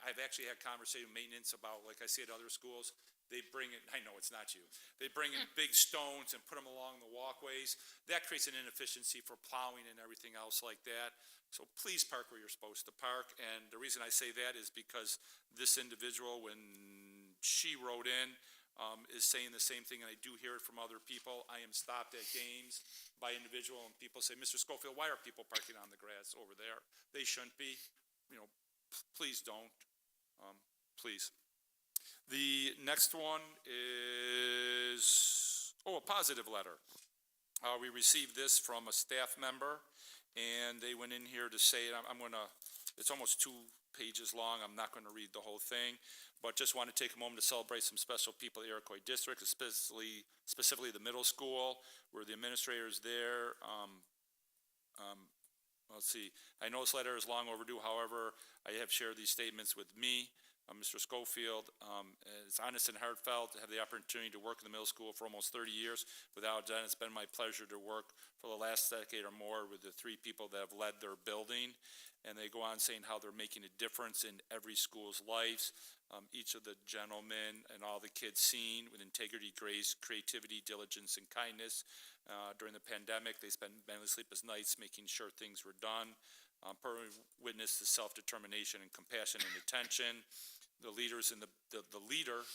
I've actually had conversation with maintenance about, like I see at other schools, they bring in, I know it's not you, they bring in big stones and put them along the walkways. That creates an inefficiency for plowing and everything else like that. So please park where you're supposed to park. And the reason I say that is because this individual, when she wrote in, is saying the same thing, and I do hear it from other people. I am stopped at games by individual, and people say, Mr. Schofield, why are people parking on the grass over there? They shouldn't be. You know, please don't, please. The next one is, a positive letter. We received this from a staff member, and they went in here to say, I'm gonna, it's almost 2 pages long, I'm not gonna read the whole thing, but just want to take a moment to celebrate some special people at the Iroquois District, specifically the middle school, where the administrator is there. Let's see, I know this letter is long overdue, however, I have shared these statements with me, Mr. Schofield. It's honest and heartfelt to have the opportunity to work in the middle school for almost 30 years. Without doubt, it's been my pleasure to work for the last decade or more with the 3 people that have led their building. And they go on saying how they're making a difference in every school's lives. Each of the gentlemen and all the kids seen with integrity, grace, creativity, diligence, and kindness. During the pandemic, they spent many sleepless nights making sure things were done. Personally witnessed the self-determination and compassion and attention. The leaders and the leader,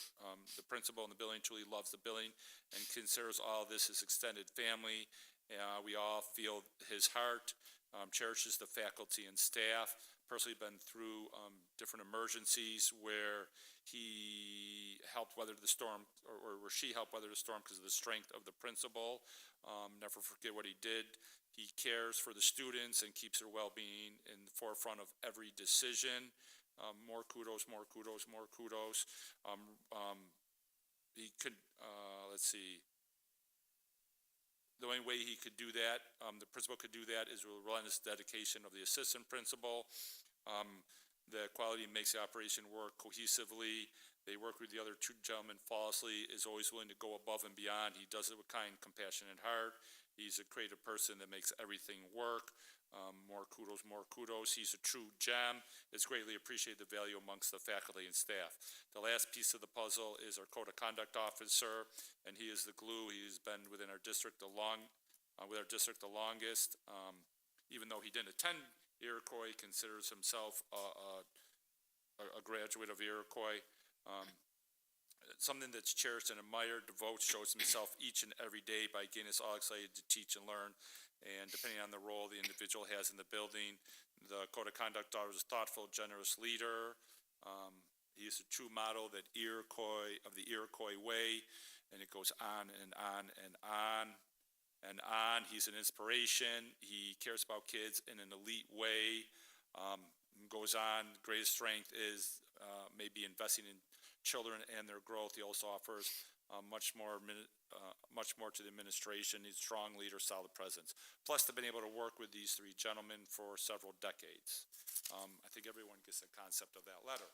the principal in the building, truly loves the building and considers all of this his extended family. We all feel his heart, cherishes the faculty and staff. Personally been through different emergencies where he helped weather the storm, or where she helped weather the storm because of the strength of the principal. Never forget what he did. He cares for the students and keeps their well-being in the forefront of every decision. More kudos, more kudos, more kudos. He could, let's see, the only way he could do that, the principal could do that, is with relentless dedication of the assistant principal. The quality makes the operation work cohesively. They work with the other 2 gentlemen flawlessly, is always willing to go above and beyond. He does it with kind, compassionate heart. He's a creative person that makes everything work. More kudos, more kudos. He's a true gem. It's greatly appreciated the value amongst the faculty and staff. The last piece of the puzzle is our code of conduct officer, and he is the glue. He's been within our district the longest. Even though he didn't attend Iroquois, he considers himself a graduate of Iroquois. Something that's cherished and admired, devotes, shows himself each and every day by getting us all excited to teach and learn. And depending on the role the individual has in the building, the code of conduct is a thoughtful, generous leader. He is a true model of the Iroquois way, and it goes on and on and on and on. He's an inspiration. He cares about kids in an elite way. Goes on. Greatest strength is maybe investing in children and their growth. He also offers much more to the administration. He's a strong leader, solid presence. Plus, they've been able to work with these 3 gentlemen for several decades. I think everyone gets the concept of that letter.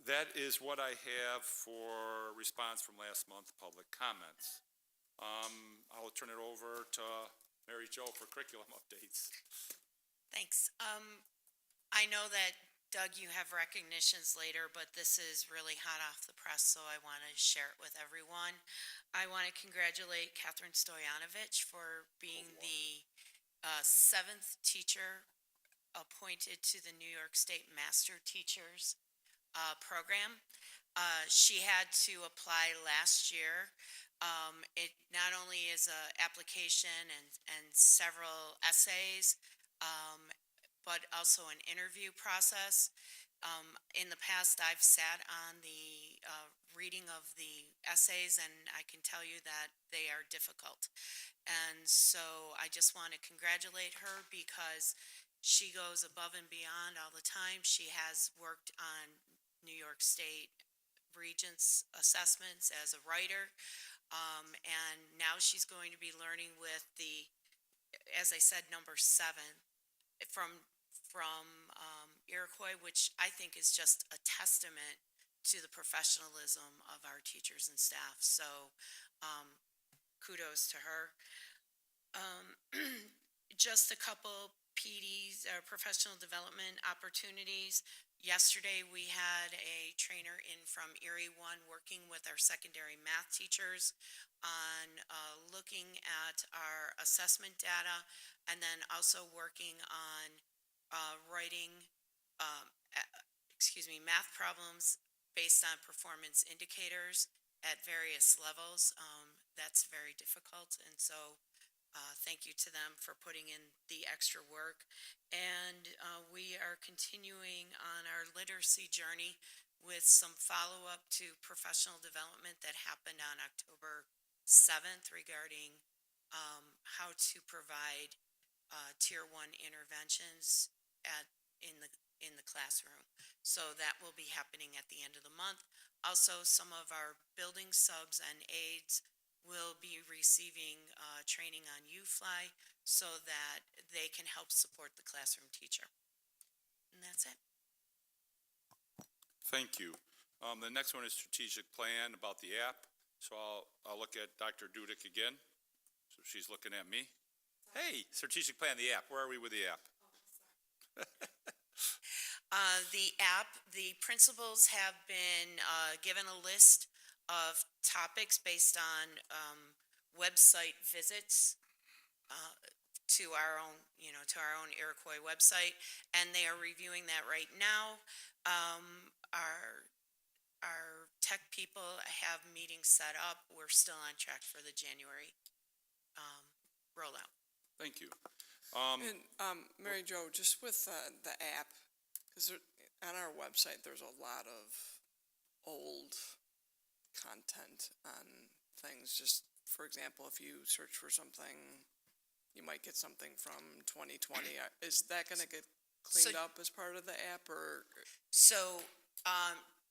That is what I have for response from last month, public comments. I'll turn it over to Mary Jo for curriculum updates. Thanks. I know that, Doug, you have recognitions later, but this is really hot off the press, so I want to share it with everyone. I want to congratulate Catherine Stoyanovich for being the 7th teacher appointed to the New York State Master Teachers program. She had to apply last year. It not only is an application and several essays, but also an interview process. In the past, I've sat on the reading of the essays, and I can tell you that they are difficult. And so I just want to congratulate her because she goes above and beyond all the time. She has worked on New York State Regents assessments as a writer, and now she's going to be learning with the, as I said, number 7 from Iroquois, which I think is just a testament to the professionalism of our teachers and staff. So kudos to her. Just a couple PDs, professional development opportunities. Yesterday, we had a trainer in from Erie 1 working with our secondary math teachers on looking at our assessment data, and then also working on writing math problems based on performance indicators at various levels. That's very difficult, and so Thank you to them for putting in the extra work. And we are continuing on our literacy journey with some follow-up to professional development that happened on October 7th regarding how to provide Tier 1 interventions in the classroom. So that will be happening at the end of the month. Also, some of our building subs and aides will be receiving training on UFly so that they can help support the classroom teacher. And that's it. Thank you. The next one is strategic plan about the app. So I'll look at Dr. Dudek again. So she's looking at me. Hey, strategic plan, the app. Where are we with the app? The app, the principals have been given a list of topics based on website visits to our own, to our own Iroquois website, and they are reviewing that right now. Our tech people have meetings set up. We're still on track for the January rollout. Thank you. And, Mary Jo, just with the app, because on our website, there's a lot of old content on things. Just, for example, if you search for something, you might get something from 2020. Is that going to get cleaned up as part of the app, or? So,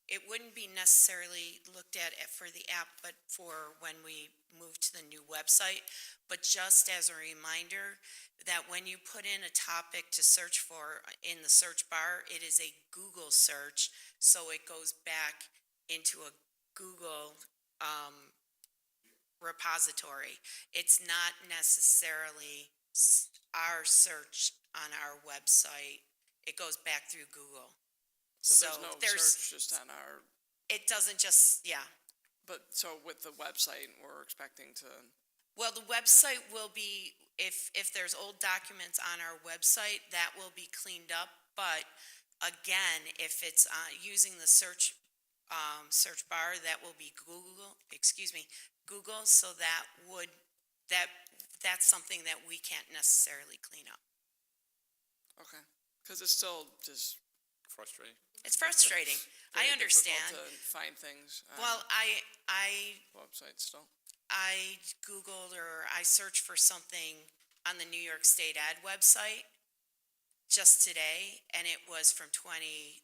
it wouldn't be necessarily looked at for the app, but for when we move to the new website. But just as a reminder that when you put in a topic to search for in the search bar, it is a Google search, so it goes back into a Google repository. It's not necessarily our search on our website. It goes back through Google. So there's no search just on our, it doesn't just, yeah. but so with the website, we're expecting to, Well, the website will be, if there's old documents on our website, that will be cleaned up. But again, if it's using the search bar, that will be Google, Google, so that's something that we can't necessarily clean up. okay, because it's still just. Frustrating. It's frustrating. I very understand. difficult to find things on Well, I websites still. I Googled or I searched for something on the New York State Ed website just today, and it was from 2013.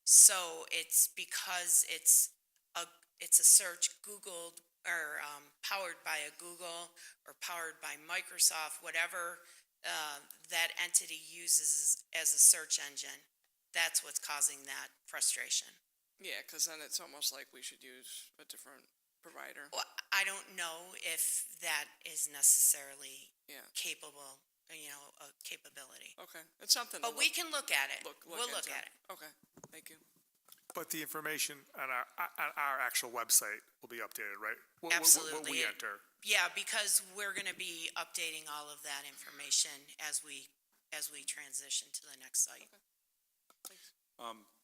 So it's because it's a search Googled or powered by a Google or powered by Microsoft, whatever that entity uses as a search engine. That's what's causing that frustration. Yeah, because then it's almost like we should use a different provider. Well, I don't know if that is necessarily Yeah. capable, a capability. Okay, it's something. But we can look at it. We'll look into. at it. Okay, thank you. But the information on our actual website will be updated, right? What Absolutely. we enter. Yeah, because we're going to be updating all of that information as we transition to the next site.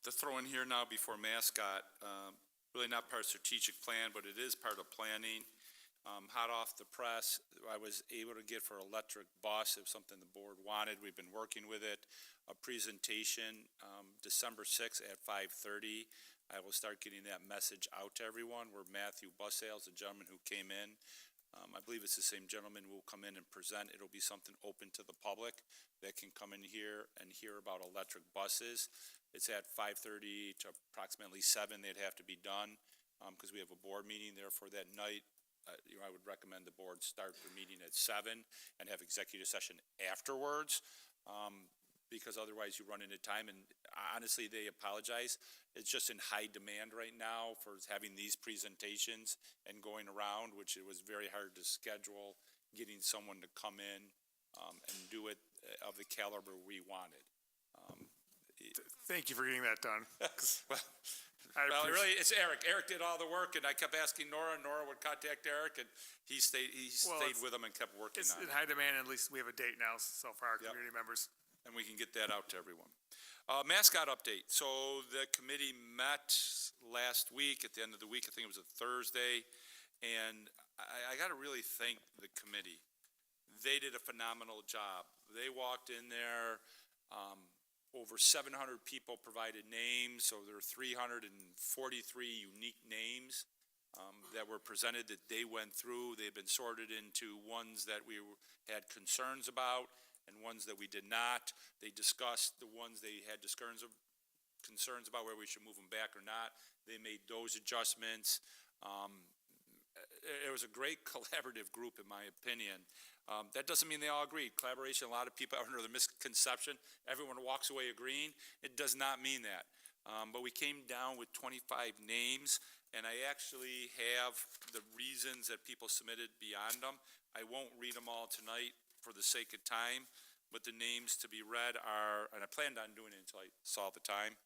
To throw in here now before mascot, really not part of strategic plan, but it is part of planning. Hot off the press, I was able to get for electric bus, it was something the board wanted, we've been working with it. A presentation, December 6th at 5:30. I will start getting that message out to everyone, where Matthew Bussales, the gentleman who came in, I believe it's the same gentleman who will come in and present. It'll be something open to the public that can come in here and hear about electric buses. It's at 5:30 to approximately 7. They'd have to be done because we have a board meeting there for that night. I would recommend the board start the meeting at 7 and have executive session afterwards, because otherwise you run into time. And honestly, they apologize. It's just in high demand right now for having these presentations and going around, which it was very hard to schedule, getting someone to come in and do it of the caliber we wanted. Thank you for getting that done. Well, really, it's Eric. Eric did all the work, and I kept asking Nora. Nora would contact Eric, and he stayed with him and kept working It's on in it. high demand, at least we have a date now, so for our Yep. community members. And we can get that out to everyone. Mascot update. So the committee met last week, at the end of the week, I think it was a Thursday, and I got to really thank the committee. They did a phenomenal job. They walked in there, over 700 people provided names, so there are 343 unique names that were presented that they went through. They've been sorted into ones that we had concerns about and ones that we did not. They discussed the ones they had concerns about, where we should move them back or not. They made those adjustments. It was a great collaborative group, in my opinion. That doesn't mean they all agreed. Collaboration, a lot of people are under the misconception everyone walks away agreeing. It does not mean that. But we came down with 25 names, and I actually have the reasons that people submitted beyond them. I won't read them all tonight for the sake of time, but the names to be read are, and I planned on doing it until I saw the time.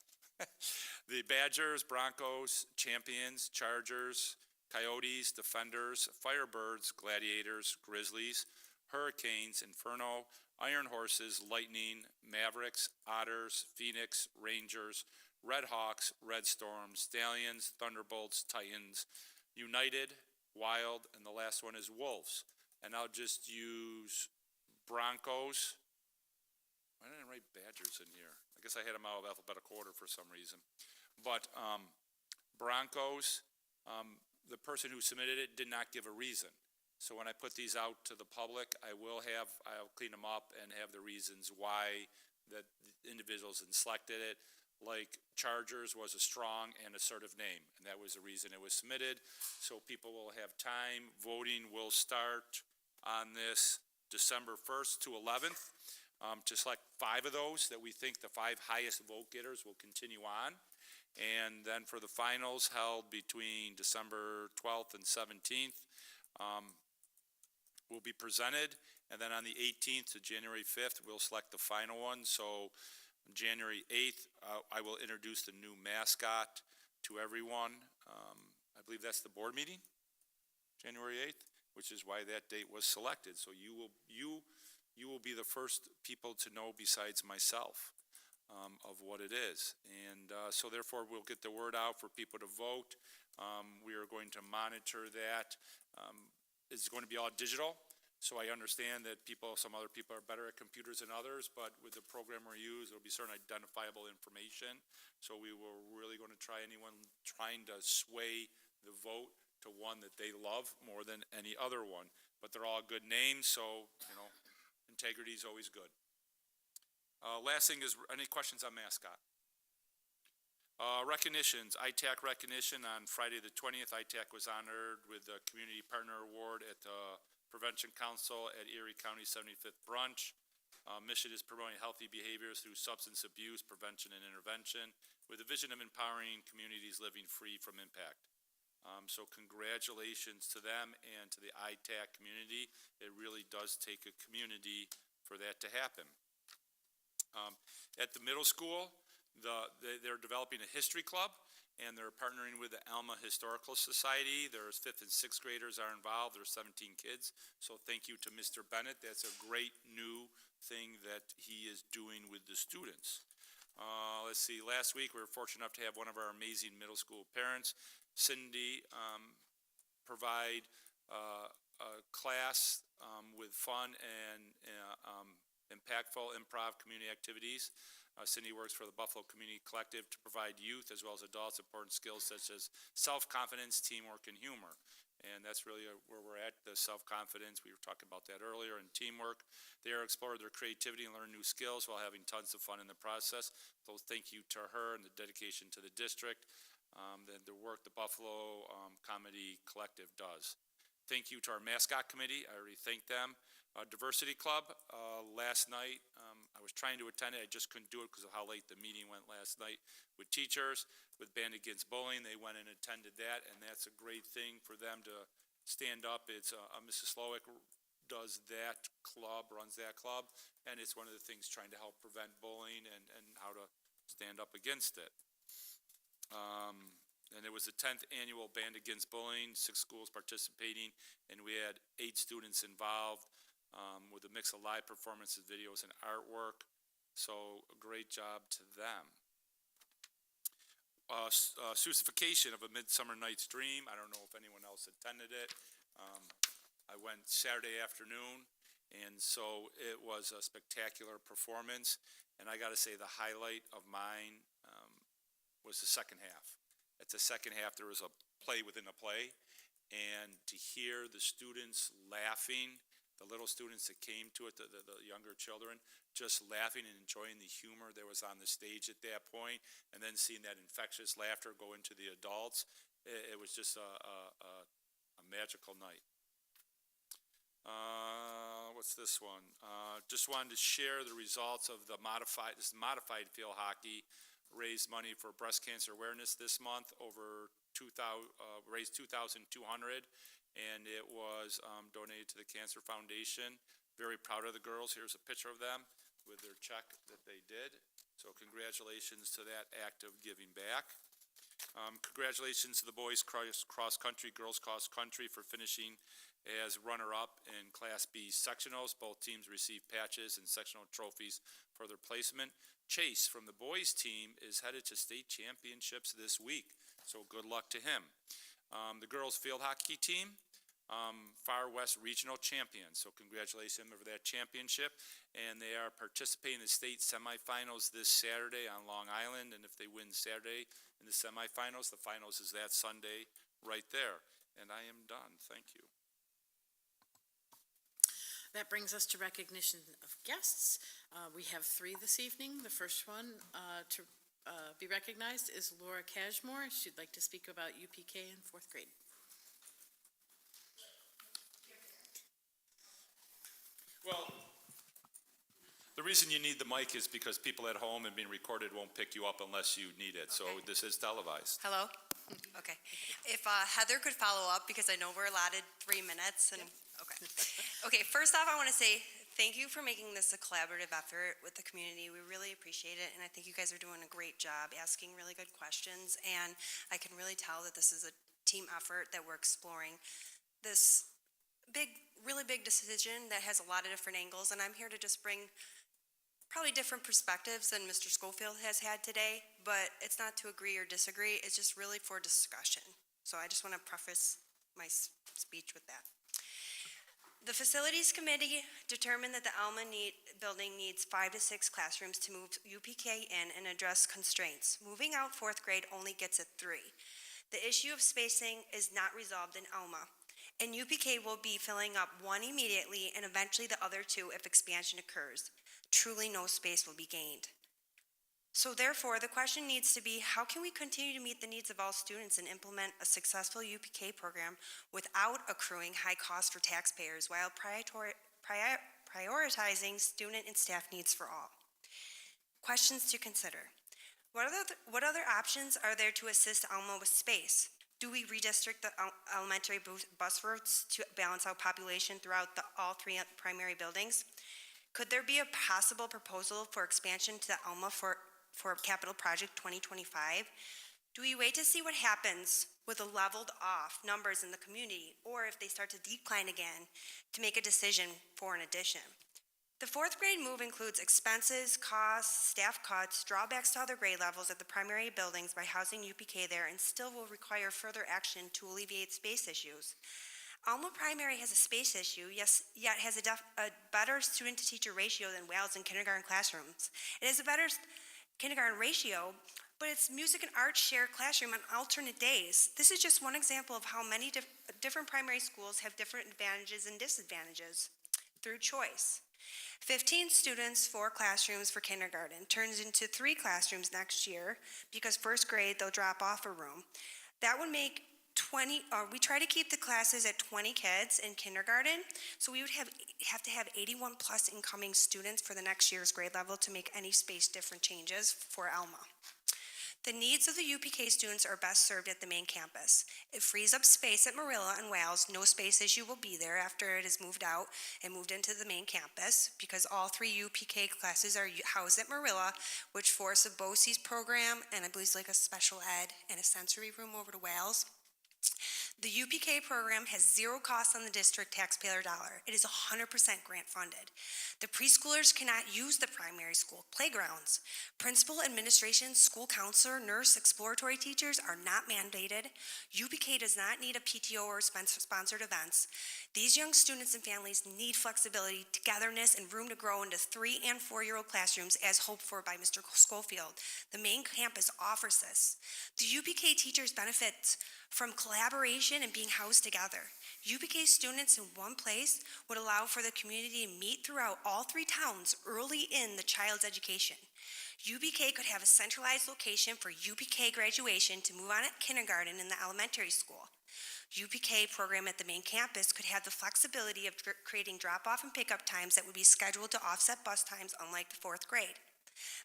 The Badgers, Broncos, Champions, Chargers, Coyotes, Defenders, Firebirds, Gladiators, Grizzlies, Hurricanes, Inferno, Iron Horses, Lightning, Mavericks, Otters, Phoenix, Rangers, Red Hawks, Red Storms, Stallions, Thunderbolts, Titans, United, Wild, and the last one is Wolves. And I'll just use Broncos. Why didn't I write Badgers in here? I guess I had them out of alphabetical order for some reason. But Broncos, the person who submitted it did not give a reason. So when I put these out to the public, I'll clean them up and have the reasons why that the individuals had selected it. Like Chargers was a strong and assertive name, and that was the reason it was submitted. So people will have time. Voting will start on this December 1st to 11th. To select 5 of those that we think the 5 highest vote getters will continue on. And then for the finals held between December 12th and 17th, will be presented. And then on the 18th to January 5th, we'll select the final one. So January 8th, I will introduce the new mascot to everyone. I believe that's the board meeting, January 8th, which is why that date was selected. So you will be the first people to know besides myself of what it is. And so therefore we'll get the word out for people to vote. We are going to monitor that. It's going to be all digital. So I understand that some other people are better at computers than others, but with the program we use, there'll be certain identifiable information. So we were really going to try anyone trying to sway the vote to one that they love more than any other one. But they're all good names, so, integrity is always good. Last thing is, any questions on mascot? Recognitions, ITAC recognition on Friday the 20th. ITAC was honored with the Community Partner Award at the Prevention Council at Erie County 75th Brunch. Mission is promoting healthy behaviors through substance abuse prevention and intervention with a vision of empowering communities living free from impact. So congratulations to them and to the ITAC community. It really does take a community for that to happen. At the middle school, they're developing a history club, and they're partnering with the Alma Historical Society. There's 5th and 6th graders are involved. There's 17 kids. So thank you to Mr. Bennett. That's a great new thing that he is doing with the students. Let's see, last week we were fortunate enough to have one of our amazing middle school parents, Cindy, provide a class with fun and impactful improv community activities. Cindy works for the Buffalo Community Collective to provide youth as well as adults important skills such as self-confidence, teamwork, and humor. And that's really where we're at, the self-confidence. We were talking about that earlier, and teamwork. They are exploring their creativity and learn new skills while having tons of fun in the process. So thank you to her and the dedication to the district, the work the Buffalo Comedy Collective does. Thank you to our mascot committee. I already thanked them. Diversity Club, last night, I was trying to attend it. I just couldn't do it because of how late the meeting went last night with teachers, with Band Against Bullying. They went and attended that, and that's a great thing for them to stand up. It's Mrs. Slowick does that club, runs that club, and it's one of the things trying to help prevent bullying and how to stand up against it. And it was the 10th annual Band Against Bullying, 6 schools participating, and we had 8 students involved with a mix of live performances, videos, and artwork. So a great job to them. Suicification of A Midsummer Night's Dream. I don't know if anyone else attended it. I went Saturday afternoon, And so it was a spectacular performance, and I gotta say, the highlight of mine, was the second half. At the second half, there was a play within a play, and to hear the students laughing, the little students that came to it, the younger children, just laughing and enjoying the humor that was on the stage at that point, and then seeing that infectious laughter go into the adults, it was just a magical night. What's this one? Just wanted to share the results of the modified field hockey. Raised money for breast cancer awareness this month, raised $2,200, and it was donated to the Cancer Foundation. Very proud of the girls. Here's a picture of them with their check that they did. So congratulations to that act of giving back. Congratulations to the boys cross country, girls cross country for finishing as runner-up in Class B sectionals. Both teams received patches and sectional trophies for their placement. Chase from the boys team is headed to state championships this week, so good luck to him. The girls field hockey team, Far West Regional champions, so congratulations over that championship. And they are participating in the state semifinals this Saturday on Long Island, and if they win Saturday in the semifinals, the finals is that Sunday right there. And I am done. Thank you. That brings us to recognition of guests. We have 3 this evening. The first one to be recognized is Laura Cashmore. She'd like to speak about UPK in 4th grade. Well, the reason you need the mic is because people at home and being recorded won't pick you up unless you need it. So this is televised. Hello? Okay. If Heather could follow up, because I know we're allotted 3 minutes. And okay. Okay, first off, I want to say thank you for making this a collaborative effort with the community. We really appreciate it, and I think you guys are doing a great job asking really good questions, and I can really tell that this is a team effort, that we're exploring this really big decision that has a lot of different angles, and I'm here to just bring probably different perspectives than Mr. Schofield has had today, but it's not to agree or disagree, it's just really for discussion. So I just want to preface my speech with that. The Facilities Committee determined that the Alma building needs 5 to 6 classrooms to move UPK in and address constraints. Moving out 4th grade only gets it 3. The issue of spacing is not resolved in Alma, and UPK will be filling up 1 immediately and eventually the other 2 if expansion occurs. Truly no space will be gained. So therefore, the question needs to be, how can we continue to meet the needs of all students and implement a successful UPK program without accruing high costs for taxpayers while prioritizing student and staff needs for all? Questions to consider. What other options are there to assist Alma with space? Do we redistrict the elementary bus routes to balance out population throughout all 3 primary buildings? Could there be a possible proposal for expansion to the Alma for Capital Project 2025? Do we wait to see what happens with the leveled off numbers in the community, or if they start to decline again, to make a decision for an addition? The 4th grade move includes expenses, costs, staff cuts, drawbacks to other grade levels at the primary buildings by housing UPK there, and still will require further action to alleviate space issues. Alma Primary has a space issue, yes, yet has a better student-to-teacher ratio than Wales in kindergarten classrooms. It has a better kindergarten ratio, but its music and art share classroom on alternate days. This is just one example of how many different primary schools have different advantages and disadvantages through choice. 15 students, 4 classrooms for kindergarten turns into 3 classrooms next year because 1st grade they'll drop off a room. That would make 20, we try to keep the classes at 20 kids in kindergarten, so we would have to have 81 plus incoming students for the next year's grade level to make any space different changes for Alma. The needs of the UPK students are best served at the main campus. It frees up space at Marilla and Wales. No space issue will be there after it is moved out and moved into the main campus because all 3 UPK classes are housed at Marilla, which force a BOCES program and I believe like a special ed and a sensory room over to Wales. The UPK program has zero cost on the district taxpayer dollar. It is 100% grant funded. The preschoolers cannot use the primary school playgrounds. Principal, administration, school counselor, nurse, exploratory teachers are not mandated. UPK does not need a PTO or sponsored events. These young students and families need flexibility, togetherness, and room to grow into 3- and 4-year-old classrooms as hoped for by Mr. Schofield. The main campus offers this. The UPK teachers benefit from collaboration and being housed together. UPK students in one place would allow for the community to meet throughout all 3 towns early in the child's education. UPK could have a centralized location for UPK graduation to move on at kindergarten in the elementary school. UPK program at the main campus could have the flexibility of creating drop-off and pickup times that would be scheduled to offset bus times, unlike the 4th grade.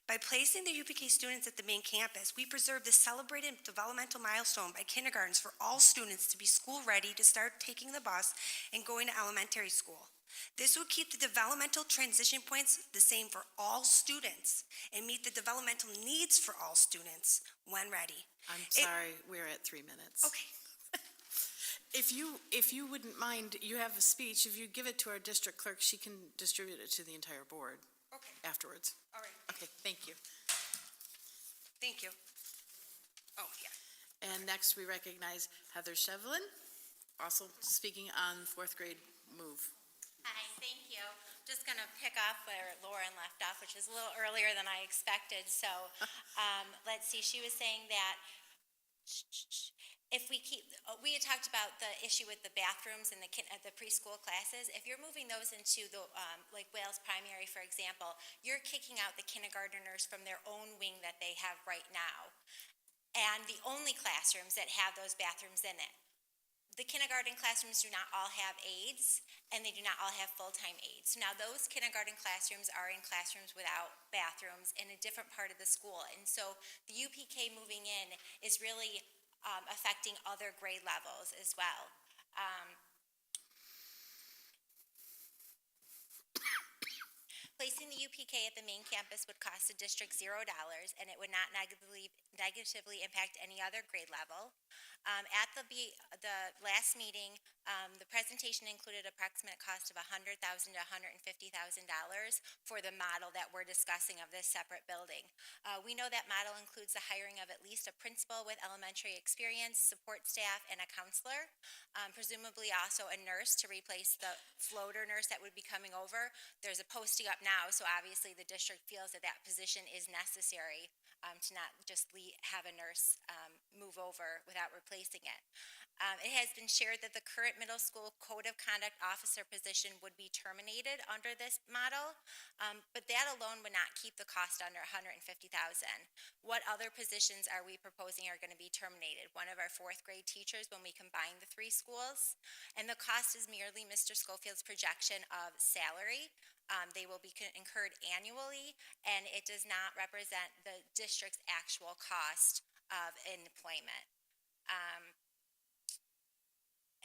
By placing the UPK students at the main campus, we preserve the celebrated developmental milestone by kindergartens for all students to be school-ready to start taking the bus and going to elementary school. This would keep the developmental transition points the same for all students and meet the developmental needs for all students when ready. I'm sorry, we're at 3 minutes. Okay. If you wouldn't mind, you have a speech. If you give it to our district clerk, she can distribute it to the entire board afterwards. All right. Okay, thank you. Thank you. Oh, yeah. And next, we recognize Heather Shevlin, also speaking on 4th grade move. Hi, thank you. Just going to pick up where Lauren left off, which is a little earlier than I expected. So let's see, she was saying that if we had talked about the issue with the bathrooms in the preschool classes. If you're moving those into the, like Wales Primary, for example, you're kicking out the kindergarteners from their own wing that they have right now. And the only classrooms that have those bathrooms in it. The kindergarten classrooms do not all have aides, and they do not all have full-time aides. So now those kindergarten classrooms are in classrooms without bathrooms in a different part of the school. And so the UPK moving in is really affecting other grade levels as well. Placing the UPK at the main campus would cost the district $0, and it would not negatively impact any other grade level. At the last meeting, the presentation included approximate cost of $100,000 to $150,000 for the model that we're discussing of this separate building. We know that model includes the hiring of at least a principal with elementary experience, support staff, and a counselor, presumably also a nurse to replace the floater nurse that would be coming over. There's a posting up now, so obviously the district feels that that position is necessary to not just have a nurse move over without replacing it. It has been shared that the current middle school code of conduct officer position would be terminated under this model, but that alone would not keep the cost under $150,000. What other positions are we proposing are going to be terminated? One of our 4th grade teachers when we combine the 3 schools, and the cost is merely Mr. Schofield's projection of salary. They will be incurred annually, and it does not represent the district's actual cost of employment.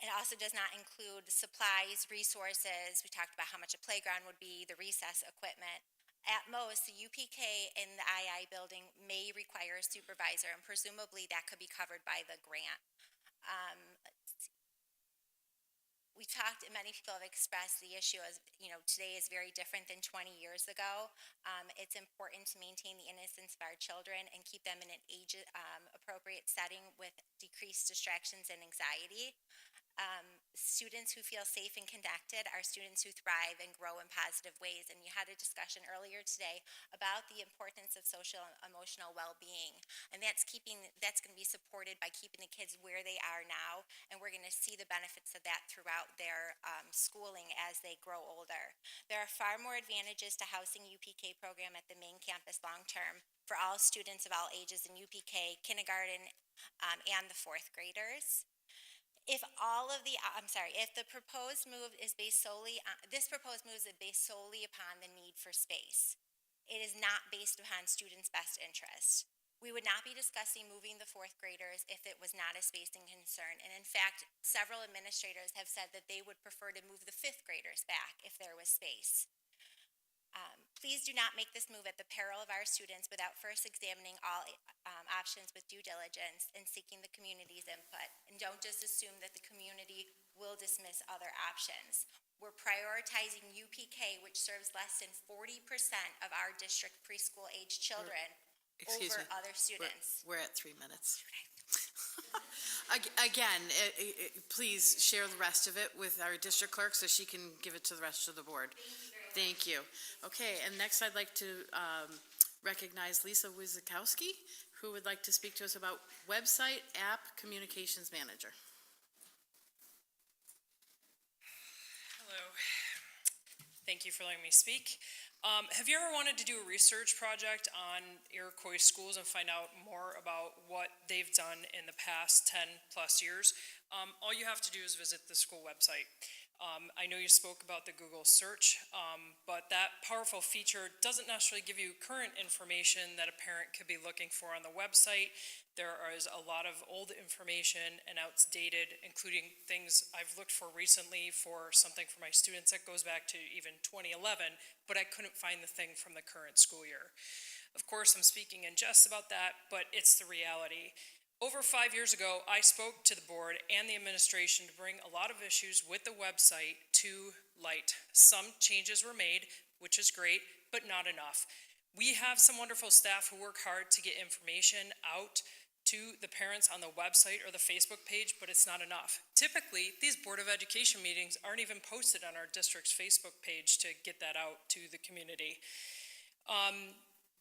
It also does not include supplies, resources. We talked about how much a playground would be, the recess equipment. At most, the UPK in the II building may require a supervisor, and presumably that could be covered by the grant. We talked, and many people have expressed the issue as, today is very different than 20 years ago. It's important to maintain the innocence of our children and keep them in an age-appropriate setting with decreased distractions and anxiety. Students who feel safe and connected are students who thrive and grow in positive ways. And you had a discussion earlier today about the importance of social and emotional well-being. And that's going to be supported by keeping the kids where they are now. And we're going to see the benefits of that throughout their schooling as they grow older. There are far more advantages to housing UPK program at the main campus long-term for all students of all ages in UPK, kindergarten, and the 4th graders. If the proposed move is based solely on, this proposed move is based solely upon the need for space. It is not based upon students' best interest. We would not be discussing moving the 4th graders if it was not a spacing concern. And in fact, several administrators have said that they would prefer to move the 5th graders back if there was space. Please do not make this move at the peril of our students without first examining all options with due diligence and seeking the community's input. And don't just assume that the community will dismiss other options. We're prioritizing UPK, which serves less than 40% of our district preschool-age children Excuse over me. other students. We're at 3 minutes. Again, please share the rest of it with our district clerk so she can give it to the rest of the board. Thank you. Okay, and next I'd like to recognize Lisa Wizakowski, who would like to speak to us about website app communications manager. Hello. Thank you for letting me speak. Have you ever wanted to do a research project on Iroquois schools and find out more about what they've done in the past 10 plus years? All you have to do is visit the school website. I know you spoke about the Google search, but that powerful feature doesn't necessarily give you current information that a parent could be looking for on the website. There is a lot of old information and outdated, including things I've looked for recently for something for my students that goes back to even 2011, but I couldn't find the thing from the current school year. Of course, I'm speaking in jest about that, but it's the reality. Over 5 years ago, I spoke to the board and the administration to bring a lot of issues with the website to light. Some changes were made, which is great, but not enough. We have some wonderful staff who work hard to get information out to the parents on the website or the Facebook page, but it's not enough. Typically, these Board of Education meetings aren't even posted on our district's Facebook page to get that out to the community.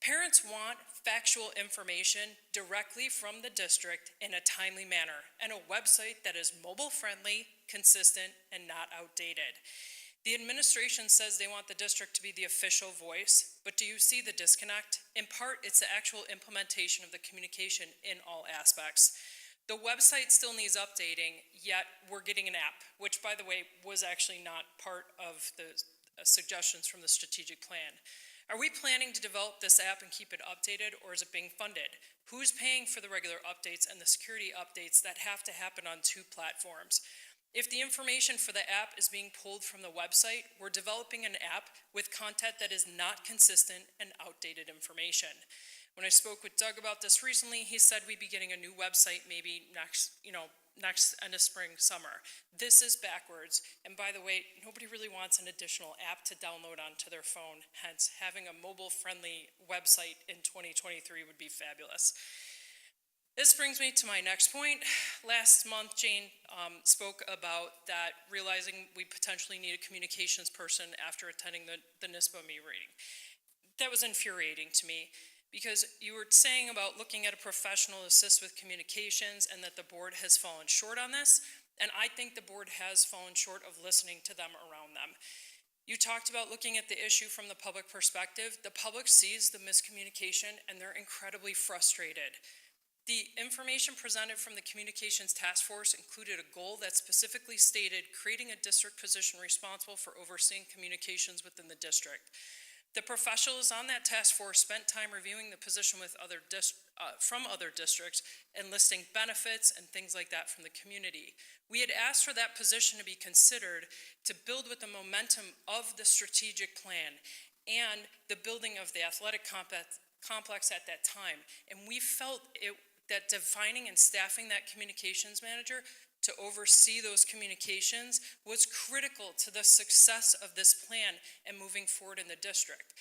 Parents want factual information directly from the district in a timely manner and a website that is mobile-friendly, consistent, and not outdated. The administration says they want the district to be the official voice, but do you see the disconnect? In part, it's the actual implementation of the communication in all aspects. The website still needs updating, yet we're getting an app, which, by the way, was actually not part of the suggestions from the strategic plan. Are we planning to develop this app and keep it updated, or is it being funded? Who's paying for the regular updates and the security updates that have to happen on 2 platforms? If the information for the app is being pulled from the website, we're developing an app with content that is not consistent and outdated information. When I spoke with Doug about this recently, he said we'd be getting a new website maybe next end of spring, summer. This is backwards. And by the way, nobody really wants an additional app to download onto their phone. Hence, having a mobile-friendly website in 2023 would be fabulous. This brings me to my next point. Last month, Jane spoke about that, realizing we potentially need a communications person after attending the NISBA meeting. That was infuriating to me, because you were saying about looking at a professional to assist with communications and that the board has fallen short on this, and I think the board has fallen short of listening to them around them. You talked about looking at the issue from the public perspective. The public sees the miscommunication and they're incredibly frustrated. The information presented from the Communications Task Force included a goal that specifically stated creating a district position responsible for overseeing communications within the district. The professionals on that task force spent time reviewing the position with from other districts and listing benefits and things like that from the community. We had asked for that position to be considered to build with the momentum of the strategic plan and the building of the athletic complex at that time. And we felt that defining and staffing that communications manager to oversee those communications was critical to the success of this plan and moving forward in the district.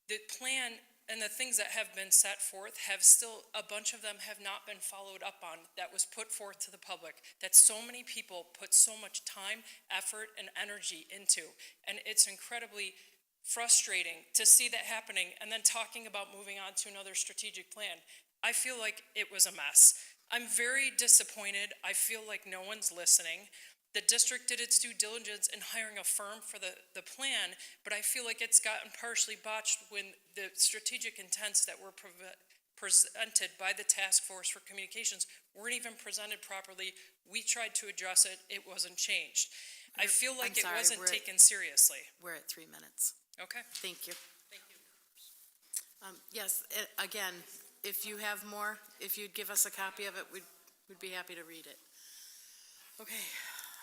The plan and the things that have been set forth have still, a bunch of them have not been followed up on, that was put forth to the public, that so many people put so much time, effort, and energy into. And it's incredibly frustrating to see that happening and then talking about moving on to another strategic plan. I feel like it was a mess. I'm very disappointed. I feel like no one's listening. The district did its due diligence in hiring a firm for the plan, but I feel like it's gotten partially botched when the strategic intents that were presented by the task force for communications weren't even presented properly. We tried to address it. It wasn't changed. I feel like it wasn't taken seriously. We're at 3 minutes. Okay. Thank you. Thank you. Yes, again, if you have more, if you'd give us a copy of it, we'd be happy to read it. Okay.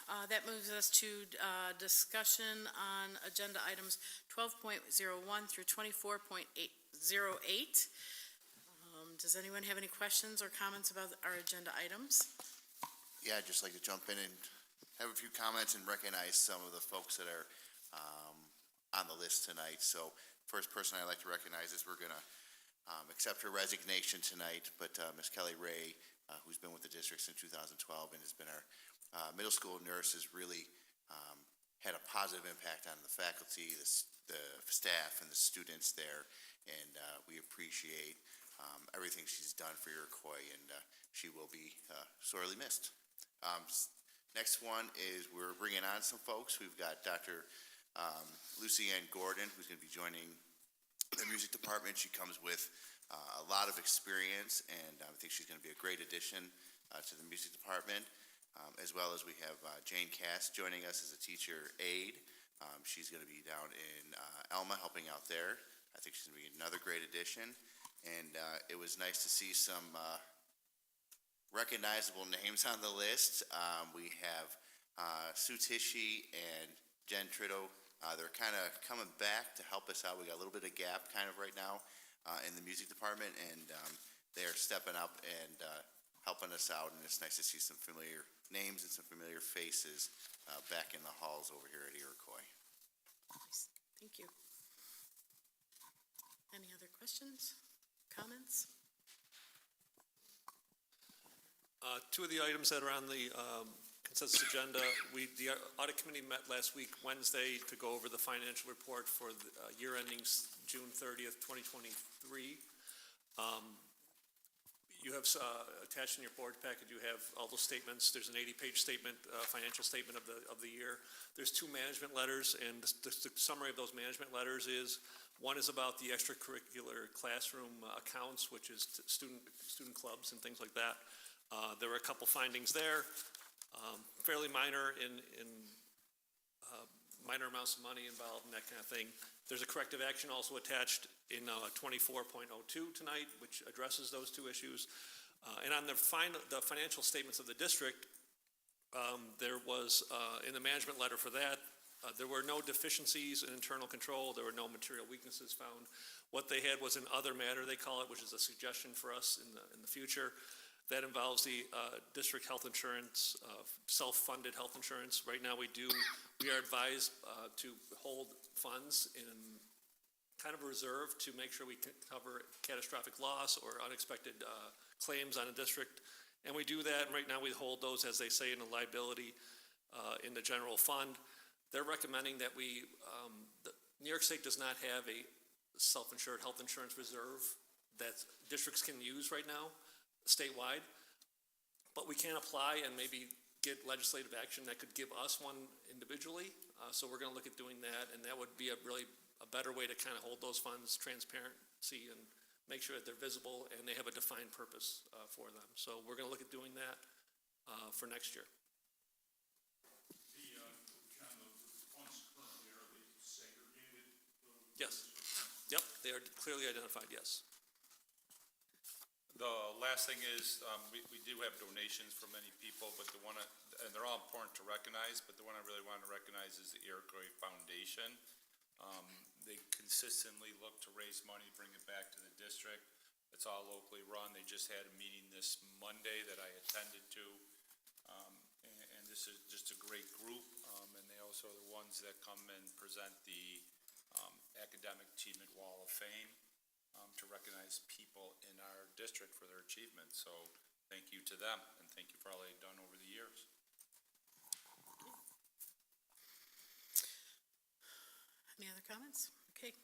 That moves us to discussion on agenda items 12.01 through 24.808. Does anyone have any questions or comments about our agenda items? Yeah, I'd just like to jump in and have a few comments and recognize some of the folks that are on the list tonight. So first person I'd like to recognize is we're going to accept her resignation tonight, but Ms. Kelly Ray, who's been with the district since 2012 and has been our middle school nurse, has really had a positive impact on the faculty, the staff, and the students there, and we appreciate everything she's done for Iroquois, and she will be sorely missed. Next one is we're bringing on some folks. We've got Dr. Lucy Ann Gordon, who's going to be joining the music department. She comes with a lot of experience, and I think she's going to be a great addition to the music department, as well as we have Jane Cass joining us as a teacher aide. She's going to be down in Elma helping out there. I think she's going to be another great addition. And it was nice to see some recognizable names on the list. We have Sue Tishy and Jen Trito. They're kind of coming back to help us out. We got a little bit of gap kind of right now in the music department, and they are stepping up and helping us out. And it's nice to see some familiar names and some familiar faces back in the halls over here at Iroquois. Thank you. Any other questions? Comments? Two of the items that are on the consensus agenda, the audit committee met last week, Wednesday, to go over the financial report for the year ending June 30th, 2023. You have attached in your board packet, you have all those statements. There's an 80-page statement, financial statement of the year. There's two management letters, and the summary of those management letters is, one is about the extracurricular classroom accounts, which is student clubs and things like that. There were a couple findings there, fairly minor in minor amounts of money involved and that kind of thing. There's a corrective action also attached in 24.02 tonight, which addresses those two issues. And on the financial statements of the district, there was, in the management letter for that, there were no deficiencies in internal control. There were no material weaknesses found. What they had was an other matter, they call it, which is a suggestion for us in the future. That involves the district health insurance, self-funded health insurance. Right now we are advised to hold funds in kind of a reserve to make sure we can cover catastrophic loss or unexpected claims on a district. And we do that, and right now we hold those, as they say, in a liability in the general fund. They're recommending that New York State does not have a self-insured health insurance reserve that districts can use right now, statewide, but we can apply and maybe get legislative action that could give us one individually. So we're going to look at doing that, and that would be a better way to kind of hold those funds, transparency, and make sure that they're visible and they have a defined purpose for them. So we're going to look at doing that for next year. Yes. Yep, they are clearly identified, yes. The last thing is, we do have donations from many people, but and they're all important to recognize, but the one I really want to recognize is the Iroquois Foundation. They consistently look to raise money, bring it back to the district. It's all locally run. They just had a meeting this Monday that I attended to, and this is just a great group, and they also are the ones that come and present the Academic Achievement Wall of Fame to recognize people in our district for their achievements. So thank you to them, and thank you for all they've done over the years. Any other comments? Okay.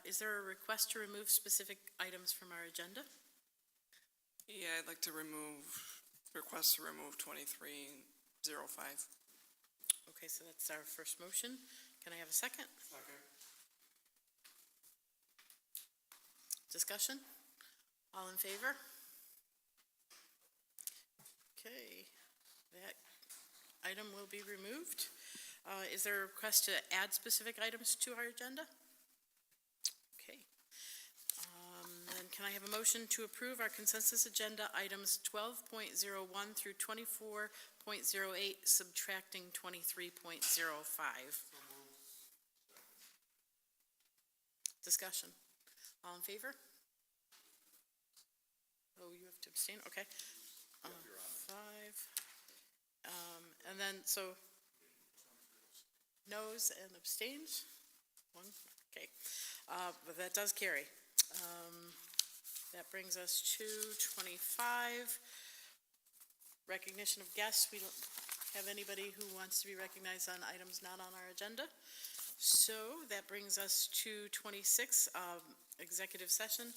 Is there a request to remove specific items from our agenda? Yeah, I'd like to request to remove 2305. Okay, so that's our first motion. Can I have a second? Second. Discussion? All in favor? Okay, that item will be removed. Is there a request to add specific items to our agenda? Okay. Then Can I have a motion to approve our consensus agenda items 12.01 through 24.08, subtracting 23.05? Discussion. All in favor? Oh, you have to abstain, okay. Five. And then, so, noes and abstains? One, okay. But that does carry. That brings us to 25. Recognition of guests. We don't have anybody who wants to be recognized on items not on our agenda. So that brings us to 26, executive session.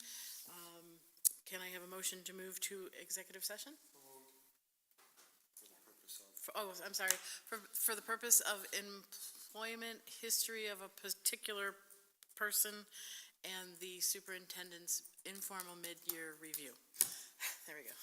Can I have a motion to move to executive session? I'm sorry, for the purpose of employment history of a particular person and the superintendent's informal mid-year review. There we go.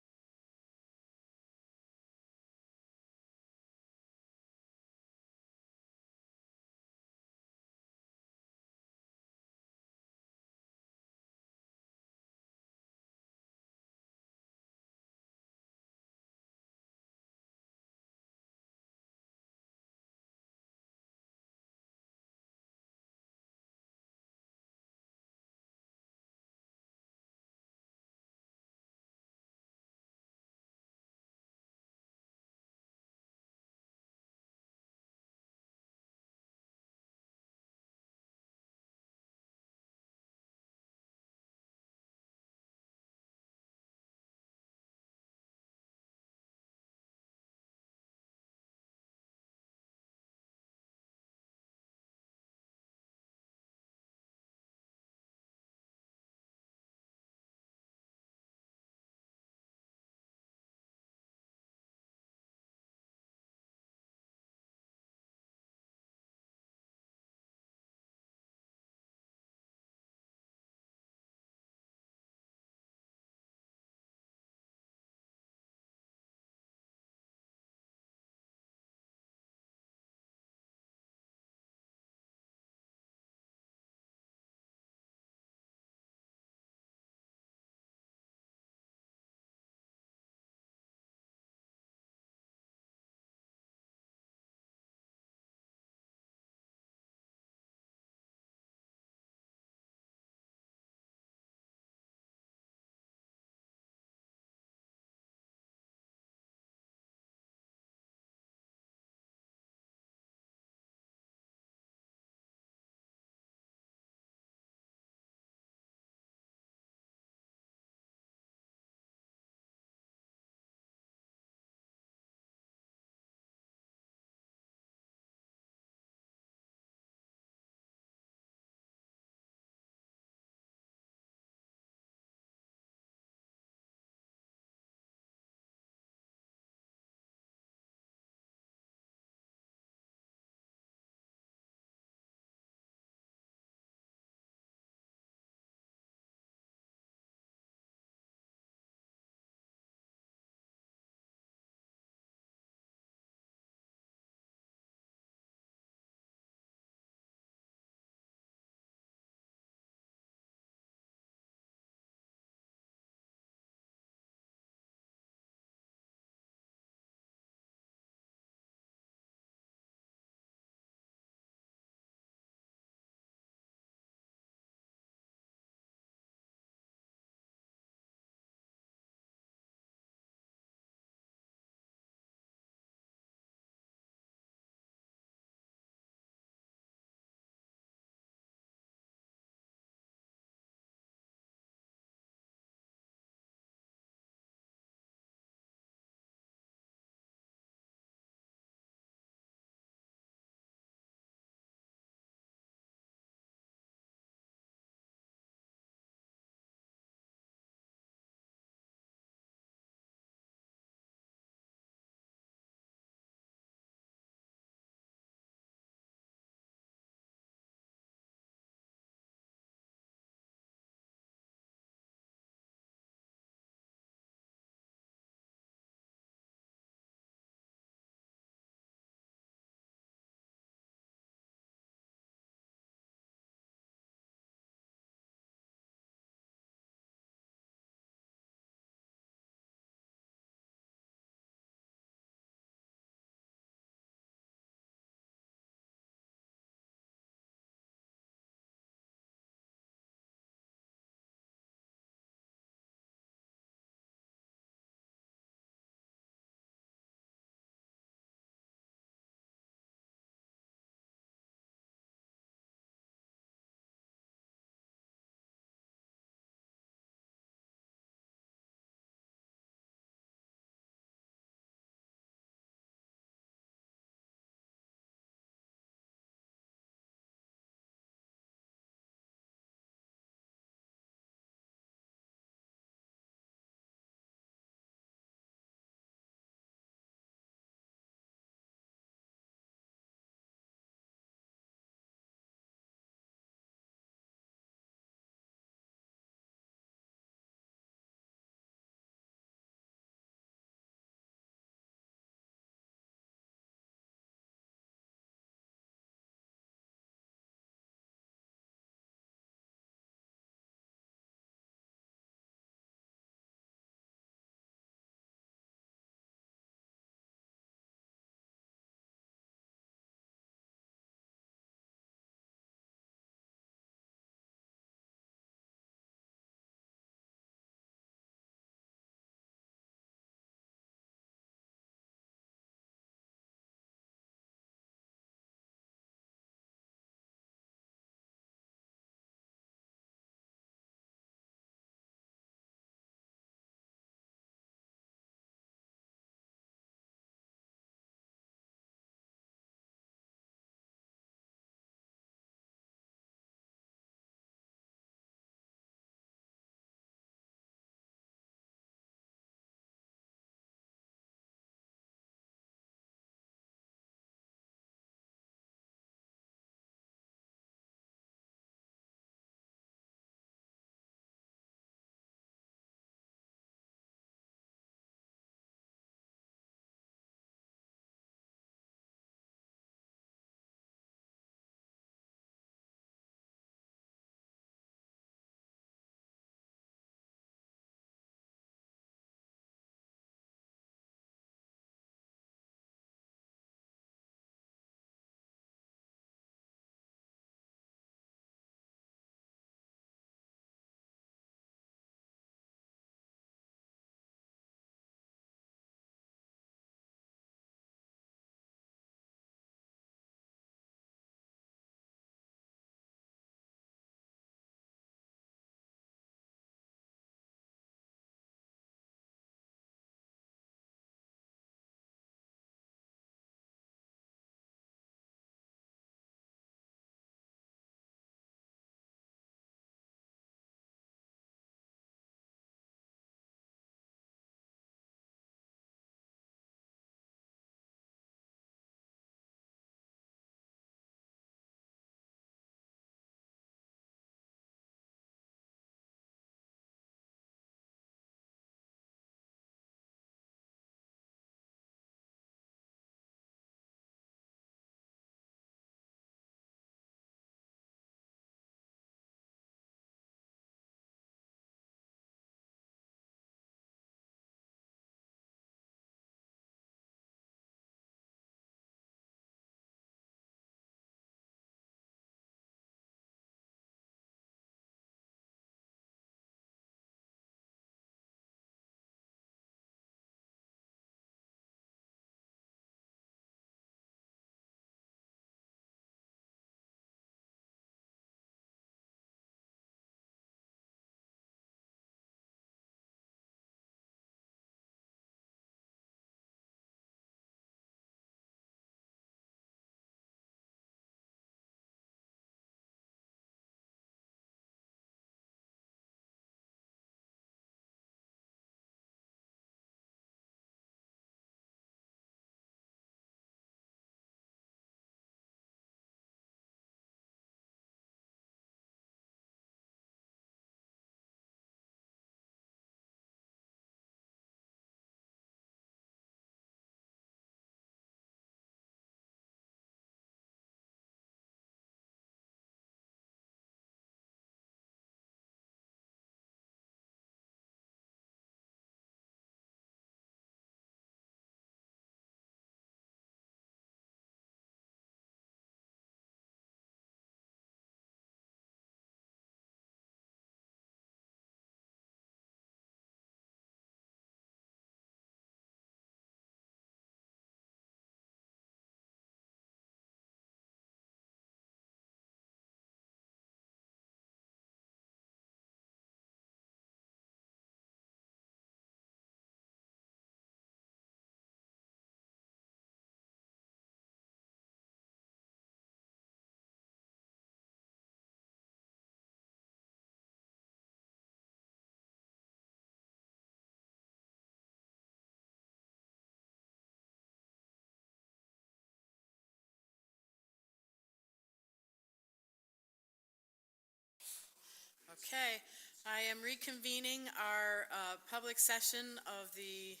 Okay, I am reconvening our public session of the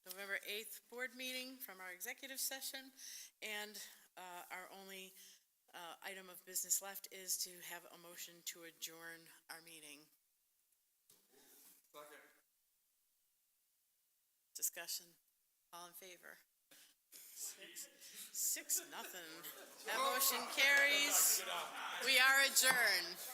November 8th board meeting from our executive session, and our only item of business left is to have a motion to adjourn our meeting. Discussion, all in favor? 6-0. That motion carries. We are adjourned.